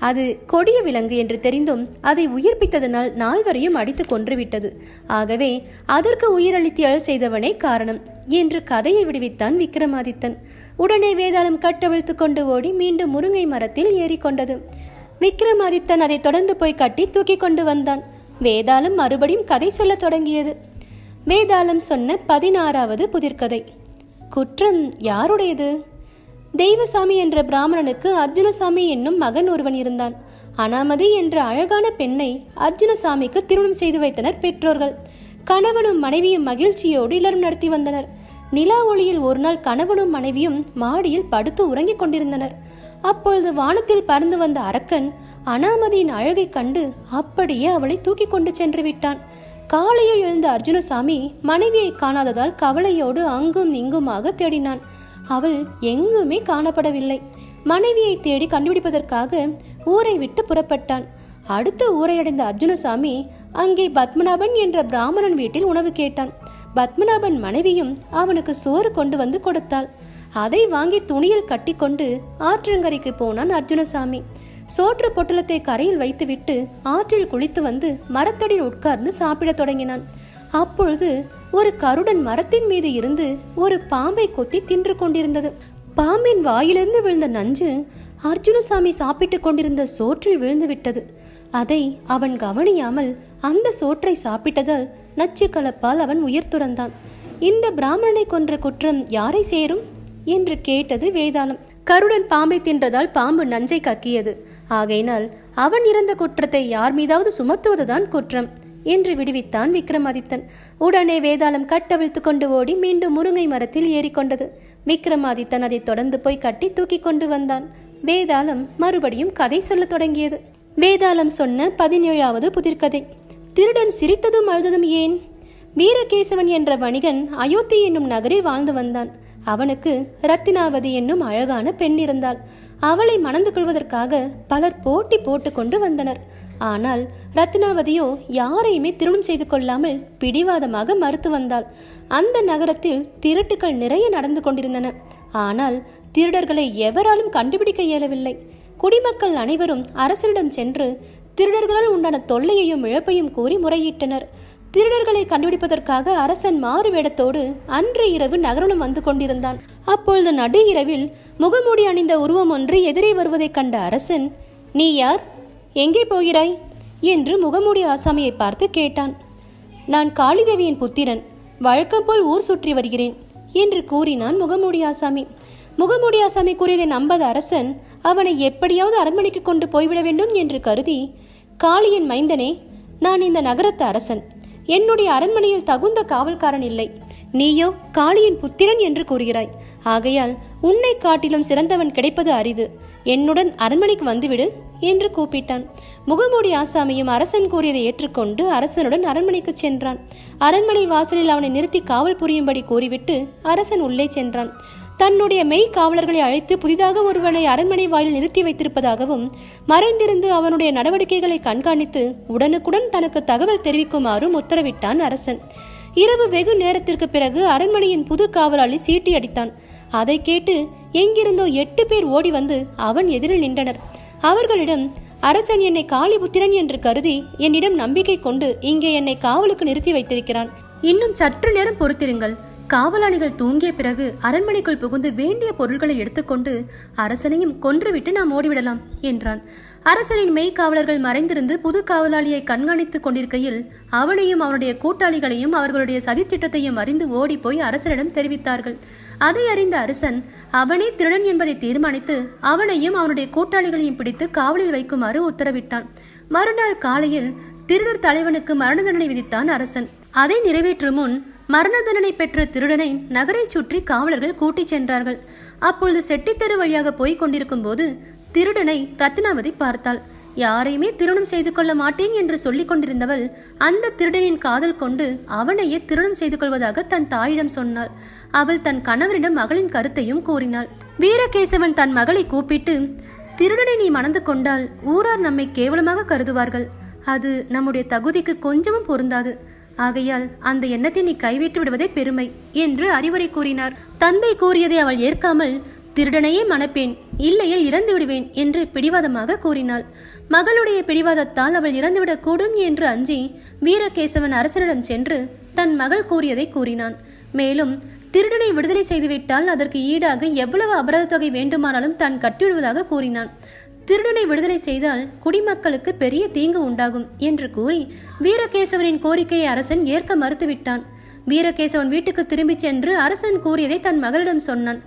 அது கொடிய விலங்கு என்று தெரிந்தும் அதை உயிர்ப்பித்ததனால் 4வரையும் அடித்து கொன்றுவிட்டது. ஆகவே அதற்கு உயிரளித்து எழ செய்தவனே காரணம் என்று கதையை விடுவித்தான் விக்ரமாதித்தன். உடனே வேதாளம் கட்டவிழ்த்து கொண்டு ஓடி மீண்டும் முருங்கை மரத்தில் ஏறிக்கொண்டது. விக்ரமாதித்தன் அதை தொடர்ந்து போய் கட்டி தூக்கி கொண்டு வந்தான். வேதாளம் மறுபடியும் கதை சொல்லத் தொடங்கியது. வேதாளம் சொன்ன 16வது புதிர்கதை. குற்றம் யாருடையது? தெய்வசாமி என்ற பிராமணனுக்கு அர்ஜுனசாமி என்னும் மகன் ஒருவன் இருந்தான். அனாமதி என்ற அழகான பெண்ணை அர்ஜுனசாமிக்கு திருமணம் செய்து வைத்தனர் பெற்றோர்கள். கணவனும் மனைவியும் மகிழ்ச்சியோடு இல்லறம் நடத்தி வந்தனர். நிலா ஒளியில் ஒரு நாள் கணவனும் மனைவியும் மாடியில் படுத்து உறங்கிக் கொண்டிருந்தனர். அப்பொழுது வானத்தில் பறந்து வந்த அரக்கன் அனாமதியின் அழகை கண்டு அப்படியே அவளை தூக்கி கொண்டு சென்று விட்டான். காலையில் எழுந்த அர்ஜுனசாமி மனைவியை காணாததால் கவலையோடு அங்கும் இங்குமாக தேடினான். அவள் எங்குமே காணப்படவில்லை. மனைவியை தேடி கண்டுபிடிப்பதற்காக ஊரை விட்டு புறப்பட்டான். அடுத்த ஊரை அடைந்த அர்ஜுனசாமி அங்கே பத்மநாபன் என்ற பிராமணன் வீட்டில் உணவு கேட்டான். பத்மநாபன் மனைவியும் அவனுக்கு சோறு கொண்டு வந்து கொடுத்தாள். அதை வாங்கி துணியில் கட்டி கொண்டு ஆற்றங்கரைக்கு போனான் அர்ஜுனசாமி. சோற்று பொட்டலத்தை கரையில் வைத்துவிட்டு ஆற்றில் குளித்து வந்து மரத்தடியில் உட்கார்ந்து சாப்பிடத் தொடங்கினான். அப்பொழுது ஒரு கருடன் மரத்தின் மீது இருந்து ஒரு பாம்பை கொத்தி தின்று கொண்டிருந்தது. பாம்பின் வாயிலிருந்து விழுந்த நஞ்சு அர்ஜுனசாமி சாப்பிட்டு கொண்டிருந்த சோற்றில் விழுந்து விட்டது. அதை அவன் கவனியாமல் அந்த சோற்றை சாப்பிட்டதால் நச்சு கலப்பால் அவன் உயிர் துறந்தான். இந்த பிராமணனை கொன்ற குற்றம் யாரை சேரும் என்று கேட்டது வேதாளம். கருடன் பாம்பை தின்றதால் பாம்பு நஞ்சை கக்கியது. ஆகையினால் அவன் இறந்த குற்றத்தை யார் மீதாவது சுமத்துவதுதான் குற்றம் என்று விடுவித்தான் விக்ரமாதித்தன். உடனே வேதாளம் கட்டவிழ்த்து கொண்டு ஓடி மீண்டும் முருங்கை மரத்தில் ஏறிக்கொண்டது. விக்ரமாதித்தன் அதை தொடர்ந்து போய் கட்டி தூக்கி கொண்டு வந்தான். வேதாளம் மறுபடியும் கதை சொல்ல தொடங்கியது. வேதாளம் சொன்ன 17வது புதிர்கதை. திருடன் சிரித்ததும் அழுததும் ஏன்? வீரகேசவன் என்ற வணிகன் அயோத்தி என்னும் நகரில் வாழ்ந்து வந்தான். அவனுக்கு ரத்தினாவதி என்னும் அழகான பெண் இருந்தாள். அவளை மணந்து கொள்வதற்காக பலர் போட்டி போட்டு கொண்டு வந்தனர். ஆனால் ரத்னாவதியோ யாரையுமே திருமணம் செய்து கொள்ளாமல் பிடிவாதமாக மறுத்து வந்தாள். அந்த நகரத்தில் திருட்டுக்கள் நிறைய நடந்து கொண்டிருந்தன. ஆனால் திருடர்களை எவராலும் கண்டுபிடிக்க இயலவில்லை. குடிமக்கள் அனைவரும் அரசரிடம் சென்று திருடர்களால் உண்டான தொல்லையையும் இழப்பையும் கூறி முறையிட்டனர். திருடர்களை கண்டுபிடிப்பதற்காக அரசன் மாறு வேடத்தோடு அன்று இரவு நகரம் வந்து கொண்டிருந்தான். அப்பொழுது நடு இரவில் முகமூடி அணிந்த உருவம் ஒன்று எதிரே வருவதைக் கண்ட அரசன், "நீ யார்? எங்கே போகிறாய்?" என்று முகமூடி ஆசாமியை பார்த்து கேட்டான். "நான் காளிதேவியின் புத்திரன், வழக்கம் போல் ஊர் சுற்றி வருகிறேன்" என்று கூறினான் முகமூடி ஆசாமி. முகமூடி ஆசாமி கூறியதை நம்பாத அரசன் அவனை எப்படியாவது அரண்மனைக்கு கொண்டு போய்விட வேண்டும் என்று கருதி, "காளியின் மைந்தனே, நான் இந்த நகரத்து அரசன். என்னுடைய அரண்மனையில் தகுந்த காவல்காரன் இல்லை. நீயோ காளியின் புத்திரன் என்று கூறுகிறாய். ஆகையால் உன்னை காட்டிலும் சிறந்தவன் கிடைப்பது அரிது. என்னுடன் அரண்மனைக்கு வந்துவிடு" என்று கூப்பிட்டான். முகமூடி ஆசாமியும் அரசன் கூறியதை ஏற்றுக்கொண்டு அரசனுடன் அரண்மனைக்கு சென்றான். அரண்மனை வாசலில் அவனை நிறுத்தி காவல் புரியும்படி கூறிவிட்டு அரசன் உள்ளே சென்றான். தன்னுடைய மெய் காவலர்களை அழைத்து புதிதாக ஒருவனை அரண்மனை வாயில் நிறுத்தி வைத்திருப்பதாகவும் மறைந்திருந்து அவனுடைய நடவடிக்கைகளை கண்காணித்து உடனுக்குடன் தனக்கு தகவல் தெரிவிக்குமாறும் உத்தரவிட்டான் அரசன். இரவு வெகு நேரத்திற்கு பிறகு அரண்மனையின் புது காவலாளி சீட்டி அடித்தான். அதை கேட்டு எங்கிருந்தோ 8 பேர் ஓடி வந்து அவன் எதிரில் நின்றனர். அவர்களிடம், "அரசன் என்னை காளிபுத்திரன் என்று கருதி என்னிடம் நம்பிக்கை கொண்டு இங்கே என்னை காவலுக்கு நிறுத்தி வைத்திருக்கிறான். இன்னும் சற்று நேரம் பொறுத்திருங்கள். காவலாளிகள் தூங்கிய பிறகு அரண்மனைக்குள் புகுந்து வேண்டிய பொருட்களை எடுத்துக்கொண்டு அரசனையும் கொன்றுவிட்டு நாம் ஓடிவிடலாம்" என்றான். அரசனின் மெய்காவலர்கள் மறைந்திருந்து புது காவலாளியை கண்காணித்துக் கொண்டிருக்கையில் அவனையும் அவனுடைய கூட்டாளிகளையும் அவர்களுடைய சதித்திட்டத்தையும் அறிந்து ஓடி போய் அரசனிடம் தெரிவித்தார்கள். அதை அறிந்த அரசன் அவனே திருடன் என்பதை தீர்மானித்து அவனையும் அவனுடைய கூட்டாளிகளையும் பிடித்து காவலில் வைக்குமாறு உத்தரவிட்டான். மறுநாள் காலையில் திருடர் தலைவனுக்கு மரண தண்டனை விதித்தான் அரசன். அதை நிறைவேற்றும் முன் மரண தண்டனை பெற்ற திருடனை நகரை சுற்றி காவலர்கள் கூட்டிச் சென்றார்கள். அப்பொழுது செட்டித்தெரு வழியாக போய்க் கொண்டிருக்கும் போது திருடனை ரத்னாவதி பார்த்தாள். யாரையுமே திருமணம் செய்து கொள்ள மாட்டேன் என்று சொல்லிக் கொண்டிருந்தவள் அந்த திருடனின் காதல் கொண்டு அவனையே திருமணம் செய்து கொள்வதாக தன் தாயிடம் சொன்னாள். அவள் தன் கணவரிடம் மகளின் கருத்தையும் கூறினாள். வீரகேசவன் தன் மகளை கூப்பிட்டு, "திருடனை நீ மணந்து கொண்டால் ஊரார் நம்மை கேவலமாக கருதுவார்கள். அது நம்முடைய தகுதிக்கு கொஞ்சமும் பொருந்தாது. ஆகையால் அந்த எண்ணத்தை நீ கைவிட்டு விடுவதே பெருமை" என்று அறிவுரை கூறினார். தந்தை கூறியதை அவள் ஏற்காமல், "திருடனையே மணப்பேன், இல்லையில் இறந்து விடுவேன்" என்று பிடிவாதமாக கூறினாள். மகளுடைய பிடிவாதத்தால் அவள் இறந்துவிடக்கூடும் என்று அஞ்சி வீரகேசவன் அரசனிடம் சென்று தன் மகள் கூறியதை கூறினான். மேலும் திருடனை விடுதலை செய்துவிட்டால் அதற்கு ஈடாக எவ்வளவு அபராத தொகை வேண்டுமானாலும் தான் கட்டிவிடுவதாக கூறினான். திருடனை விடுதலை செய்தால் குடிமக்களுக்கு பெரிய தீங்கு உண்டாகும் என்று கூறி வீரகேசவனின் கோரிக்கையை அரசன் ஏற்க மறுத்துவிட்டான். வீரகேசவன் வீட்டுக்கு திரும்பி சென்று அரசன் கூறியதை தன் மகளிடம் சொன்னான்.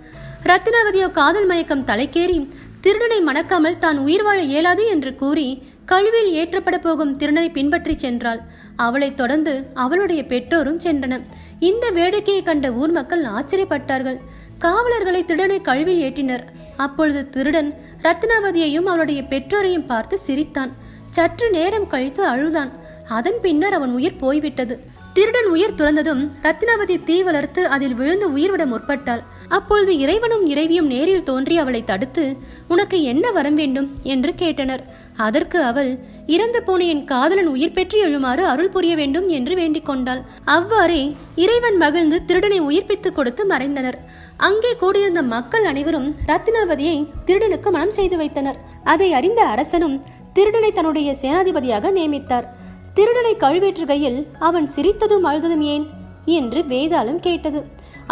ரத்னாவதியோ காதல் மயக்கம் தலைக்கேறி திருடனை மணக்காமல் தான் உயிர் வாழ இயலாது என்று கூறி கழுவில் ஏற்றப்பட போகும் திருடனை பின்பற்றி சென்றாள். அவளை தொடர்ந்து அவளுடைய பெற்றோரும் சென்றனர். இந்த வேடிக்கையை கண்ட ஊர் மக்கள் ஆச்சரியப்பட்டார்கள். காவலர்களை திருடனை கழுவில் ஏற்றினர். அப்பொழுது திருடன் ரத்னாவதியையும் அவளுடைய பெற்றோரையும் பார்த்து சிரித்தான். சற்று நேரம் கழித்து அழுதான். அதன் பின்னர் அவன் உயிர் போய்விட்டது. திருடன் உயிர் துறந்ததும் ரத்னாவதி தீ வளர்த்து அதில் விழுந்து உயிர்விட முற்பட்டாள். அப்பொழுது இறைவனும் இறைவியும் நேரில் தோன்றி அவளை தடுத்து, உனக்கு என்ன வரம் வேண்டும் என்று கேட்டனர். அதற்கு அவள், இறந்து போன என் காதலன் உயிர் பெற்று எழுமாறு அருள் புரிய வேண்டும் என்று வேண்டிக் கொண்டாள். அவ்வாறே இறைவன் மகிழ்ந்து திருடனை உயிர்ப்பித்து கொடுத்து மறைந்தனர். அங்கே கூடியிருந்த மக்கள் அனைவரும் ரத்னாவதியை திருடனுக்கு மனம் செய்து வைத்தனர். அதை அறிந்த அரசனும் திருடனை தன்னுடைய சேனாதிபதியாக நியமித்தார். திருடனை கழுவேற்றுகையில் அவன் சிரித்ததும் அழுததும் ஏன் என்று வேதாளம் கேட்டது.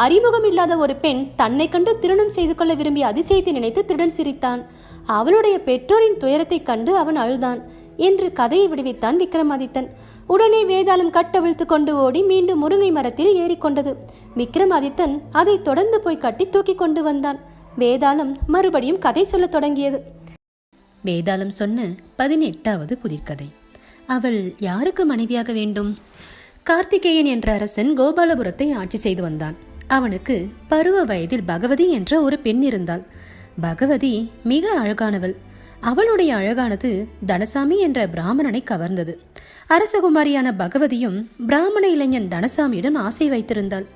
அறிமுகம் இல்லாத ஒரு பெண் தன்னை கண்டு திருமணம் செய்து கொள்ள விரும்பிய அதிசயத்தை நினைத்து திருடன் சிரித்தான். அவளுடைய பெற்றோரின் துயரத்தை கண்டு அவன் அழுதான் என்று கதையை விடுவித்தான் விக்ரமாதித்தன். உடனே வேதாளம் கட்டவிழ்த்து கொண்டு ஓடி மீண்டும் முருங்கை மரத்தில் ஏறிக்கொண்டது. விக்ரமாதித்தன் அதை தொடர்ந்து போய் கட்டி தூக்கி கொண்டு வந்தான். வேதாளம் மறுபடியும் கதை சொல்ல தொடங்கியது. வேதாளம் சொன்ன 18வது புதிர்கதை. அவள் யாருக்கு மனைவியாக வேண்டும்? கார்த்திகேயன் என்ற அரசன் கோபாலபுரத்தை ஆட்சி செய்து வந்தான். அவனுக்கு பருவ வயதில் பகவதி என்ற ஒரு பெண் இருந்தாள். பகவதி மிக அழகானவள். அவளுடைய அழகானது தனசாமி என்ற பிராமணனை கவர்ந்தது. அரசகுமாரியான பகவதியும் பிராமண இளைஞன் தனசாமியிடம் ஆசை வைத்திருந்தாள்.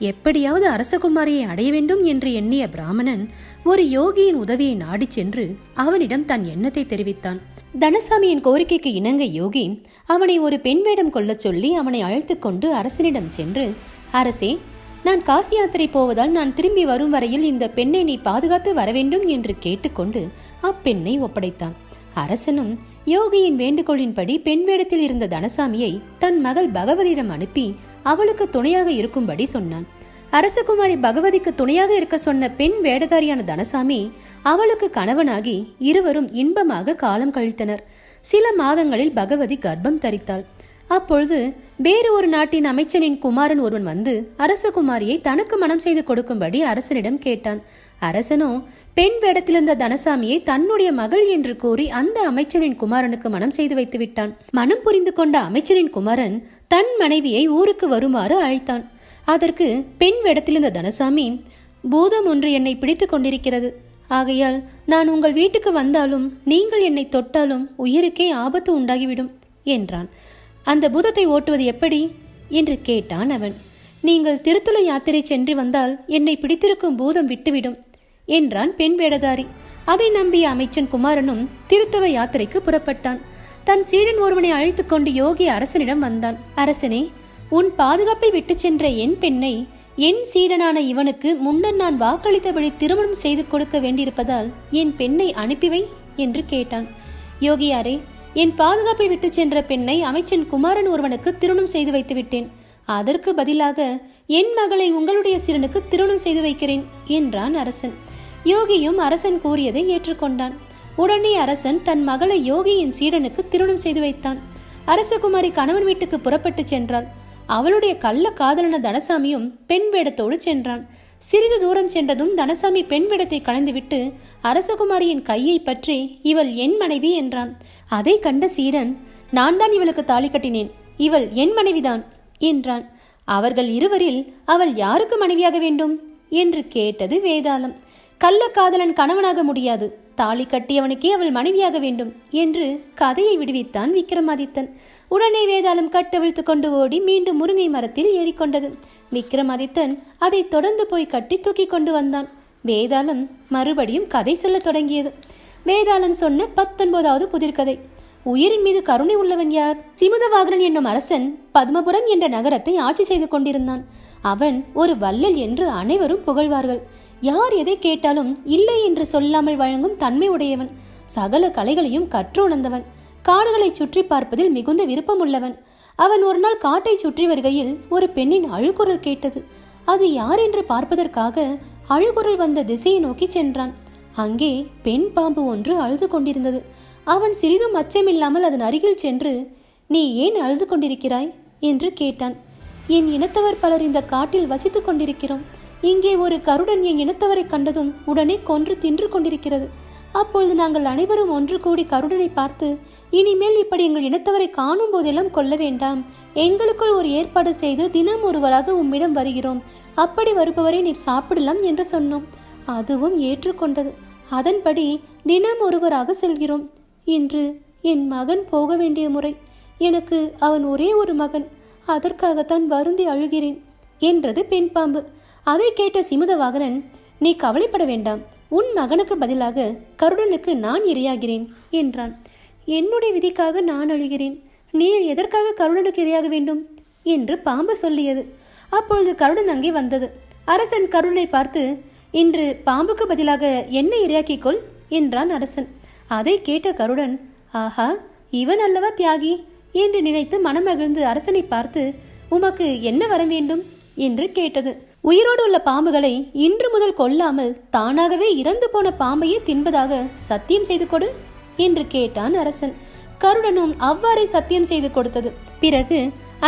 எப்படியாவது அரசகுமாரியை அடைய வேண்டும் என்று எண்ணிய பிராமணன் ஒரு யோகியின் உதவியை நாடி சென்று அவனிடம் தன் எண்ணத்தை தெரிவித்தான். தனசாமியின் கோரிக்கைக்கு இணங்க யோகி அவனை ஒரு பெண் வேடம் கொள்ளச் சொல்லி அவனை அழைத்து கொண்டு அரசனிடம் சென்று, அரசே, நான் காசி யாத்திரை போவதால் நான் திரும்பி வரும் வரையில் இந்த பெண்ணை நீ பாதுகாத்து வர வேண்டும் என்று கேட்டுக்கொண்டு அப்பெண்ணை ஒப்படைத்தான். அரசனும் யோகியின் வேண்டுகோளின்படி பெண் வேடத்தில் இருந்த தனசாமியை தன் மகள் பகவதியிடம் அனுப்பி அவளுக்கு துணையாக இருக்கும்படி சொன்னான். அரசகுமாரி பகவதிக்கு துணையாக இருக்க சொன்ன பெண் வேடதாரியான தனசாமி அவளுக்கு கணவனாகி இருவரும் இன்பமாக காலம் கழித்தனர். சில மாதங்களில் பகவதி கர்ப்பம் தரித்தாள். அப்பொழுது வேறு ஒரு நாட்டின் அமைச்சனின் குமாரன் ஒருவன் வந்து அரசகுமாரியை தனக்கு மனம் செய்து கொடுக்கும்படி அரசனிடம் கேட்டான். அரசனோ பெண் வேடத்திலிருந்த தனசாமியை தன்னுடைய மகள் என்று கூறி அந்த அமைச்சரின் குமாரனுக்கு மனம் செய்து வைத்து விட்டான். மனம் புரிந்து கொண்ட அமைச்சரின் குமாரன் தன் மனைவியை ஊருக்கு வருமாறு அழைத்தான். அதற்கு பெண் வேடத்திலிருந்த தனசாமி, பூதம் ஒன்று என்னை பிடித்து கொண்டிருக்கிறது. ஆகையால் நான் உங்கள் வீட்டுக்கு வந்தாலும் நீங்கள் என்னை தொட்டாலும் உயிருக்கே ஆபத்து உண்டாகிவிடும் என்றான். அந்த பூதத்தை ஓட்டுவது எப்படி என்று கேட்டான் அவன். நீங்கள் திருத்தல யாத்திரை சென்று வந்தால் என்னை பிடித்திருக்கும் பூதம் விட்டுவிடும் என்றான் பெண் வேடதாரி. அதை நம்பிய அமைச்சன் குமாரனும் திருத்தவ யாத்திரைக்கு புறப்பட்டான். தன் சீடன் ஒருவனை அழைத்து கொண்டு யோகி அரசனிடம் வந்தான். அரசனே, உன் பாதுகாப்பில் விட்டு சென்ற என் பெண்ணை என் சீடனான இவனுக்கு முன்னர் நான் வாக்களித்தபடி திருமணம் செய்து கொடுக்க வேண்டியிருப்பதால் என் பெண்ணை அனுப்பிவை என்று கேட்டான். யோகியாரே, என் பாதுகாப்பை விட்டு சென்ற பெண்ணை அமைச்சன் குமாரன் ஒருவனுக்கு திருமணம் செய்து வைத்து விட்டேன். அதற்கு பதிலாக என் மகளை உங்களுடைய சீடனுக்கு திருமணம் செய்து வைக்கிறேன் என்றான் அரசன். யோகியும் அரசன் கூறியதை ஏற்றுக்கொண்டான். உடனே அரசன் தன் மகளை யோகியின் சீடனுக்கு திருமணம் செய்து வைத்தான். அரசகுமாரி கணவன் வீட்டுக்கு புறப்பட்டு சென்றாள். அவளுடைய கள்ள காதலன தனசாமியும் பெண் வேடத்தோடு சென்றான். சிறிது தூரம் சென்றதும் தனசாமி பெண் வேடத்தை களைந்துவிட்டு அரசகுமாரியின் கையை பற்றி, இவள் என் மனைவி என்றான். அதை கண்ட சீரன், நான் தான் இவளுக்கு தாலி கட்டினேன், இவள் என் மனைவிதான் என்றான். அவர்கள் இருவரில் அவள் யாருக்கு மனைவியாக வேண்டும் என்று கேட்டது வேதாளம். கள்ள காதலன் கணவனாக முடியாது, தாலி கட்டியவனுக்கே அவள் மனைவியாக வேண்டும் என்று கதையை விடுவித்தான் விக்ரமாதித்தன். உடனே வேதாளம் கட்டவிழ்த்து கொண்டு ஓடி மீண்டும் முருங்கை மரத்தில் ஏறிக்கொண்டது. விக்ரமாதித்தன் அதை தொடர்ந்து போய் கட்டி தூக்கி கொண்டு வந்தான். வேதாளம் மறுபடியும் கதை சொல்ல தொடங்கியது. வேதாளம் சொன்ன 19வது புதிர்கதை. உயிரின் மீது கருணை உள்ளவன் யார்? சிமுதவாகரன் என்னும் அரசன் பத்மபுரம் என்ற நகரத்தை ஆட்சி செய்து கொண்டிருந்தான். அவன் ஒரு வள்ளல் என்று அனைவரும் புகழ்வார்கள். யார் எதை கேட்டாலும் இல்லை என்று சொல்லாமல் வழங்கும் தன்மை உடையவன். சகல கலைகளையும் கற்று உணர்ந்தவன். காடுகளை சுற்றி பார்ப்பதில் மிகுந்த விருப்பம் உள்ளவன். அவன் ஒரு நாள் காட்டை சுற்றி வருகையில் ஒரு பெண்ணின் அழுகுரல் கேட்டது. அது யார் என்று பார்ப்பதற்காக அழுகுரல் வந்த திசையை நோக்கி சென்றான். அங்கே பெண் பாம்பு ஒன்று அழுது கொண்டிருந்தது. அவன் சிறிதும் அச்சமில்லாமல் அதன் அருகில் சென்று, நீ ஏன் அழுது கொண்டிருக்கிறாய் என்று கேட்டான். என் இனத்தவர் பலர் இந்த காட்டில் வசித்துக் கொண்டிருக்கிறோம். இங்கே ஒரு கருடன் என் இனத்தவரை கண்டதும் உடனே கொன்று தின்று கொண்டிருக்கிறது. அப்பொழுது நாங்கள் அனைவரும் ஒன்று கூடி கருடனை பார்த்து, இனிமேல் இப்படி எங்கள் இனத்தவரை காணும் போதெல்லாம் கொல்ல வேண்டாம், எங்களுக்குள் ஒரு ஏற்பாடு செய்து தினம் ஒருவராக உம்மிடம் வருகிறோம், அப்படி வருபவரை நீர் சாப்பிடலாம் என்று சொன்னோம். அதுவும் ஏற்றுக்கொண்டது. அதன்படி தினம் ஒருவராக செல்கிறோம். இன்று என் மகன் போக வேண்டிய முறை. எனக்கு அவன் ஒரே ஒரு மகன், அதற்காகத்தான் வருந்தி அழுகிறேன் என்றது பெண் பாம்பு. அதை கேட்ட சிமுதவாகனன், நீ கவலைப்பட வேண்டாம், உன் மகனுக்கு பதிலாக கருடனுக்கு நான் இரையாகிறேன் என்றான். என்னுடைய விதிக்காக நான் அழுகிறேன், நீர் எதற்காக கருடனுக்கு இரையாக வேண்டும் என்று பாம்பு சொல்லியது. அப்பொழுது கருடன் அங்கே வந்தது. அரசன் கருடனை பார்த்து, இன்று பாம்புக்கு பதிலாக என்னை இரையாக்கிக்கொள் என்றான் அரசன். அதை கேட்ட கருடன், ஆஹா, இவன் அல்லவா தியாகி என்று நினைத்து மனமகிழ்ந்து அரசனை பார்த்து, உமக்கு என்ன வர வேண்டும் என்று கேட்டது. உயிரோடு உள்ள பாம்புகளை இன்று முதல் கொல்லாமல் தானாகவே இறந்து போன பாம்பையே தின்பதாக சத்தியம் செய்து கொடு என்று கேட்டான் அரசன். கருடனும் அவ்வாறே சத்தியம் செய்து கொடுத்தது. பிறகு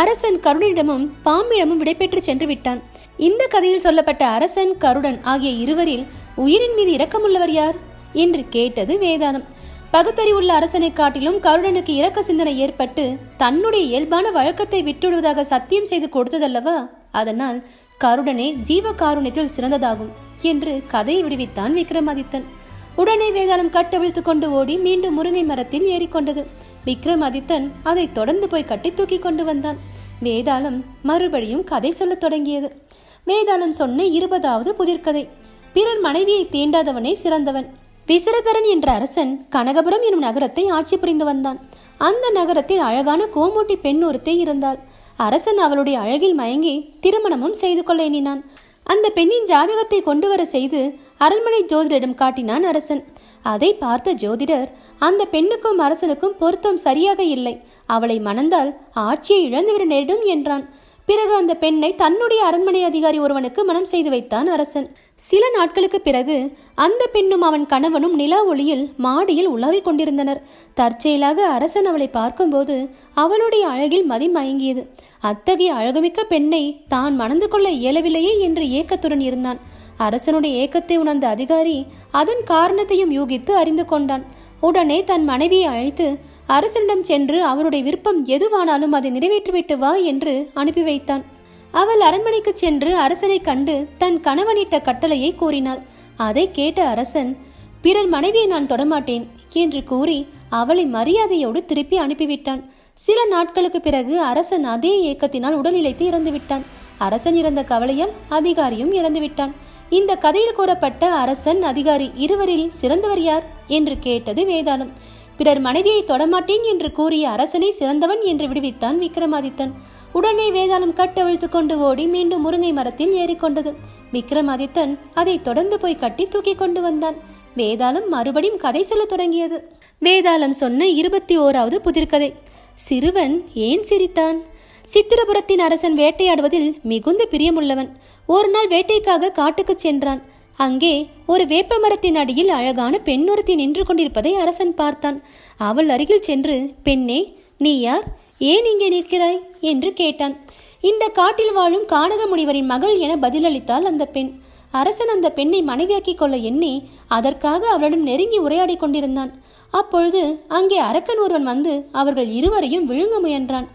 அரசன் கருடனிடமும் பாம்பிடமும் விடைபெற்று சென்று விட்டான். இந்த கதையில் சொல்லப்பட்ட அரசன், கருடன் ஆகிய இருவரில் உயிரின் மீது இரக்கமுள்ளவர் யார் என்று கேட்டது வேதாளம். பகுத்தறிவுள்ள அரசனை காட்டிலும் கருடனுக்கு இரக்க சிந்தனை ஏற்பட்டு தன்னுடைய இயல்பான வழக்கத்தை விட்டுவிடுவதாக சத்தியம் செய்து கொடுத்ததல்லவா, அதனால் கருடனே ஜீவ காருண்யத்தில் சிறந்ததாகும் என்று கதையை விடுவித்தான் விக்ரமாதித்தன். உடனே வேதாளம் கட்டவிழ்த்து கொண்டு ஓடி மீண்டும் முருங்கை மரத்தில் ஏறிக்கொண்டது. விக்ரமாதித்தன் அதை தொடர்ந்து போய் கட்டி தூக்கி கொண்டு வந்தான். வேதாளம் மறுபடியும் கதை சொல்லத் தொடங்கியது. வேதாளம் சொன்ன 20வது புதிர்கதை. பிறர் மனைவியை தீண்டாதவனே சிறந்தவன். விசரதரன் என்ற அரசன் கனகபுரம் எனும் நகரத்தை ஆட்சி புரிந்து வந்தான். அந்த நகரத்தில் அழகான கோமூட்டி பெண் ஒருத்தி இருந்தாள். அரசன் அவளுடைய அழகில் மயங்கி திருமணமும் செய்து கொள்ள எண்ணினான். அந்த பெண்ணின் ஜாதகத்தை கொண்டு வர செய்து அரண்மனை ஜோதிடரிடம் காட்டினான் அரசன். அதை பார்த்த ஜோதிடர், அந்த பெண்ணுக்கும் அரசனுக்கும் பொருத்தம் சரியாக இல்லை, அவளை மணந்தால் ஆட்சியை இழந்துவிட நேரிடும் என்றான். பிறகு அந்த பெண்ணை தன்னுடைய அரண்மனை அதிகாரி ஒருவனுக்கு மனம் செய்து வைத்தான் அரசன். சில நாட்களுக்கு பிறகு அந்த பெண்ணும் அவன் கணவனும் நிலா ஒளியில் மாடியில் உலாவிக் கொண்டிருந்தனர். தற்செயலாக அரசன் அவளை பார்க்கும்போது அவளுடைய அழகில் மதிமயங்கியது. அத்தகைய அழகுமிக்க பெண்ணை தான் மணந்து கொள்ள இயலவில்லையே என்று ஏக்கத்துடன் இருந்தான். அரசனுடைய ஏக்கத்தை உணர்ந்த அதிகாரி அதன் காரணத்தையும் யூகித்து அறிந்து கொண்டான். உடனே தன் மனைவியை அழைத்து அரசனிடம் சென்று அவருடைய விருப்பம் எதுவானாலும் அதை நிறைவேற்றிவிட்டு வா என்று அனுப்பி வைத்தான். அவள் அரண்மனைக்கு சென்று அரசனை கண்டு தன் கணவனிட்ட கட்டளையை கூறினாள். அதை கேட்ட அரசன், பிறர் மனைவியை நான் தொடமாட்டேன் என்று கூறி அவளை மரியாதையோடு திருப்பி அனுப்பிவிட்டான். சில நாட்களுக்கு பிறகு அரசன் அதே ஏக்கத்தினால் உடல் இழைத்து இறந்துவிட்டான். அரசன் இறந்த கவலையால் அதிகாரியும் இறந்துவிட்டான். இந்த கதையில் கூறப்பட்ட அரசன் அதிகாரி இருவரில் சிறந்தவர் யார் என்று கேட்டது வேதாளம். பிறர் மனைவியை தொடமாட்டேன் என்று கூறிய அரசனை சிறந்தவன் என்று விடுவித்தான் விக்ரமாதித்தன். உடனே வேதாளம் கட்டவிழ்த்து கொண்டு ஓடி மீண்டும் முருங்கை மரத்தில் ஏறிக்கொண்டது. விக்ரமாதித்தன் அதை தொடர்ந்து போய் கட்டி தூக்கி கொண்டு வந்தான். வேதாளம் மறுபடியும் கதை சொல்ல தொடங்கியது. வேதாளம் சொன்ன 21வது புதிர்கதை. சிறுவன் ஏன் சிரித்தான்? சித்திரபுரத்தின் அரசன் வேட்டையாடுவதில் மிகுந்த பிரியமுள்ளவன். ஒரு நாள் வேட்டைக்காக காட்டுக்கு சென்றான். அங்கே ஒரு வேப்ப மரத்தின் அடியில் அழகான பெண் ஒருத்தி நின்று கொண்டிருப்பதை அரசன் பார்த்தான். அவள் அருகில் சென்று, பெண்ணே, நீ யார், ஏன் இங்கே நிற்கிறாய் என்று கேட்டான். இந்த காட்டில் வாழும் கானக முனிவரின் மகள் என பதிலளித்தாள் அந்த பெண். அரசன் அந்த பெண்ணை மனைவியாக்கிக் கொள்ள எண்ணி அதற்காக அவளுடன் நெருங்கி உரையாடி கொண்டிருந்தான். அப்பொழுது அங்கே அரக்கன் ஒருவன் வந்து அவர்கள் இருவரையும் விழுங்க முயன்றான்.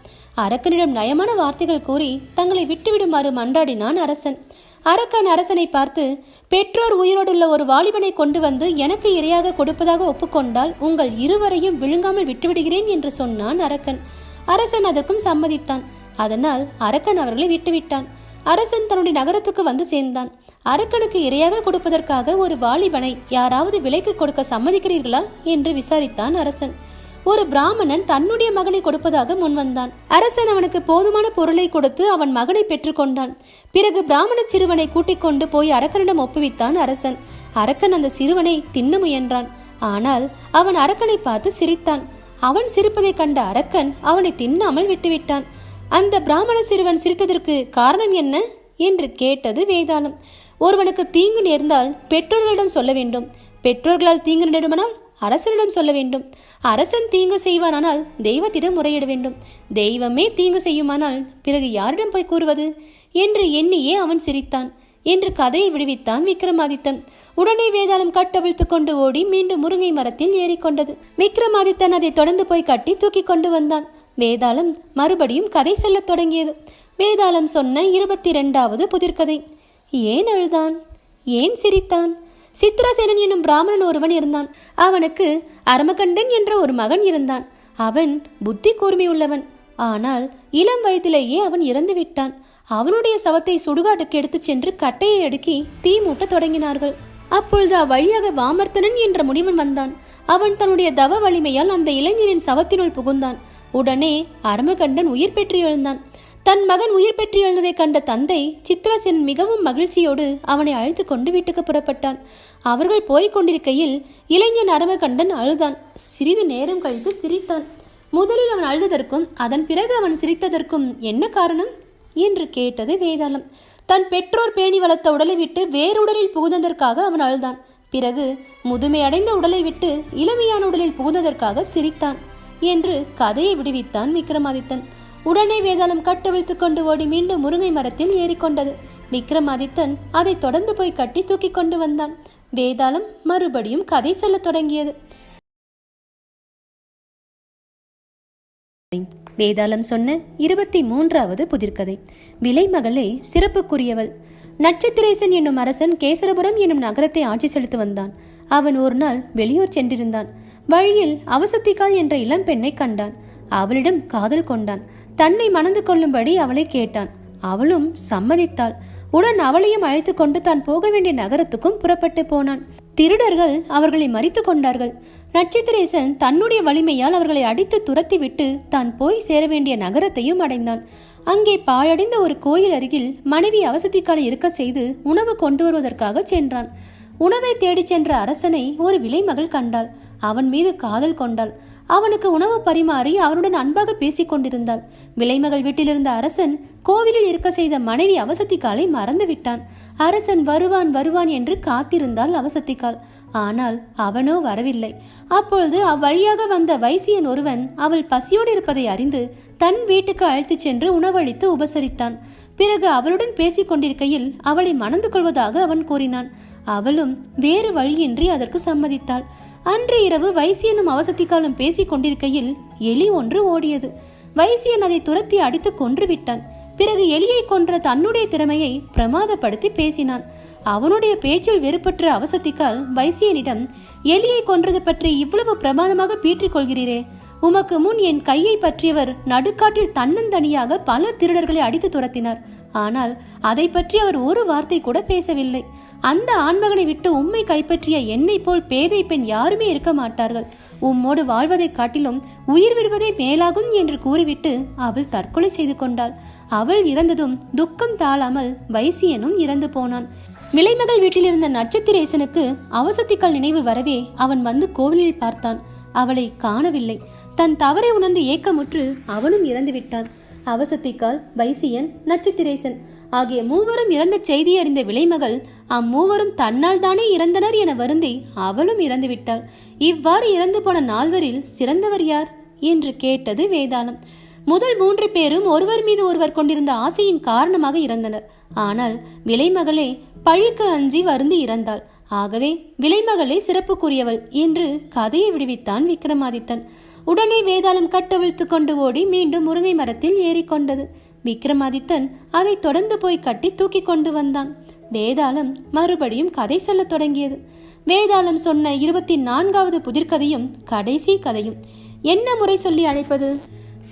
அரக்கனிடம் நயமான வார்த்தைகள் கூறி தங்களை விட்டுவிடுமாறு மன்றாடினான் அரசன். அரக்கன் அரசனை பார்த்து, பெற்றோர் உயிரோடுள்ள ஒரு வாலிபனை கொண்டு வந்து எனக்கு இரையாக கொடுப்பதாக ஒப்புக்கொண்டால் உங்கள் இருவரையும் விழுங்காமல் விட்டுவிடுகிறேன் என்று சொன்னான் அரக்கன். அரசன் அதற்கும் சம்மதித்தான். அதனால் அரக்கன் அவர்களை விட்டுவிட்டான். அரசன் தன்னுடைய நகரத்துக்கு வந்து சேர்ந்தான். அரக்கனுக்கு இரையாக கொடுப்பதற்காக ஒரு வாலிபனை யாராவது விலைக்கு கொடுக்க சம்மதிக்கிறீர்களா என்று விசாரித்தான் அரசன். ஒரு பிராமணன் தன்னுடைய மகனை கொடுப்பதாக முன்வந்தான். அரசன் அவனுக்கு போதுமான பொருளை கொடுத்து அவன் மகனை பெற்றுக்கொண்டான். பிறகு பிராமண சிறுவனை கூட்டிக் கொண்டு போய் அரக்கனிடம் ஒப்புவித்தான் அரசன். அரக்கன் அந்த சிறுவனை தின்ன முயன்றான். ஆனால் அவன் அரக்கனை பார்த்து சிரித்தான். அவன் சிரிப்பதை கண்ட அரக்கன் அவனை தின்னாமல் விட்டுவிட்டான். அந்த பிராமண சிறுவன் சிரித்ததற்கு காரணம் என்ன என்று கேட்டது வேதாளம். ஒருவனுக்கு தீங்கு நேர்ந்தால் பெற்றோர்களிடம் சொல்ல வேண்டும். பெற்றோர்களால் தீங்கு நேருமானால் அரசனிடம் சொல்ல வேண்டும். அரசன் தீங்கு செய்வானால் தெய்வத்திடம் முறையிட வேண்டும். தெய்வமே தீங்கு செய்யுமானால் பிறகு யாரிடம் போய் கூறுவது என்று எண்ணியே அவன் சிரித்தான். என்று கதையை விடுவித்தான் விக்ரமாதித்தன். உடனே வேதாளம் கட்டவிழ்த்து கொண்டு ஓடி மீண்டும் முருங்கை மரத்தில் ஏறிக்கொண்டது. விக்ரமாதித்தன் அதை தொடர்ந்து போய் கட்டி தூக்கி கொண்டு வந்தான். வேதாளம் மறுபடியும் கதை சொல்லத் தொடங்கியது. வேதாளம் சொன்ன 22வது புதிர்கதை. ஏன் அழுதான்? ஏன் சிரித்தான்? சித்ராசேனன் என்னும் பிராமணன் ஒருவன் இருந்தான். அவனுக்கு அரமகண்டன் என்ற ஒரு மகன் இருந்தான். அவன் புத்தி கூர்மை உள்ளவன். ஆனால் இளம் வயதிலேயே அவன் இறந்து விட்டான். அவனுடைய சவத்தை சுடுகாட்டுக்கு எடுத்து சென்று கட்டையை அடுக்கி தீ மூட்ட தொடங்கினார்கள். அப்பொழுது அவ்வழியாக வாமர்த்தனன் என்ற முனிவன் வந்தான். அவன் தன்னுடைய தவ வலிமையால் அந்த இளைஞரின் சவத்தினுள் புகுந்தான். உடனே அரமகண்டன் உயிர் பெற்று எழுந்தான். தன் மகன் உயிர் பெற்று எழுந்ததை கண்ட தந்தை சித்ராசேனன் மிகவும் மகிழ்ச்சியோடு அவனை அழைத்து கொண்டு வீட்டுக்கு புறப்பட்டான். அவர்கள் போய்க் கொண்டிருக்கையில் இளைஞன் அரமகண்டன் அழுதான். சிறிது நேரம் கழித்து சிரித்தான். முதலில் அவன் அழுததற்கும் அதன் பிறகு அவன் சிரித்ததற்கும் என்ன காரணம் என்று கேட்டது வேதாளம். தன் பெற்றோர் பேணி வளர்த்த உடலை விட்டு வேறுடலில் புகுந்ததற்காக அவன் அழுதான். பிறகு முதுமை அடைந்த உடலை விட்டு இளமையான உடலில் புகுந்ததற்காக சிரித்தான் என்று கதையை விடுவித்தான் விக்ரமாதித்தன். உடனே வேதாளம் கட்டவிழ்த்து கொண்டு ஓடி மீண்டும் முருங்கை மரத்தில் ஏறிக்கொண்டது. விக்ரமாதித்தன் அதை தொடர்ந்து போய் கட்டி தூக்கி கொண்டு வந்தான். வேதாளம் மறுபடியும் கதை சொல்லத் தொடங்கியது. வேதாளம் சொன்ன 23வது புதிர்கதை. விலைமகளே சிறப்புக்குரியவள். நட்சத்திரேசன் என்னும் அரசன் கேசரபுரம் என்னும் நகரத்தை ஆட்சி செலுத்தி வந்தான். அவன் ஒரு நாள் வெளியூர் சென்றிருந்தான். வழியில் அவசத்திகாள் என்ற இளம் பெண்ணை கண்டான். அவளிடம் காதல் கொண்டான். தன்னை மணந்து கொள்ளும்படி அவளை கேட்டான். அவளும் சம்மதித்தாள். உடன் அவளையும் அழைத்து கொண்டு தான் போக வேண்டிய நகரத்துக்கும் புறப்பட்டு போனான். திருடர்கள் அவர்களை மறித்து கொண்டார்கள். நட்சத்திரேசன் தன்னுடைய வலிமையால் அவர்களை அடித்து துரத்திவிட்டு தான் போய் சேர வேண்டிய நகரத்தையும் அடைந்தான். அங்கே பாழடைந்த ஒரு கோயில் அருகில் மனைவி அவசத்திகாலை இருக்க செய்து உணவு கொண்டு வருவதற்காக சென்றான். உணவை தேடிச் சென்ற அரசனை ஒரு விலைமகள் கண்டாள். அவன் மீது காதல் கொண்டாள். அவனுக்கு உணவு பரிமாறி அவனுடன் அன்பாக பேசிக் கொண்டிருந்தாள். விலைமகள் வீட்டிலிருந்த அரசன் கோவிலில் இருக்க செய்த மனைவி அவசத்திகாலை மறந்து விட்டான். அரசன் வருவான் வருவான் என்று காத்திருந்தாள் அவசத்திகாள். ஆனால் அவனோ வரவில்லை. அப்பொழுது அவ்வழியாக வந்த வைசியன் ஒருவன் அவள் பசியோடு இருப்பதை அறிந்து தன் வீட்டுக்கு அழைத்து சென்று உணவளித்து உபசரித்தான். பிறகு அவளுடன் பேசிக் கொண்டிருக்கையில் அவளை மணந்து கொள்வதாக அவன் கூறினான். அவளும் வேறு வழியின்றி அதற்கு சம்மதித்தாள். அன்று இரவு வைசியனும் அவசத்திகாலும் பேசிக் கொண்டிருக்கையில் எலி ஒன்று ஓடியது. வைசியன் அதை துரத்தி அடித்து கொன்று விட்டான். பிறகு எலியை கொன்ற தன்னுடைய திறமையை பிரமாதப்படுத்தி பேசினான். அவனுடைய பேச்சில் வெறுப்பற்ற அவசத்திகால் வைசியனிடம், எலியை கொன்றது பற்றி இவ்வளவு பிரமாதமாக பீற்றிக் கொள்கிறீரே, உமக்கு முன் என் கையை பற்றியவர் நடுக்காட்டில் தன்னந்தனியாக பல திருடர்களை அடித்து துரத்தினார். ஆனால் அதை பற்றி அவர் ஒரு வார்த்தை கூட பேசவில்லை. அந்த ஆண்மகனை விட்டு உம்மை கைப்பற்றிய என்னை போல் பேதை பெண் யாருமே இருக்க மாட்டார்கள். உம்மோடு வாழ்வதை காட்டிலும் உயிர் விடுவதே மேலாகும் என்று கூறிவிட்டு அவள் தற்கொலை செய்து கொண்டாள். அவள் இறந்ததும் துக்கம் தாழாமல் வைசியனும் இறந்து போனான். விலைமகள் வீட்டில் இருந்த நட்சத்திரேசனுக்கு அவசத்திகாள் நினைவு வரவே அவன் வந்து கோவிலில் பார்த்தான். அவளை காணவில்லை. தன் தவறை உணர்ந்து ஏக்கமுற்று அவனும் இறந்து விட்டான். அவசத்திகாள், வைசியன், நட்சத்திரேசன் ஆகிய மூவரும் இறந்த செய்தி அறிந்த விலைமகள் அம்மூவரும் தன்னால் தானே இறந்தனர் என வருந்தி அவளும் இறந்து விட்டாள். இவ்வாறு இறந்து போன நால்வரில் சிறந்தவர் யார் என்று கேட்டது வேதாளம். முதல் 3 பேரும் ஒருவர் மீது ஒருவர் கொண்டிருந்த ஆசையின் காரணமாக இறந்தனர். ஆனால் விலைமகளே பழிக்கு அஞ்சி வருந்தி இறந்தாள். ஆகவே விலைமகளே சிறப்புக்குரியவள் என்று கதையை விடுவித்தான் விக்ரமாதித்தன். உடனே வேதாளம் கட்டவிழ்த்து கொண்டு ஓடி மீண்டும் முருங்கை மரத்தில் ஏறிக்கொண்டது. விக்ரமாதித்தன் அதை தொடர்ந்து போய் கட்டி தூக்கி கொண்டு வந்தான். வேதாளம் மறுபடியும் கதை சொல்லத் தொடங்கியது. வேதாளம் சொன்ன 24வது புதிர்கதையும் கடைசி கதையும். என்ன முறை சொல்லி அழைப்பது?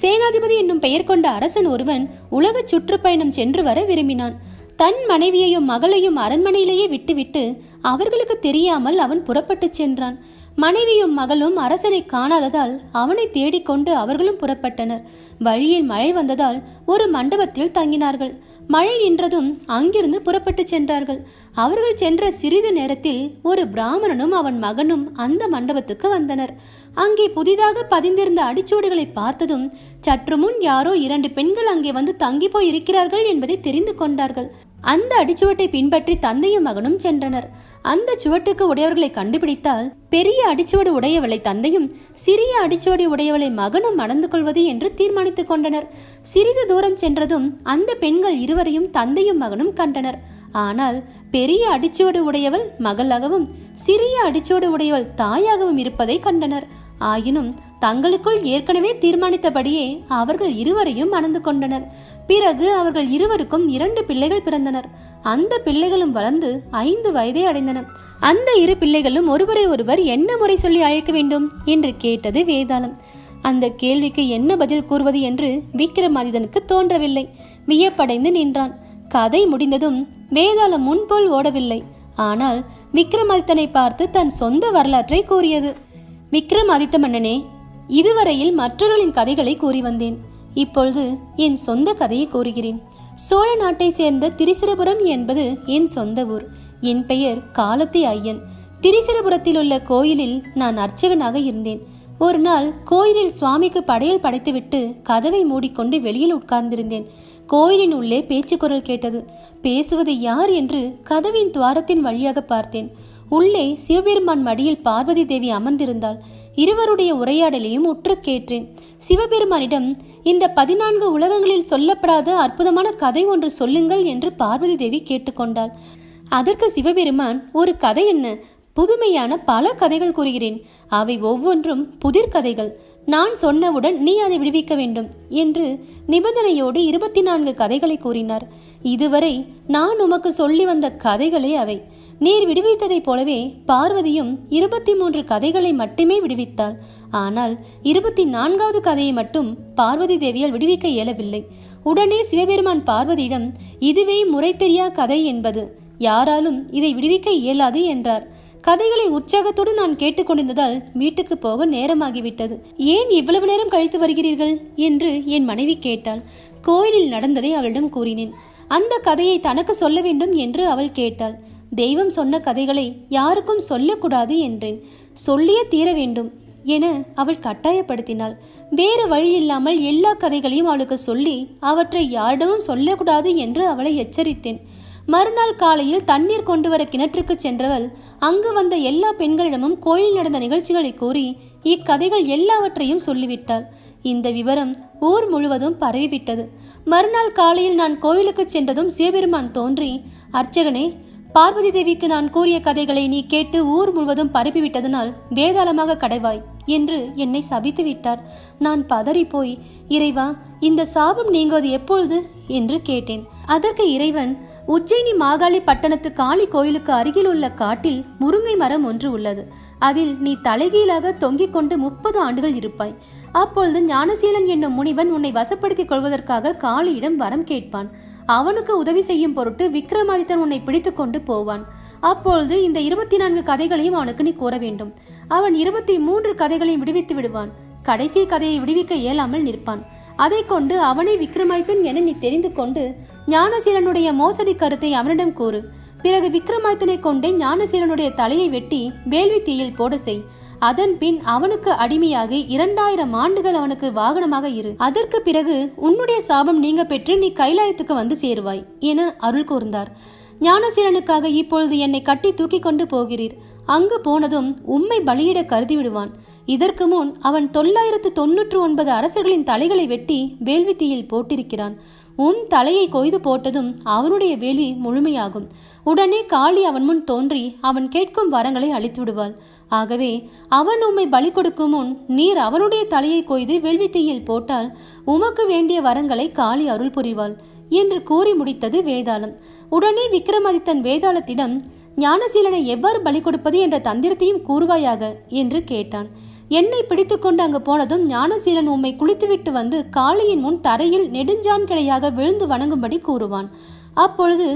சேனாதிபதி என்னும் பெயர் கொண்ட அரசன் ஒருவன் உலக சுற்றுப்பயணம் சென்று வர விரும்பினான். தன் மனைவியையும் மகளையும் அரண்மனையிலேயே விட்டுவிட்டு அவர்களுக்கு தெரியாமல் அவன் புறப்பட்டு சென்றான். மனைவியும் மகளும் அரசனை காணாததால் அவனை தேடிக்கொண்டு அவர்களும் புறப்பட்டனர். வழியில் மழை வந்ததால் ஒரு மண்டபத்தில் தங்கினார்கள். மழை நின்றதும் அங்கிருந்து புறப்பட்டு சென்றார்கள். அவர்கள் சென்ற சிறிது நேரத்தில் ஒரு பிராமணனும் அவன் மகனும் அந்த மண்டபத்துக்கு வந்தனர். அங்கே புதிதாக பதிந்திருந்த அடிச்சுவடுகளை பார்த்ததும் சற்று முன் யாரோ 2 பெண்கள் அங்கே வந்து தங்கி போய் இருக்கிறார்கள் என்பதை தெரிந்து கொண்டார்கள். அந்த அடிச்சுவட்டை பின்பற்றி தந்தையும் மகனும் சென்றனர். அந்த சுவட்டுக்கு உடையவர்களை கண்டுபிடித்தால் பெரிய அடிச்சுவடு உடையவளை தந்தையும் சிறிய அடிச்சுவடி உடையவளை மகனும் மணந்து கொள்வது என்று தீர்மானித்துக் கொண்டனர். சிறிது தூரம் சென்றதும் அந்த பெண்கள் இருவரையும் தந்தையும் மகனும் கண்டனர். ஆனால் பெரிய அடிச்சுவடு உடையவள் மகளாகவும் சிறிய அடிச்சுவடு உடையவள் தாயாகவும் இருப்பதை கண்டனர். ஆயினும் தங்களுக்குள் ஏற்கனவே தீர்மானித்தபடியே அவர்கள் இருவரையும் மணந்து கொண்டனர். பிறகு அவர்கள் இருவருக்கும் 2 பிள்ளைகள் பிறந்தனர். அந்த பிள்ளைகளும் வளர்ந்து 5 வயதை அடைந்தன. அந்த 2 பிள்ளைகளும் ஒருவரை ஒருவர் என்ன முறை சொல்லி அழைக்க வேண்டும் என்று கேட்டது வேதாளம். அந்த கேள்விக்கு என்ன பதில் கூறுவது என்று விக்ரமாதித்தனுக்கு தோன்றவில்லை. வியப்படைந்து நின்றான். கதை முடிந்ததும் வேதாளம் முன்போல் ஓடவில்லை. ஆனால் விக்ரமாதித்தனை பார்த்து தன் சொந்த வரலாற்றை கூறியது. விக்ரமாதித்த மன்னனே, இதுவரையில் மற்றவர்களின் கதைகளை கூறி வந்தேன். இப்பொழுது என் சொந்த கதையை கூறுகிறேன். சோழ நாட்டை சேர்ந்த திரிசிரபுரம் என்பது என் சொந்த ஊர். என் பெயர் காலத்தி ஐயன். திரிசிரபுரத்தில் உள்ள கோயிலில் நான் அர்ச்சகனாக இருந்தேன். ஒரு நாள் கோயிலில் சுவாமிக்கு படையல் படைத்துவிட்டு கதவை மூடிக்கொண்டு வெளியில் உட்கார்ந்திருந்தேன். கோயிலின் உள்ளே பேச்சு குரல் கேட்டது. பேசுவது யார் என்று கதவின் துவாரத்தின் வழியாக பார்த்தேன். உள்ளே சிவபெருமான் மடியில் பார்வதி தேவி அமர்ந்திருந்தாள். இருவருடைய உரையாடலையும் உற்று கேட்டேன். சிவபெருமானிடம் இந்த 14 உலகங்களில் சொல்லப்படாத அற்புதமான கதை ஒன்று சொல்லுங்கள் என்று பார்வதி தேவி கேட்டுக்கொண்டாள். அதற்கு சிவபெருமான், ஒரு கதை என்ன, புதுமையான பல கதைகள் கூறுகிறேன். அவை ஒவ்வொன்றும் புதிர் கதைகள். நான் சொன்னவுடன் நீ அதை விடுவிக்க வேண்டும் என்று நிபந்தனையோடு 24 கதைகளை கூறினார். இதுவரை நான் உமக்கு சொல்லி வந்த கதைகளே அவை. நீர் விடுவித்ததைப் போலவே பார்வதியும் 23 கதைகளை மட்டுமே விடுவித்தாள். ஆனால் 24வது கதையை மட்டும் பார்வதி தேவியால் விடுவிக்க இயலவில்லை. உடனே சிவபெருமான் பார்வதியிடம், இதுவே முறை தெரியா கதை என்பது, யாராலும் இதை விடுவிக்க இயலாது என்றார். கதைகளை உற்சாகத்தோடு நான் கேட்டுக்கொண்டிருந்ததால் வீட்டுக்கு போக நேரமாகிவிட்டது. ஏன் இவ்வளவு நேரம் கழித்து வருகிறீர்கள் என்று என் மனைவி கேட்டாள். கோயிலில் நடந்ததை அவளிடம் கூறினேன். அந்த கதையை தனக்கு சொல்ல வேண்டும் என்று அவள் கேட்டாள். தெய்வம் சொன்ன கதைகளை யாருக்கும் சொல்லக்கூடாது என்றேன். சொல்லியே தீர வேண்டும் என அவள் கட்டாயப்படுத்தினாள். வேறு வழியில்லாமல் எல்லா கதைகளையும் அவளுக்கு சொல்லி அவற்றை யாரிடமும் சொல்லக்கூடாது என்று அவளை எச்சரித்தேன். மறுநாள் காலையில் தண்ணீர் கொண்டு வர கிணற்றுக்கு சென்றவள் அங்கு வந்த எல்லா பெண்களிடமும் கோயில் நடந்த நிகழ்ச்சிகளை கூறி இக்கதைகள் எல்லாவற்றையும் சொல்லிவிட்டாள். இந்த விவரம் ஊர் முழுவதும் பரவிவிட்டது. மறுநாள் காலையில் நான் கோயிலுக்கு சென்றதும் சிவபெருமான் தோன்றி, அர்ச்சகனே, பார்வதி தேவிக்கு நான் கூறிய கதைகளை நீ கேட்டு ஊர் முழுவதும் பரப்பிவிட்டதனால் வேதாளமாக கடைவாய் என்று என்னை சபித்து விட்டார். நான் பதறி போய், இறைவா, இந்த சாபம் நீங்குவது எப்பொழுது என்று கேட்டேன். அதற்கு இறைவன், உஜ்ஜயினி மாகாளி பட்டணத்து காளி கோயிலுக்கு அருகில் உள்ள காட்டில் முருங்கை மரம் ஒன்று உள்ளது. அதில் நீ தலைகீழாக தொங்கிக் கொண்டு 30 ஆண்டுகள் இருப்பாய். அப்பொழுது ஞானசீலன் என்னும் முனிவன் உன்னை வசப்படுத்திக் கொள்வதற்காக காளியிடம் வரம் கேட்பான். அவனுக்கு உதவி செய்யும் பொருட்டு விக்ரமாதித்தன் உன்னை பிடித்து கொண்டு போவான். அப்பொழுது இந்த 24 கதைகளையும் அவனுக்கு நீ கூற வேண்டும். அவன் 23 கதைகளையும் விடுவித்து விடுவான். கடைசி கதையை விடுவிக்க இயலாமல் நிற்பான். அதை கொண்டு அவனை விக்ரமாதித்தன் என நீ தெரிந்து கொண்டு ஞானசீலனுடைய மோசடி கருத்தை அவனிடம் கூறு. பிறகு விக்ரமாதித்தனை கொண்டே ஞானசீலனுடைய தலையை வெட்டி வேள்வி தீயில் போட செய். அதன் பின் அவனுக்கு அடிமையாகி 2000 ஆண்டுகள் அவனுக்கு வாகனமாக இரு. அதற்கு பிறகு உன்னுடைய சாபம் நீங்க பெற்று நீ கைலாயத்துக்கு வந்து சேருவாய் என அருள் கூர்ந்தார். ஞானசீலனுக்காக இப்பொழுது என்னை கட்டி தூக்கி கொண்டு போகிறீர். அங்கு போனதும் உம்மை பலியிட கருதி விடுவான். இதற்கு முன் அவன் 999 அரசர்களின் தலைகளை வெட்டி வேள்வி தீயில் போட்டிருக்கிறான். உன் தலையை கொய்து போட்டதும் அவனுடைய வேள்வி முழுமையாகும். உடனே காளி அவன் முன் தோன்றி அவன் கேட்கும் வரங்களை அளித்து விடுவாள். ஆகவே அவன் உம்மை பலி கொடுக்கும் முன் நீர் அவனுடைய தலையை கொய்து வேள்வி தீயில் போட்டால் உமக்கு வேண்டிய வரங்களை காளி அருள் புரிவாள் என்று கூறி முடித்தது வேதாளம். உடனே விக்ரமாதித்தன் வேதாளத்திடம், ஞானசீலனை எவ்வாறு பலி கொடுப்பது என்ற தந்திரத்தையும் கூறுவாயாக என்று கேட்டான். என்னை பிடித்து கொண்டு அங்கு போனதும் ஞானசீலன் உம்மை குளித்துவிட்டு வந்து காளியின் முன் தரையில் நெடுஞ்சான் கிடையாக விழுந்து வணங்கும்படி கூறுவான். அப்பொழுது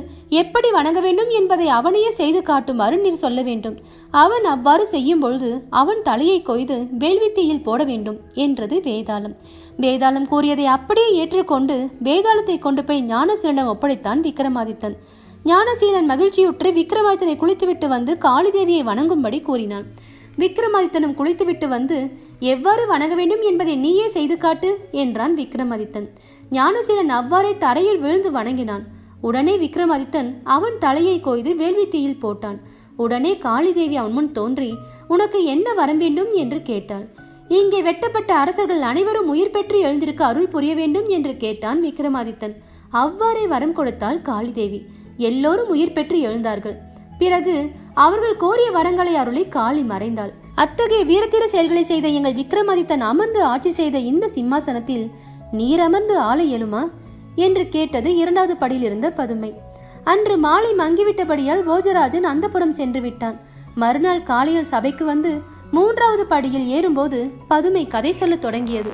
எப்படி வணங்க வேண்டும் என்பதை அவனையே செய்து காட்டுமாறு நீர் சொல்ல வேண்டும். அவன் அவ்வாறு செய்யும் பொழுது அவன் தலையை கொய்து வேள்வித்தீயில் போட வேண்டும் என்றது வேதாளம். வேதாளம் கூறியதை அப்படியே ஏற்றுக்கொண்டு வேதாளத்தை கொண்டு போய் ஞானசீலனிடம் ஒப்படைத்தான் விக்ரமாதித்தன். ஞானசீலன் மகிழ்ச்சியுற்று விக்ரமாதித்தனை குளித்துவிட்டு வந்து காளிதேவியை வணங்கும்படி கூறினான். விக்ரமாதித்தனும் குளித்துவிட்டு வந்து, எவ்வாறு வணங்க வேண்டும் என்பதை நீயே செய்து காட்டு என்றான் விக்ரமாதித்தன். ஞானசீலன் அவ்வாறே தரையில் விழுந்து வணங்கினான். உடனே விக்ரமாதித்தன் அவன் தலையை கொய்து வேள்வி தீயில் போட்டான். உடனே காளிதேவி அவன் முன் தோன்றி, உனக்கு என்ன வரம் வேண்டும் என்று கேட்டாள். இங்கே வெட்டப்பட்ட அரசர்கள் அனைவரும் உயிர் பெற்று எழுந்திருக்க அருள் புரிய வேண்டும் என்று கேட்டான் விக்ரமாதித்தன். அவ்வாறே வரம் கொடுத்தாள் காளிதேவி. எல்லோரும் உயிர் பெற்று எழுந்தார்கள். பிறகு அவர்கள் கோரிய வரங்களை அருளி காளி மறைந்தாள். அத்தகைய வீரத்தீர செயல்களை செய்த எங்கள் விக்ரமாதித்தன் அமர்ந்து ஆட்சி செய்த இந்த சிம்மாசனத்தில் நீர் அமர்ந்து ஆள இயலுமா என்று கேட்டது இரண்டாவது படியில் இருந்த பதுமை. அன்று மாலை மங்கிவிட்டபடியால் போஜராஜன் அந்தப்புறம் சென்று விட்டான். மறுநாள் காலையில் சபைக்கு வந்து மூன்றாவது படியில் ஏறும்போது பதுமை கதை சொல்ல தொடங்கியது.